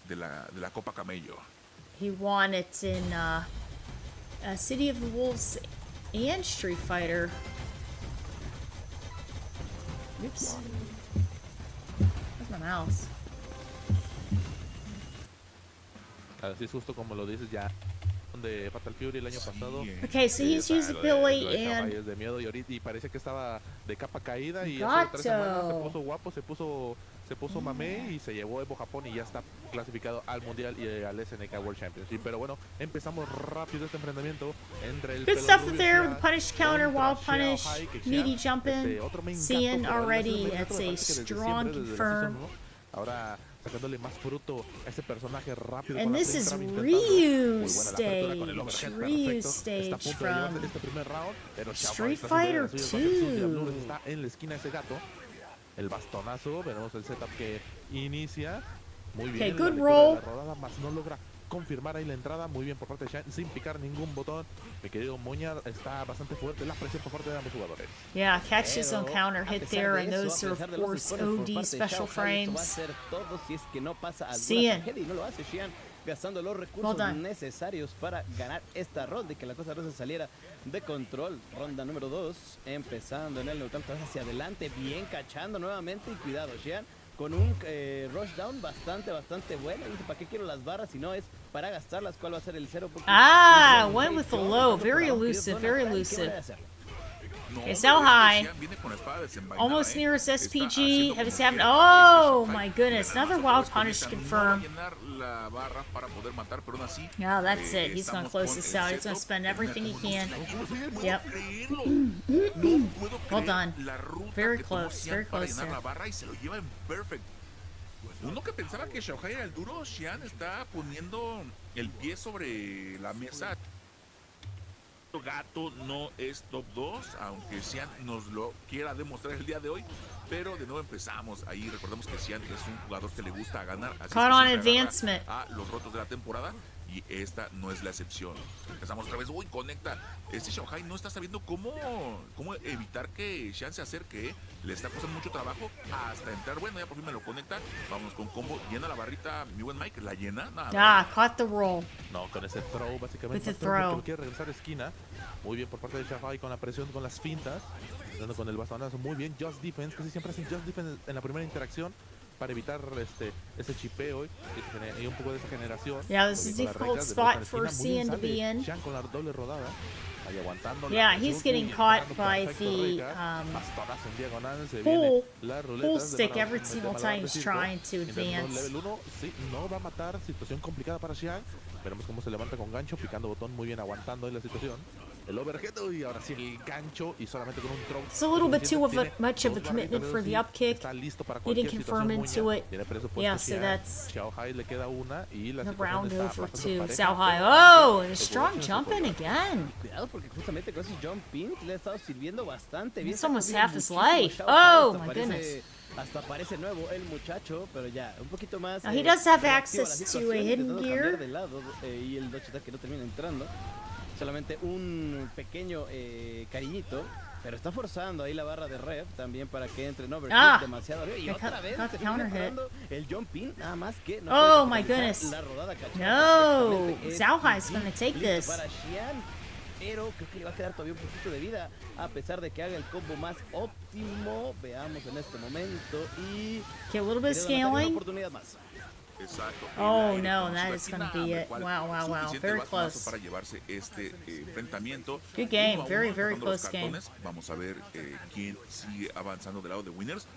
de la Copa Camello. He won it in City of the Wolves and Street Fighter. Oops. Where's my mouse? Así es justo como lo dices ya. De Fatal Fury el año pasado. Okay, so he's used ability and Es de miedo y ahorita y parece que estaba de capa caída y hace 3 semanas se puso guapo, se puso mamé y se llevó Evo Japón y ya está clasificado al Mundial y al SNK World Championship. Pero bueno, empezamos rápido este enfrentamiento entre el good stuff there with the punish counter, wild punish, meaty jumping. Seeing already, that's a strong confirm. Ahora sacándole más fruto a ese personaje rápido. And this is Ryu stage from Street Fighter 2. Está en la esquina ese gato. El bastonazo, veremos el setup que inicia. Muy bien. Okay, good roll. La rodada, más no logra confirmar ahí la entrada. Muy bien por parte de Shine, sin picar ningún botón. Mi querido Moña, está bastante fuerte la presión por parte de ambos jugadores. Yeah, catch his own counter hit there, and those are, of course, OD special frames. Xian no lo hace, Xian gastando los recursos necesarios para ganar esta ronda y que la cosa no se saliera de control. Ronda número 2, empezando en el neutral, hacia adelante, bien cachando nuevamente y cuidado, Xian con un rush down bastante bueno. Dice, ¿para qué quiero las barras si no es para gastarlas? ¿Cuál va a ser el cero? Went with the low. Very elusive, very elusive. Okay, Xiaohai. Almost near his SPG. Oh my goodness. Another wild punish confirmed. Yeah, that's it. He's going to close this out. He's going to spend everything he can. Yep. Well done. Very close. Very close there. Uno que pensaba que Xiaohai era el duro, Xian está poniendo el pie sobre la mesa. Gato no es top 2, aunque Xian nos lo quiera demostrar el día de hoy, pero de nuevo empezamos ahí. Recordemos que Xian es un jugador que le gusta ganar, así Caught on advancement a los rotos de la temporada y esta no es la excepción. Empezamos otra vez. Uy, conecta. Este Xiaohai no está sabiendo cómo evitar que Xian se acerque. Le está costando mucho trabajo hasta entrar. Bueno, ya por fin me lo conecta. Vamos con combo. Llena la barrita, mi buen Mike. La llena. Nada. Caught the roll. No, con ese throw básicamente. With the throw. Quiere regresar a esquina. Muy bien por parte de Xiaohai con la presión, con las fintas. Dando con el bastonazo. Muy bien. Just defense. Casi siempre hacen just defense en la primera interacción, para evitar ese chipeo y un poco de esa generación. Yeah, this is a difficult spot for Xian to be in. Con la doble rodada, ahí aguantando. Yeah, he's getting caught by the pull stick every single time he's trying to advance. Level 1, sí, no va a matar. Situación complicada para Xian. Veremos cómo se levanta con gancho, picando botón, muy bien, aguantando en la situación. El overhead, y ahora sí el gancho y solamente con un throw. It's a little bit too much of a commitment for the up kick. He didn't confirm into it. Yeah, so that's Xiaohai le queda una y la the round over to Xiaohai. Oh, and a strong jumping again. Cuidado porque justamente con esos jump pins le ha estado sirviendo bastante bien. It's almost half his life. Oh my goodness. Hasta parece nuevo el muchacho, pero ya un poquito más. He does have access to a hidden gear. De lado, y el dodge attack que no termina entrando. Solamente un pequeño cariñito, pero está forzando ahí la barra de rev también para que entre en overkill demasiado arriba. Y otra vez el jump in, nada más que no. Oh my goodness. No, Xiaohai's gonna take this. Para Xian, pero creo que le va a quedar todavía un poquito de vida a pesar de que haga el combo más óptimo. Veamos en este momento y okay, a little bit of scaling. Oportunidad más. Exacto. Oh no, that is going to be it. Wow, wow, wow. Very close. Para llevarse este enfrentamiento. Good game. Very, very close game. Vamos a ver quién sigue avanzando del lado de Winners.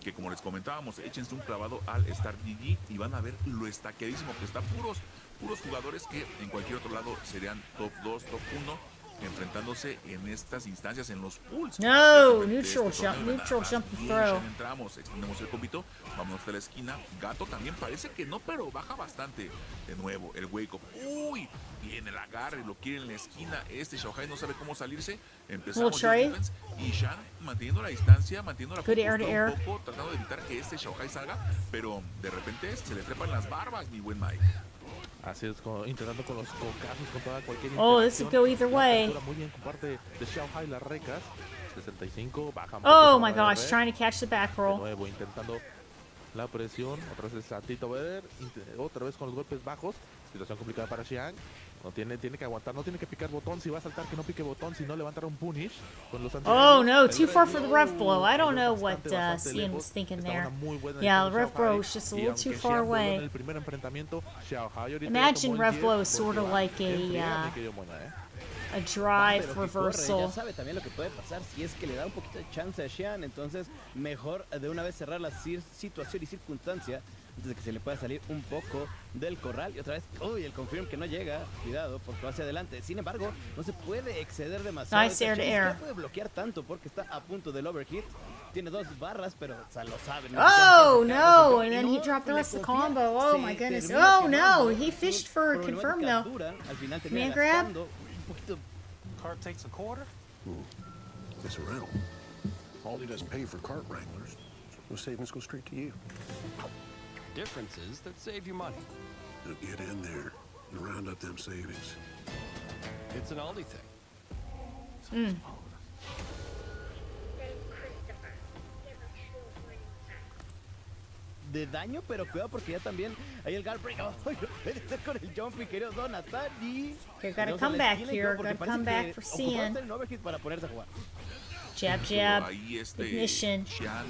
Que como les comentábamos, échense un clavado al Star GG y van a ver lo estaqueadísimo que está. Puros jugadores que en cualquier otro lado serían top 2, top 1. enfrentándose en estas instancias en los pools. No, Desde neutral este jump, torneo, neutral nada jump más. and Bien, throw. Shan, entramos, extendemos el combito, vamos hasta la esquina. Gato también parece que no, pero baja bastante. De nuevo, el wake up. Uy, viene el agarre, lo quiere en la esquina. Xiaohai no sabe cómo salirse. Empezamos Little try. defense, y Shan manteniendo la distancia, manteniendo la Good air to postura air. un poco, tratando de evitar que Xiaohai salga, pero de repente se le trepan las barbas, mi buen Mike. Así es, intentando con los cocazos, con toda cualquier Oh, this interacción. could go either La way. captura muy bien con parte de Xiaohai, las recas. 65, baja un Oh poco my esa barra de gosh, red. trying to catch the back De roll. nuevo intentando la presión, otra vez el saltito ver, otra vez con los golpes bajos, situación complicada para Xiang. No tiene que aguantar, no tiene que picar botón, si va a saltar que no pique botón, si no levantar un punish con los Oh antiaéreos. no, El too red far for the blow, rev blow. I don't el know red what bastante Cian lejos. was thinking Estaba there. una muy buena Yeah, the decisión rev blow Xiaohai, was just a y little too aunque far Xiang voló away. en el primer enfrentamiento, Xiaohai ahorita Imagine tomó el rev 10 blow is sort of porque like va en friega, a mi querido Moina, a drive Pero que corre, reversal. ya sabe también lo que puede pasar si es que le da un poquito de chance a Xian, entonces mejor de una vez cerrar la situación y circunstancia antes de que se le pueda salir un poco del corral y otra vez, uy, el confirm que no llega, cuidado porque va hacia adelante, sin embargo no se puede exceder demasiado. Nice air to Xian air. no puede bloquear tanto porque está a punto del overhit, tiene 2 barras pero o sea, lo sabe. Oh no, and then he dropped the rest of the combo. Oh my goodness. Oh no, he fished for a confirm though. Al final termina Man grab. gastando un poquito. Car takes a quarter? It's a rental. Aldi doesn't pay for cart wranglers. Those savings go straight to you. Differences that save you money. Now get in there and round up them savings. It's an Aldi thing. De daño, pero cuidado porque ya también hay el guard break. Oh, no, está con el jumping, querido Donatan. Y Okay, got a tenemos a la comeback esquina y here. todo, porque Got a parece comeback que for ocupó Cian. hacer el overhit para ponerse a jugar. Jab, jab. Ahí Ignition. Xian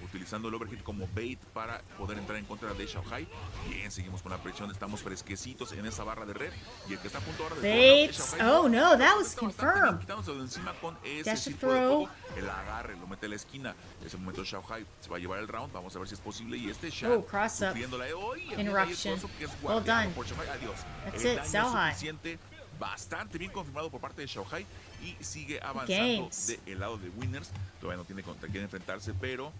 utilizando el overhit como bait para poder entrar en contra de Xiaohai. Bien, seguimos con la presión, estamos fresquecitos en esa barra de red. Y el que está a punto ahora de Baits. Xiaohai, Oh no, that was está bastante bien, confirmed. quitándose de encima con ese Dash tipo de throw. fuego. El agarre, lo mete a la esquina. En ese momento Xiaohai se va a llevar el round. Vamos a ver si es posible. Y este Xian Oh, cross up. sufriéndola. Interruption. Well done. Adiós. That's El it, daño Xiaohai. suficiente, bastante bien confirmado por parte de Xiaohai y sigue avanzando Games. del lado de Winners. Todavía no tiene contra quién enfrentarse, pero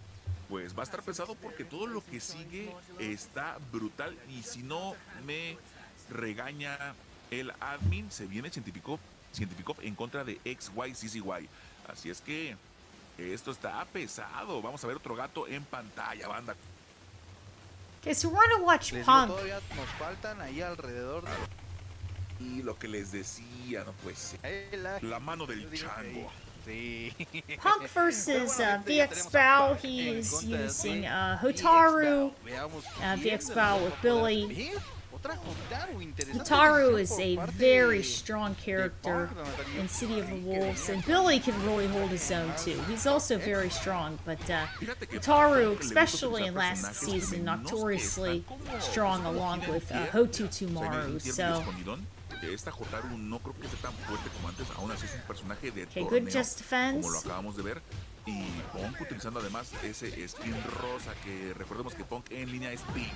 pues va a estar pesado porque todo lo que sigue está brutal. Y si no me regaña el admin, se viene Científico en contra de XYCCY. Así es que esto está pesado. Vamos a ver otro gato en pantalla, banda. Okay, so we're gonna watch Les digo, Punk. todavía nos faltan ahí alrededor Y lo que les decía, no puede ser. La mano del chango. Sí. Punk versus VX Bao. He is using Hotaru. VX Bao with Billy. Otra Hotaru interesante. Hotaru is decisión a por parte very de- strong de character Punk, Natalia. in City of the Wolves, and Billy can really hold his own too. He's also very strong, but Hotaru, especially in last season, notoriously strong along with Hotutumaru. So, Esta Hotaru no creo que sea tan fuerte como antes, aún así es un personaje de okay, torneo, good just defense. como lo acabamos de ver. Y Punk utilizando además ese skin rosa que recordemos que Punk en línea es pink.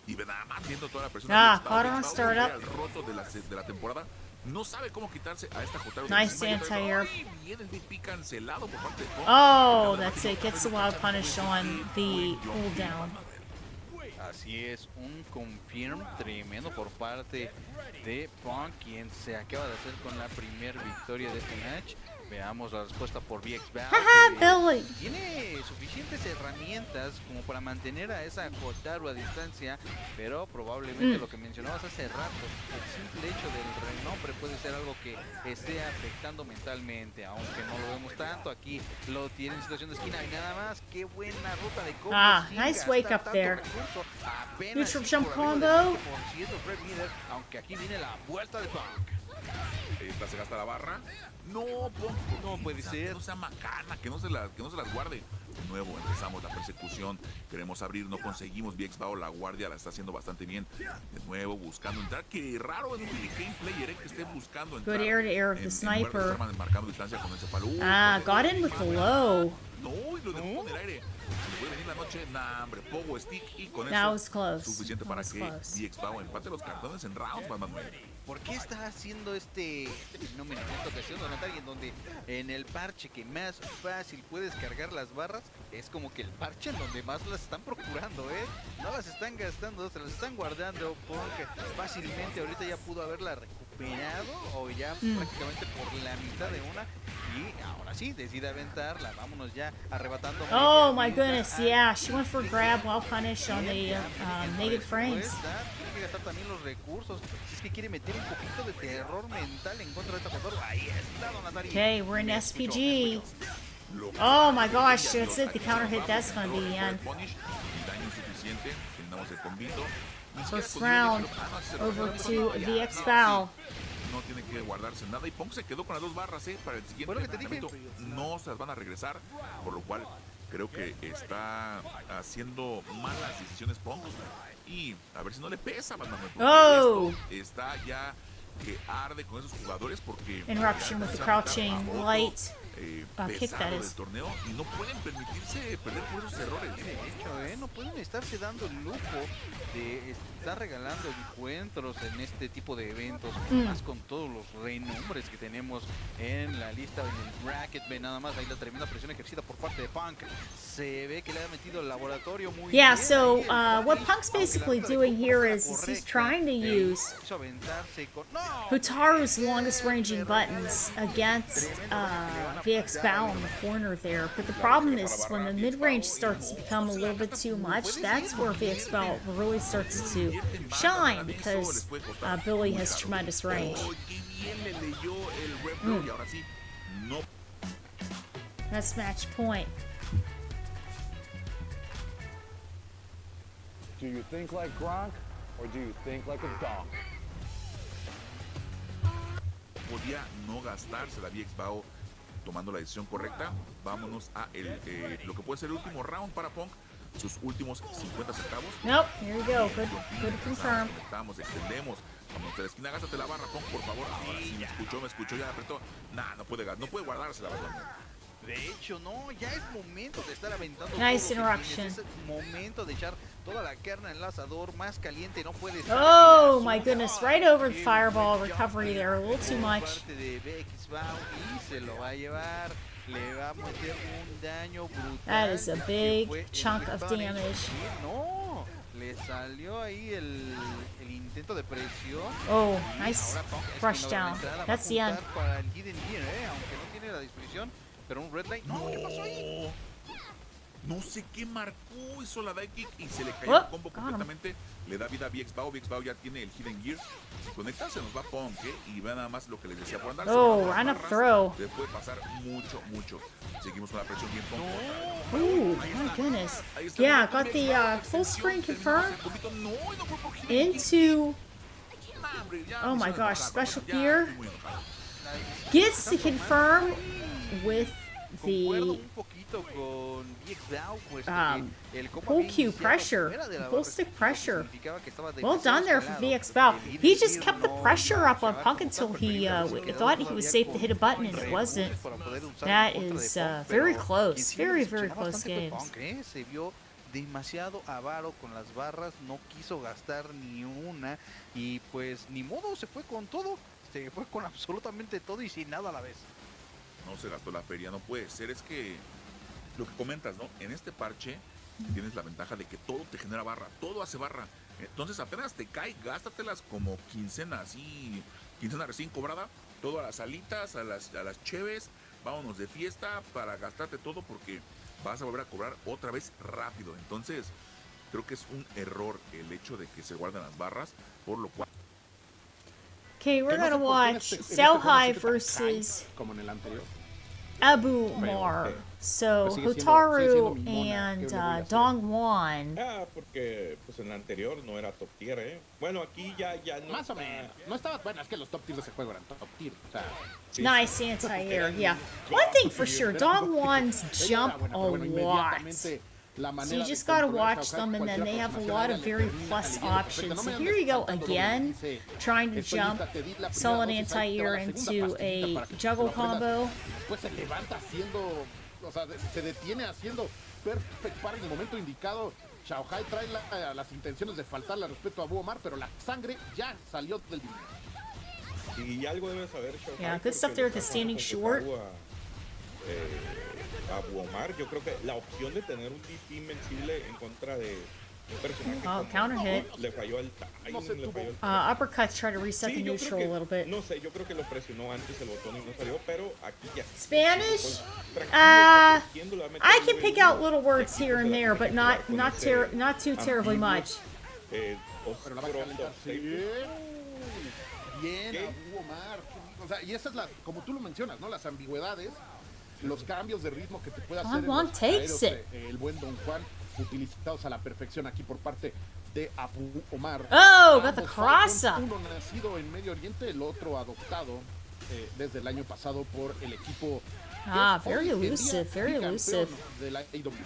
Y nada más viendo toda la presión. Caught on startup. El roto de la temporada. No sabe cómo quitarse a esta Hotaru. Nice de encima. Y otra vez, anti-air. ¡ay! Bien el DP cancelado por parte de Punk. Oh, that's it. Gets the wild punish on the cooldown. Así es, un confirm tremendo por parte de Punk, quien se acaba de hacer con la primera victoria de este match. Veamos la respuesta por VX Bao, que Billy. tiene suficientes herramientas como para mantener a esa Hotaru a distancia, pero probablemente lo que mencionabas hace rato, el simple hecho del renombre puede ser algo que esté afectando mentalmente, aunque no lo vemos tanto. Aquí lo tiene en situación de esquina y nada más. Qué buena ruta de cómo Nice wake up there. Neutral jump combo. Aunque aquí viene la vuelta de Punk. Esta se gasta la barra. No, Punk, no puede ser. Que no sea macana, que no se las guarde. De nuevo empezamos la persecución. Queremos abrir, no conseguimos. VX Bao, la guardia la está haciendo bastante bien. De nuevo buscando entrar. Qué raro en un game player que esté buscando entrar. Good air to air of the en lugar de sniper. estar marcando distancia con ese palo. Got in with the low. No, y lo dejó en el aire. Si le puede venir la noche, nah, hombre, Pogo Stick y con That eso was close. suficiente That para was que close. DX-Bao empate los cartones en rounds, Juan Manuel. ¿Por qué está haciendo este fenómeno en esta ocasión, Don Atari, en donde en el parche que más fácil puedes cargar las barras, es como que el parche en donde más las están procurando, no las están gastando, se las están guardando, porque fácilmente ahorita ya pudo haberla recuperado o ya prácticamente por la mitad de una, y ahora sí decide aventarla. Vámonos ya arrebatando. Oh my goodness, yeah, she went for a grab while punished on the negative frames. Tiene que gastar también los recursos si es que quiere meter un poquito de terror mental en contra de esta jugadora. Ahí está, Don Atari. Okay, we're in SPG. Oh my gosh, that's it. The counter hit, that's gonna be the end. Daño suficiente, terminamos el combito. First round over to DX-Bao. No tiene que guardarse nada y Punk se quedó con las 2 barras para el siguiente enfrentamiento. No se las van a regresar, por lo cual creo que está haciendo malas decisiones Punk. Y a ver si no le pesa, Oh! Esto está ya que arde con esos jugadores porque Interruption with the crouching light. Kick that pesado is. del torneo y no pueden permitirse perder por esos errores. De hecho, no pueden estarse dando el lujo de estar regalando encuentros en este tipo de eventos, más con todos los renombres que tenemos en la lista, en el bracket. Ve nada más ahí la tremenda presión ejercida por parte de Punk. Se ve que le ha metido el laboratorio muy Yeah, bien. so what Punk's basically doing here is he's trying to use Hotaru's longest ranging buttons against VX-Bao in the corner there. But the problem is when the mid-range starts to become a little bit too much, that's where VX-Bao really starts to shine because Billy has tremendous range. That's match point. Do you think like Gronk or do you think like a donk? Podía no gastarse la VX-Bao tomando la decisión correcta. Vámonos a lo que puede ser el último round para Punk. Sus últimos 50 centavos. Nope, here you go. Good confirm. Conectamos, extendemos. Vamos a la esquina, gástate la barra, Punk, por favor. Ahora sí, me escuchó, ya apretó. Nah, no puede guardarse la barra. De hecho, no, ya es momento de estar aventando. Nice todo lo que interruption. tienes. Es momento de echar toda la carne en el asador, más caliente no puede estar. Oh my goodness, right over the fireball recovery there, a little too much. Parte de VX-Bao y se lo va a llevar. Le va a meter un daño brutal. That is a big chunk of damage. No, le salió ahí el intento de presión. Oh, nice rush down. That's the end. Para el Hidden Gear, aunque no tiene la disposición, pero un red light. No, ¿qué pasó ahí? No sé qué marcó, hizo la dive kick y se le cayó el combo completamente. Le da vida a VX-Bao. VX-Bao ya tiene el Hidden Gear. Si conecta, se nos va Punk, y ve nada más lo que les decía por andarse. Oh, run up throw. Le puede pasar mucho. Seguimos con la presión bien Punk. Ooh, my goodness. Yeah, got the full screen confirmed into. Oh my gosh, special gear. Gets to confirm with the pull cue pressure, pull stick pressure. Well done there for VX-Bao. He just kept the pressure up on Punk until he thought he was safe to hit a button and it wasn't. That is very close, very close games. Se vio demasiado avaro con las barras, no quiso gastar ni una y pues ni modo, se fue con todo, se fue con absolutamente todo y sin nada a la vez. No se gastó la feria, no puede ser. Es que lo que comentas, ¿no? En este parche tienes la ventaja de que todo te genera barra, todo hace barra. Entonces apenas te cae, gástatelas como quincena, así, quincena recién cobrada, todo a las alitas, a las cheves, vámonos de fiesta para gastarte todo porque vas a volver a cobrar otra vez rápido. Entonces creo que es un error el hecho de que se guarden las barras, por lo cual... Okay, we're gonna watch Selhai versus Abu Mar. So Hotaru and Dongwon. Porque pues en la anterior no era top tier, Bueno, aquí ya no. Más o menos. No estaba, bueno, es que los top tiers de ese juego eran top tier. O sea, Nice anti-air, yeah. One thing for sure, Dongwon's jump a lot. So you just gotta watch them, and then they have a lot of very plus options. So here you go again, trying to jump solid anti-air into a juggle combo. o sea, se detiene haciendo perfect par en el momento indicado. Xiaohai trae las intenciones de faltarle al respeto a Abu Omar, pero la sangre ya salió del dinero. Y algo debe saber Xiaohai. Yeah, good stuff there with the standing short. A Abu Omar, yo creo que la opción de tener un DP invencible en contra de un personaje como counter hit. le falló el timing, le falló el Uppercuts try to reset the yo creo neutral que, a little bit. no sé, yo creo que lo presionó antes el botón y no salió, pero aquí ya. Spanish? Pues, I can pick out little words here and there, but not too terribly much. Pero la va a calentar. Bien, Abu Omar. O sea, y esa es como tú lo mencionas, ¿no? Las ambigüedades, los cambios de ritmo que te puede hacer el buen Don Juan, utilizados a la perfección aquí por parte de Abu Omar. Oh, got the cross up. Uno nacido en Medio Oriente, el otro adoptado desde el año pasado por el equipo. Very elusive, very elusive. De la AWC.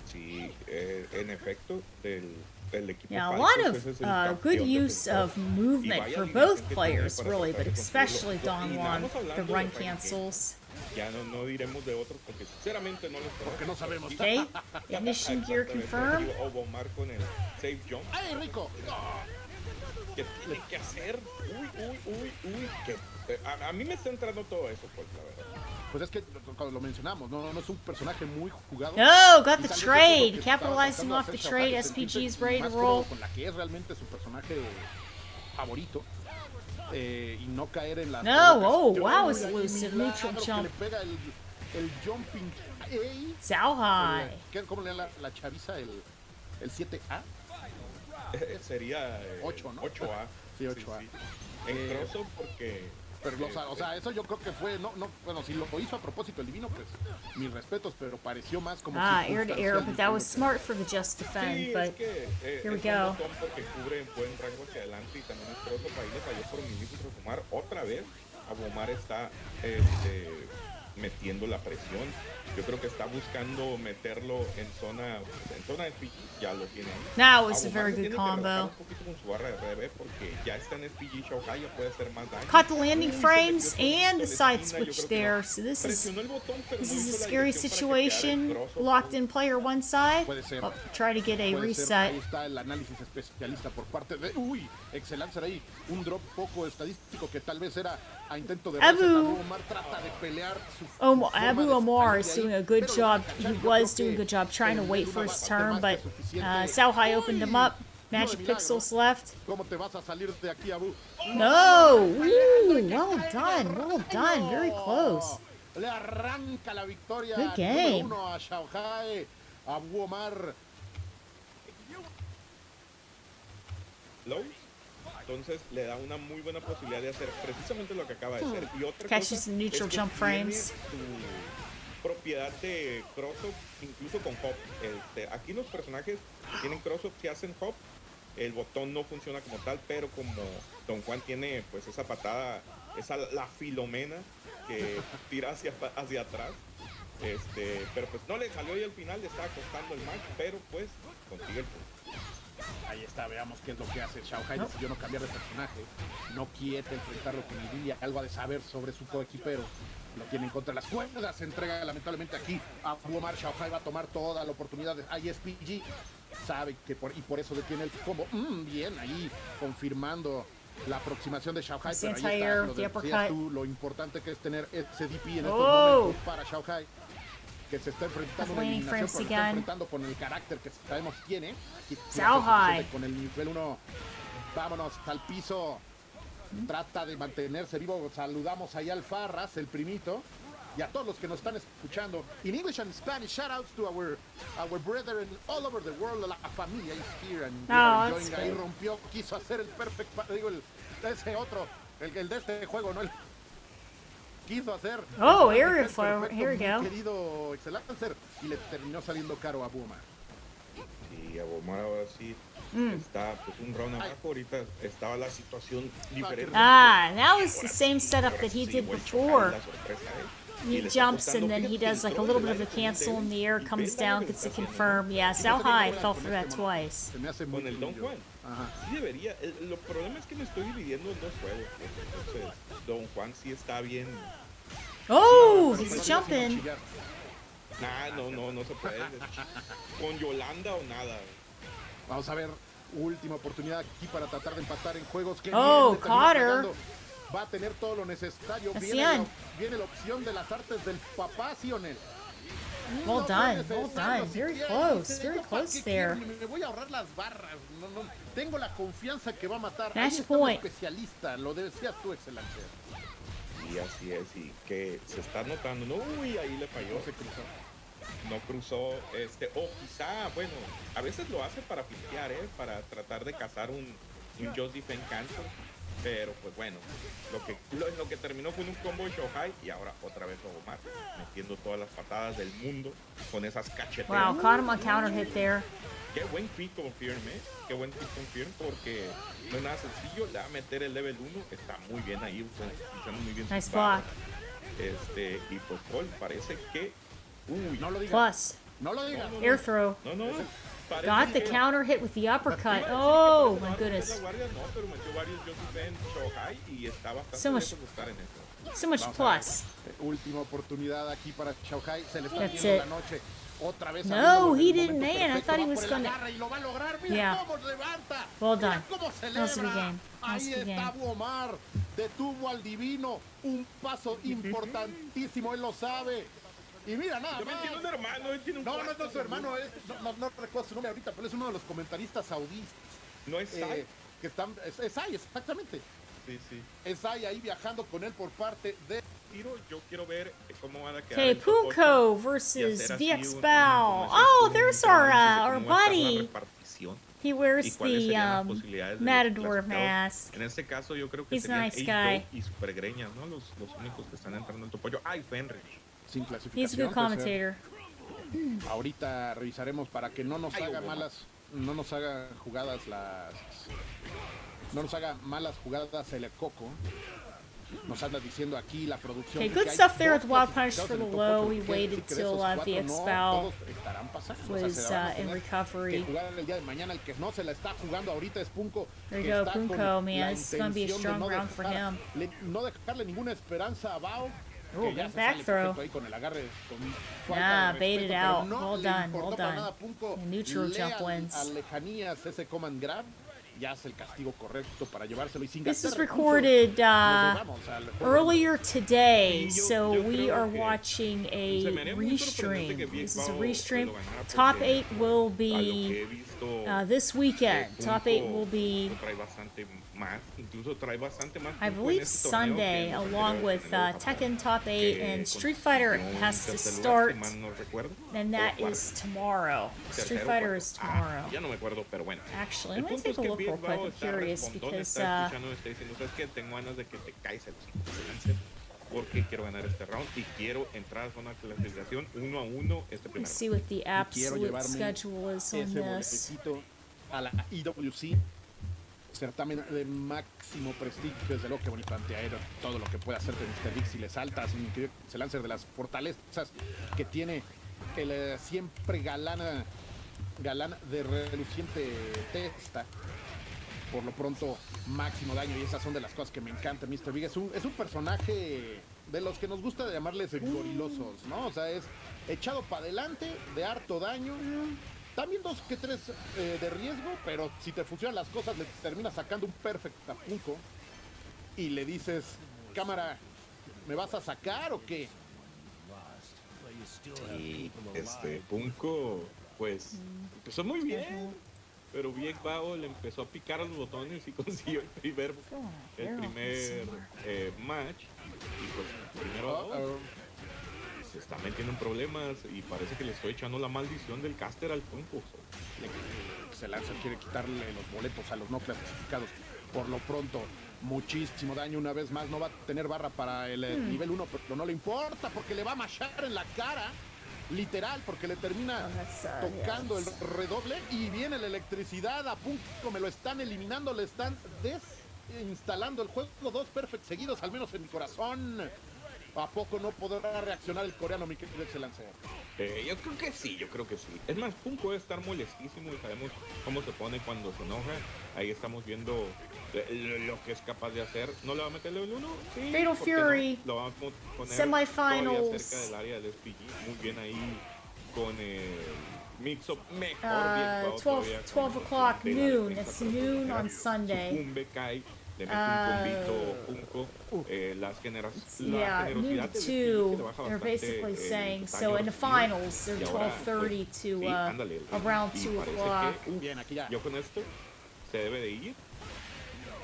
Sí, en efecto, del equipo. Yeah, a lot of good use of movement for both players, really, but especially Don Juan, the run cancels. Ya no diremos de otros porque sinceramente no los conozco. Porque no sabemos. Okay, ignition gear confirmed. Omar con el safe jump. ¡Ay, rico! ¿Qué tiene que hacer? Uy. A mí me está entrando todo eso, pues, la verdad. Pues es que cuando lo mencionamos, no es un personaje muy jugado. No, got the trade. Capitalizing off the trade. SPG is ready to roll. Con la que es realmente su personaje favorito. Y no caer en la. No, wow, it's elusive. Neutral jump. Le pega el jumping A. Xiaohai. ¿Cómo le dan la chaviza? El 7A. Sería 8, ¿no? 8A. Sí, 8A. En crossover porque. Pero, o sea, eso yo creo que fue, bueno, si lo hizo a propósito el divino, pues, mis respetos, pero pareció más como air to air, but that was smart for the just defend, but here we go. Porque cubre en buen rango hacia adelante y también es crossover, ahí le falló por milímetros Omar, otra vez, Abu Omar está metiendo la presión. Yo creo que está buscando meterlo en zona de SPG, ya lo tiene ahí. That was a very good combo. Un poquito con su barra de RB porque ya está en SPG, Xiaohai ya puede hacer más daño. Caught the landing frames and the side switch there, so this is a scary situation. Locked in player one side. Oh, try to get a reset. Ahí está el análisis especialista por parte de... Uy, Excelancer ahí. Un drop poco estadístico que tal vez era a intento de... Abu Omar trata de pelear Abu Omar is doing a good job. He was doing a good job trying to wait for his turn, but Xiaohai opened him up. Magic Pixels left. ¿Cómo te vas a salir de aquí, Abu? No! Ooh, well done. Very close. Le arranca la victoria. Good game. Número 1 a Xiaohai. Abu Omar. Entonces le da una muy buena posibilidad de hacer precisamente lo que acaba de hacer. Y otra Catches the neutral jump frames. Propiedad de crossover, incluso con hop. Aquí los personajes que tienen crossover si hacen hop, el botón no funciona como tal, pero como Don Juan tiene pues esa patada, la Filomena que tira hacia atrás. Pero pues no le salió y al final le estaba costando el match, pero pues consigue el punto. Ahí está, veamos qué es lo que hace Xiaohai. Decidió no cambiar de personaje, no quiere enfrentarlo con el Lilia, algo ha de saber sobre su coequipero. Lo tiene en contra de las cuerdas, se entrega lamentablemente aquí a Abu Omar. Xiaohai va a tomar toda la oportunidad de ISPG, sabe que por eso detiene el combo. Bien, ahí confirmando la aproximación de Xiaohai, pero ahí está, lo decías tú, lo importante que es tener ese DP en estos momentos para Xiaohai, que se está enfrentando una eliminación, pero se está enfrentando con el carácter que sabemos tiene. Xiaohai con el nivel 1, vámonos al piso. Trata de mantenerse vivo. Saludamos ahí al Farras, el primito, y a todos los que nos están escuchando in English and Spanish. Shout outs to our brethren all over the world. La familia is here and enjoying. Ahí rompió, quiso hacer el perfect, ese otro, el de este juego, ¿no? Quiso hacer. Area flow. Here we go. Querido Excelancer, y le terminó saliendo caro a Abu Omar. Y Abu Omar ahora sí está pues un round abajo. Ahorita estaba la situación diferente. That was the same setup that he did before. He jumps and then he does like a little bit of a cancel in the air, comes down, gets to confirm. Yeah, Xiaohai fell for that twice. Con el Don Juan. Sí debería. El problema es que me estoy dividiendo en dos juegos. Entonces, Don Juan sí está bien Oh, No, he's pero jumping. sin chillar. Nah, no se puede. Con Yolanda o nada. Vamos a ver, última oportunidad aquí para tratar de empatar en juegos que Oh, viene, termina Cotter. pegando. Va a tener todo lo necesario. That's Viene the end. viene la opción de las artes del papá, ¿sí o no? Well No done, fue well necesario done. Very siquiera. close, Dice, very "¿Yo para close qué there. quiero? Me voy a ahorrar las barras. No, tengo la confianza que va a matar. Match Ahí está point. un especialista, lo decías tú, Excelencia. Y así es, y que se está notando. No, uy, ahí le falló. No se cruzó. No cruzó, o quizá, bueno, a veces lo hace para fliquear, para tratar de cazar un Joseph Encanto, pero pues bueno, lo que terminó fue un combo de Shohei y ahora otra vez Omar, metiendo todas las patadas del mundo con esas cacheteras. Wow, caught him on counter hit there. Qué buen quick confirm, qué buen quick confirm, porque no es nada sencillo, le va a meter el level 1, está muy bien ahí, usando muy bien sus Nice barras. block. Y pues Paul parece que no lo digas. Plus. No lo digas. Air throw. No. Got the counter hit with the uppercut. Oh my goodness. No, pero metió varios Joseph Shohei y está bastante So much- lejos de estar en eso. So much Vamos a ver. plus. Última oportunidad aquí para Shohei. Se le está That's viendo it. la noche. Otra vez No, abriendo he el didn't momento land. I perfecto, thought he va was por el gonna- agarre y lo va a lograr. Mira Yeah. cómo levanta. Well Mira done. cómo That was a good celebra. game. That was Ahí a good está game. Omar. Detuvo al divino. Un paso importantísimo. Él lo sabe. Y mira, nada También más. tiene un hermano, él tiene un No cuarto, es su hermano. No recuerdo su nombre ahorita, pero es uno de los comentaristas saudíes. No es Sai. Que están, es Sai, exactamente. Sí. Es Sai ahí viajando con él por parte de... Yo quiero ver cómo van a quedar. Okay, el top ocho Punko y versus hacer así VX un- Bow. un- Oh, un- there's un our análisis de our cómo va a estar la buddy. repartición He y wears cuáles the serían las posibilidades de los Matador clasificados. mask. En este caso yo creo que He's serían nice A-Dog guy. y Supergreñas, ¿no? Los únicos que están entrando al topo. Y Fenrir. Sin He's a clasificación. good pues, commentator. ahorita revisaremos para que no nos Ay, haga Obama. malas, no nos haga jugadas no nos haga malas jugadas el Coco. Nos anda diciendo aquí la producción. Okay, que good hay stuff there dos with Wild Punch clasificados for en the el top low. ocho. We ¿Qué? waited Si crees till esos cuatro, VX no, Bow todos estarán pasando. O sea, was se la van a in tener recovery. que jugar el día de mañana. El que no se la está jugando ahorita es Punko. There que you go, está con Punko, man. la This is gonna be a intención de strong no round for him. no dejarle ninguna esperanza a Bao. Ooh, Que ya good se back sale throw. perfecto ahí con el agarre, con falta Nah, de baited respeto, pero out. no Well le done, importó well para done. nada, Punko. The neutral Lee jump a wins. lejanías ese command grab, ya hace el castigo correcto para llevárselo y sin This is gastar recursos, recorded nos llevamos al juego. earlier today, Sí, yo so we creo are que watching se me a haría muy sorprendente que restream. VX This is a Bow restream. lo ganara Top porque 8 will a lo que he be visto, this weekend. Top 8 Punko will be, lo trae bastante más, incluso trae bastante más I Punko en believe, este torneo que Sunday, en los along anteriores, with en el Japón, Tekken Top 8, que and Street Fighter consiguió un has to tercer lugar, start, si mal no recuerdo, and o that cuarto. is tomorrow. Street Tercero, Fighter cuarto. is tomorrow. Ya no me acuerdo, pero bueno. Actually, El I'm gonna punto take es a que look real Big quick. Bao I'm está curious respondón, because está escuchando, está diciendo, ¿sabes qué? Tengo ganas de que te caes el Lancer porque quiero ganar este round y quiero entrar a zona de clasificación 1-1 este let's primero. see what the Quiero absolute llevarme schedule is on ese this. boletito a la IWC, certamen de máximo prestigio, desde luego que bonito antiaéreo, todo lo que puede hacer de Mr. Big si le saltas, se lanza de las fortalezas que tiene el siempre galán de reluciente testa. Por lo pronto, máximo daño, y esas son de las cosas que me encantan. Mr. Big es un personaje de los que nos gusta llamarles gorilosos, ¿no? O sea, es echado para adelante, de harto daño. También 2 que 3 de riesgo, pero si te funcionan las cosas, le terminas sacando un perfecto Punko y le dices, cámara, ¿me vas a sacar o qué? Sí, Punko, pues, empezó muy bien, pero VX Bao le empezó a picar a los botones y consiguió el primer match. Y pues, primero a dos, se está metiendo en problemas y parece que le estoy echando la maldición del caster al Punko. Se lanza, quiere quitarle los boletos a los no clasificados. Por lo pronto, muchísimo daño una vez más. No va a tener barra para el nivel 1, pero no le importa porque le va a machar en la cara. Literal, porque le termina tocando el redoble y viene la electricidad a Punko. Me lo están eliminando, le están desinstalando el juego. 2 perfect seguidos, al menos en mi corazón. ¿A poco no podrá reaccionar el coreano, mi querido Excellencer? Yo creo que sí, Es más, Punk puede estar molestísimo y sabemos cómo se pone cuando se enoja. Ahí estamos viendo lo que es capaz de hacer. ¿No le va a meter el 1? Sí. Fatal ¿por qué Fury. no? Lo vamos a poner Semifinals. todavía cerca del área del SPG. Muy bien ahí con el mix-up mejor. bien 12, todavía 12 con o'clock, de la noon. defensa, It's pero noon on contrario, Sunday. Sucumbe, cae, le mete un combito Punko. La Yeah, generosidad noon del to SPG que 2, le baja they're bastante basically el saying. daño So in the recibido. finals, they're Y ahora, 12:30 pues, to sí, ándale, around y 2 parece o'clock. que, Bien, aquí ya. yo con esto se debe de ir.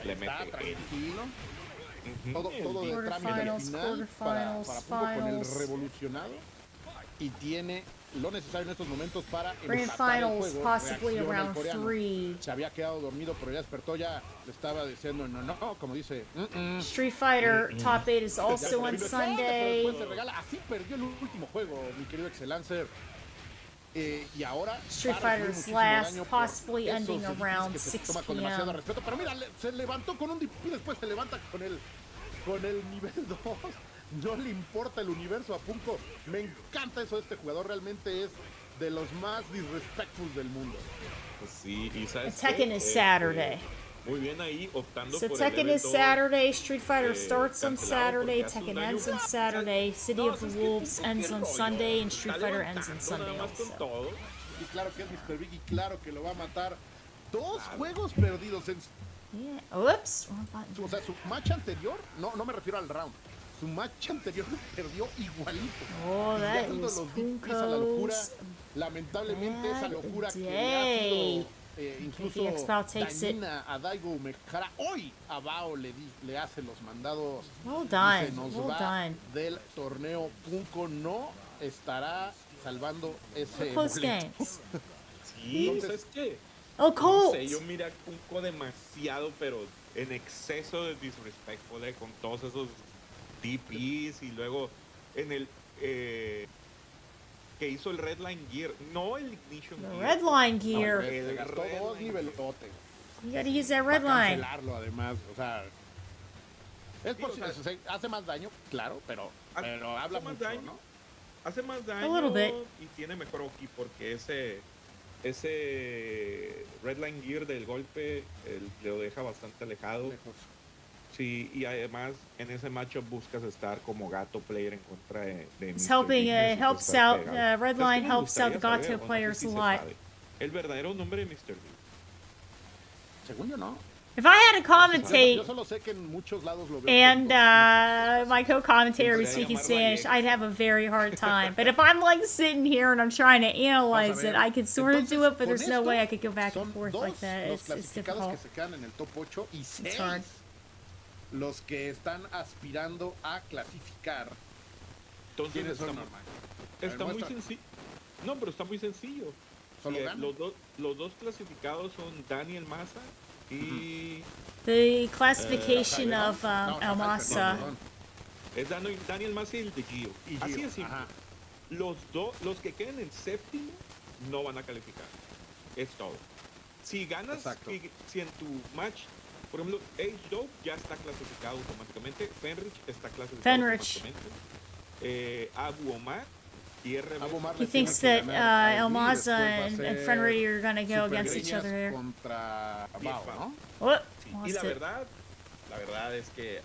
Le Está mete tranquilo. el Todo de trámite Quarterfinals, final para Punko con el finals. revolucionado. Y tiene lo necesario en estos momentos para Grand empatar el finals, juego. possibly Reacciona el around coreano. 3. Se había quedado dormido, pero ya despertó, ya le estaba diciendo no, como dice. Street Fighter Top 8 is also on Pero Sunday. después se regala. Así perdió el último juego, mi querido Excelencer. Y ahora Street va a recibir Fighter's muchísimo last, daño por possibly esos ending DPs around que se 6 toma con demasiado p.m. respeto. Pero mira, se levantó con un DP y después se levanta con el nivel 2. No le importa el universo a Punko. Me encanta eso de este jugador. Realmente es de los más disrespectful del mundo. Sí, y sabes Tekken qué? is Saturday. Muy bien ahí optando So por Tekken el is evento, Saturday, Street Fighter starts on cancelado Saturday, porque hace un Tekken daño. ends on Saturday, City No, of the es que Wolves Punko, ends qué on rollo. Sunday, and Street Está Fighter ends on levantando Sunday nada más con also. todo. Y claro que es Mr. Big y claro que lo va a matar. Dos juegos perdidos en Yeah. Oops. Wrong button. o sea, su match anterior, no me refiero al round. Su match anterior perdió igualito. Oh, that Guiando is los DPs a la locura. Punko's Lamentablemente esa locura que le day. ha sido incluso KPX Bao takes it. dañina a Daigo Umehara. Hoy a Bao le hace los mandados. Well y done, se nos well va done. del torneo. Punko no estará salvando ese Close boleto. games. Sí, Entonces, ¿sabes qué? Oh, No Colt. sé, yo mira Punko demasiado, pero en exceso de disrespectful con todos esos DPs y luego en el que hizo el Redline Gear, no el Ignition The Gear. Redline gear. Se gastó dos nivelotes. You gotta use that red Para line. cancelarlo además, o sea, es por Sí, o sea, hace más daño, claro, pero habla más mucho, daño. ¿no? Hace más little daño bit. y tiene mejor Oki porque ese Redline Gear del golpe lo deja bastante alejado. Sí, y además en ese matchup buscas estar como gato player en contra de It's Mr. helping, Big, necesitas helps estar out, pegado. Red ¿Sabes qué Line me helps out gustaría Gato saber? O no sé players si a se lot. sabe. El verdadero nombre de Mr. Big. Según yo no. If I had to commentate Yo solo sé que en muchos lados lo veo. and my co-commentator was speaking Spanish, I'd have a very hard time. But if I'm like sitting here and I'm trying to analyze it, I could sort of do it, but there's no way I could go back and Son forth dos like that. los It's clasificados que difficult. se quedan en el top 8 y 6 hard. los que están aspirando a clasificar. Entonces ¿Quiénes son? está, A está ver, muy muestra. sencillo. No, pero está muy sencillo. Solo Sí, ganan. los dos clasificados son Daniel Massa y The classification Rafael, of no, El Masa. perdón. es Daniel Massa y el de Gio. Y Así Gio, es simple. ajá. Los que queden en séptimo no van a calificar. Es todo. Si ganas, Exacto. si en tu match, por ejemplo, Age Dope ya está clasificado automáticamente, Fenrich está clasificado Fenrich. automáticamente, Abu Omar y RB. Abu Omar He le thinks tiene that que ganar a El Lee, Maza después va a and ser Fenrir are going to go Super against each Greñas other here. contra Bao, ¿no? Oh, Sí, y lost la it. verdad es que,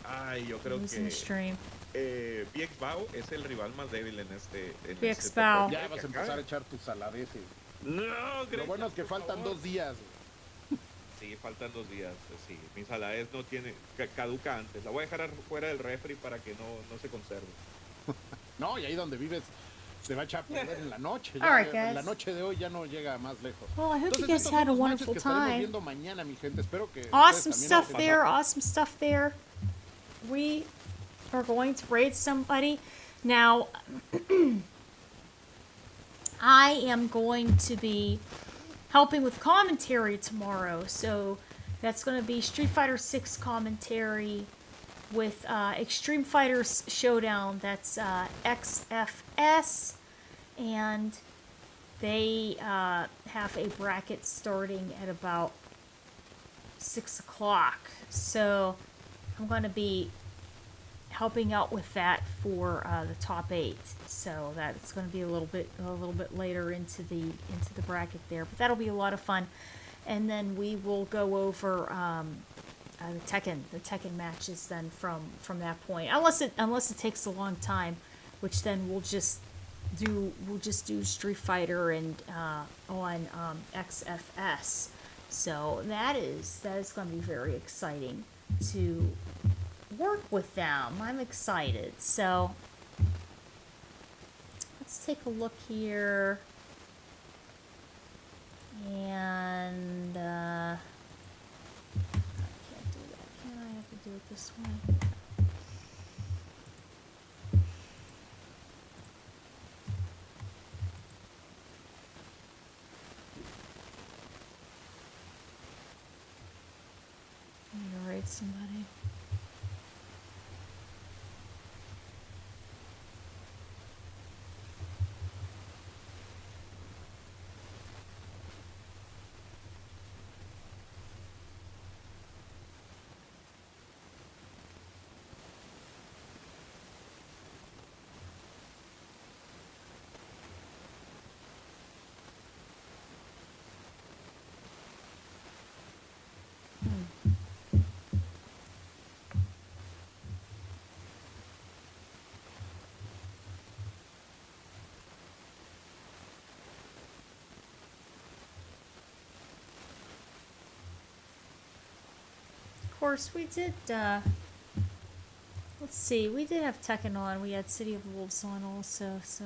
yo creo Losing que stream. BX Bao es el rival más débil en este. BX este top Bao. 8. Ya vas a empezar a echar tus saladeces. No, Lo bueno es que por faltan favor. 2 días. Sí, faltan 2 días. Sí, mi saladez no tiene. Caduca antes. La voy a dejar fuera del refri para que no se conserve. No, y ahí donde vives se va a echar a perder en la noche. All right, Ya, guys. la noche de hoy ya no llega más lejos. Well, I hope you Entonces, guys estos had son a los matches wonderful que estaremos time. viendo mañana, mi gente. Espero que Awesome ustedes stuff también there. Awesome stuff there. We are going to raid somebody. Now, I am going to be helping with commentary tomorrow. So that's going to be Street Fighter 6 commentary with Extreme Fighters Showdown. That's XFS. And they have a bracket starting at about 6 o'clock. So I'm going to be helping out with that for the top 8. So that's going to be a little bit later into the bracket there, but that'll be a lot of fun. And then we will go over the Tekken matches then from that point, unless it takes a long time, which then we'll just do Street Fighter and on XFS. So that is going to be very exciting to work with them. I'm excited. So let's take a look here. And I can't do that. Can I have to do it this way? I'm gonna write somebody. Of course, we did, let's see, we did have Tekken on. We had City of Wolves on also, so.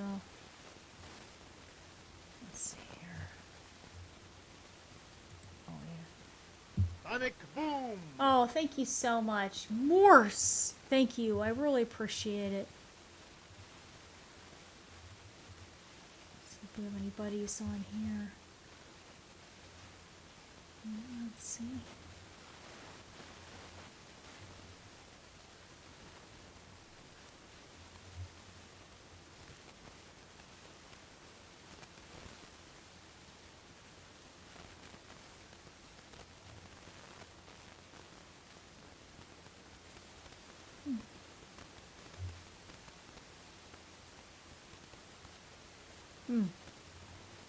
Let's see here. Oh, yeah. Sonic Boom! Oh, thank you so much. Morse! Thank you. I really appreciate it. See if we have any buddies on here. Let's see.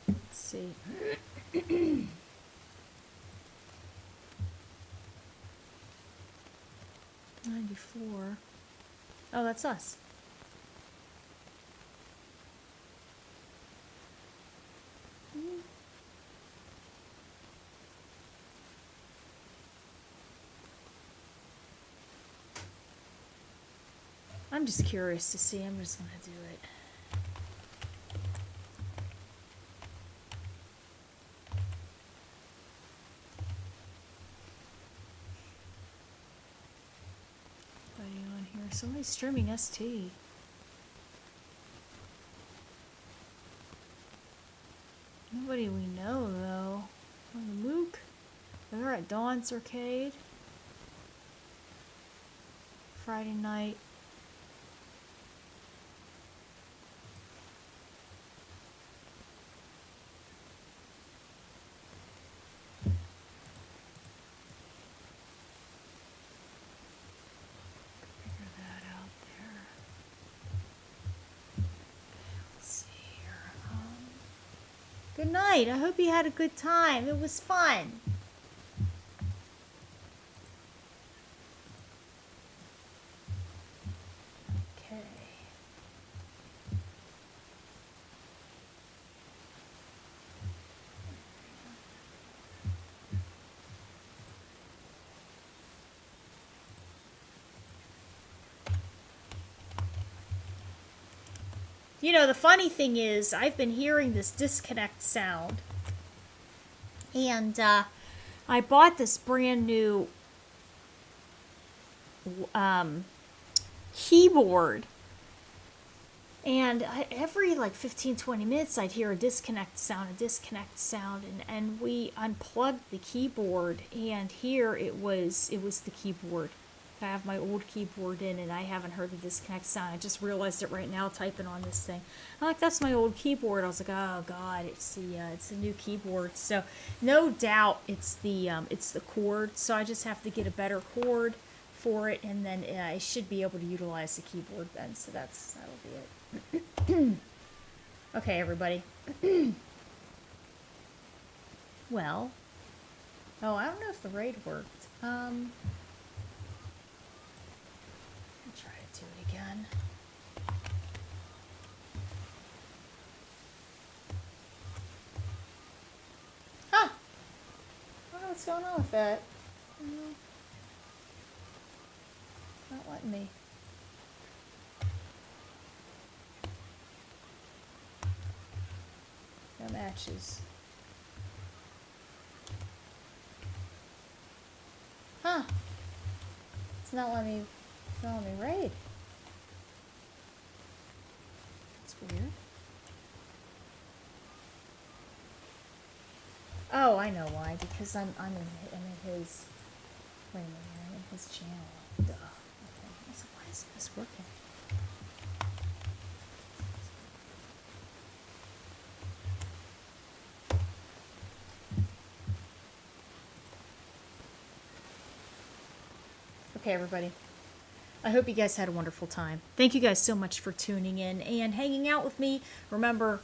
Let's see. 94. Oh, that's us. I'm just curious to see. I'm just gonna do it. On here, somebody's streaming ST. Nobody we know though. Oh, Luke. They're at Dawn's Arcade. Friday night. Good night. I hope you had a good time. It was fun. Okay. You know, the funny thing is, I've been hearing this disconnect sound. And I bought this brand new keyboard. And every like 15-20 minutes I'd hear a disconnect sound. And we unplugged the keyboard, and here it was the keyboard. I have my old keyboard in, and I haven't heard the disconnect sound. I just realized it right now typing on this thing. I'm like, that's my old keyboard. I was like, oh god, it's the new keyboard. So no doubt it's the cord. So I just have to get a better cord for it, and then I should be able to utilize the keyboard then, so that'll be it. Okay, everybody. Well, oh, I don't know if the raid worked. I'll try to do it again. Huh! I don't know what's going on with that. Not letting me. No matches. Huh. It's not letting me raid. That's weird. Oh, I know why. Because I'm in his. Wait a minute, I'm in his channel. Duh. Okay. So why isn't this working? Okay, everybody. I hope you guys had a wonderful time. Thank you guys so much for tuning in and hanging out with me. Remember,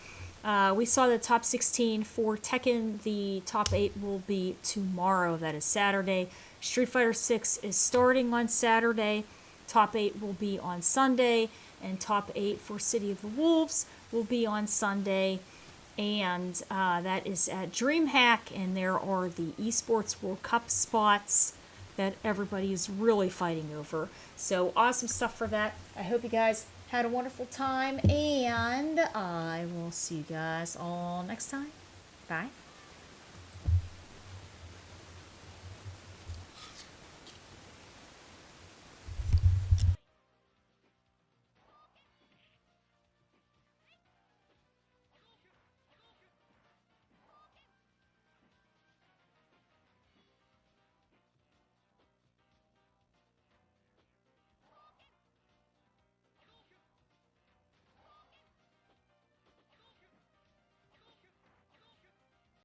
we saw the top 16 for Tekken. The top 8 will be tomorrow. That is Saturday. Street Fighter 6 is starting on Saturday. Top 8 will be on Sunday. And top 8 for City of the Wolves will be on Sunday. And that is at DreamHack. And there are the Esports World Cup spots that everybody is really fighting over. So awesome stuff for that. I hope you guys had a wonderful time, and I will see you guys all next time. Bye.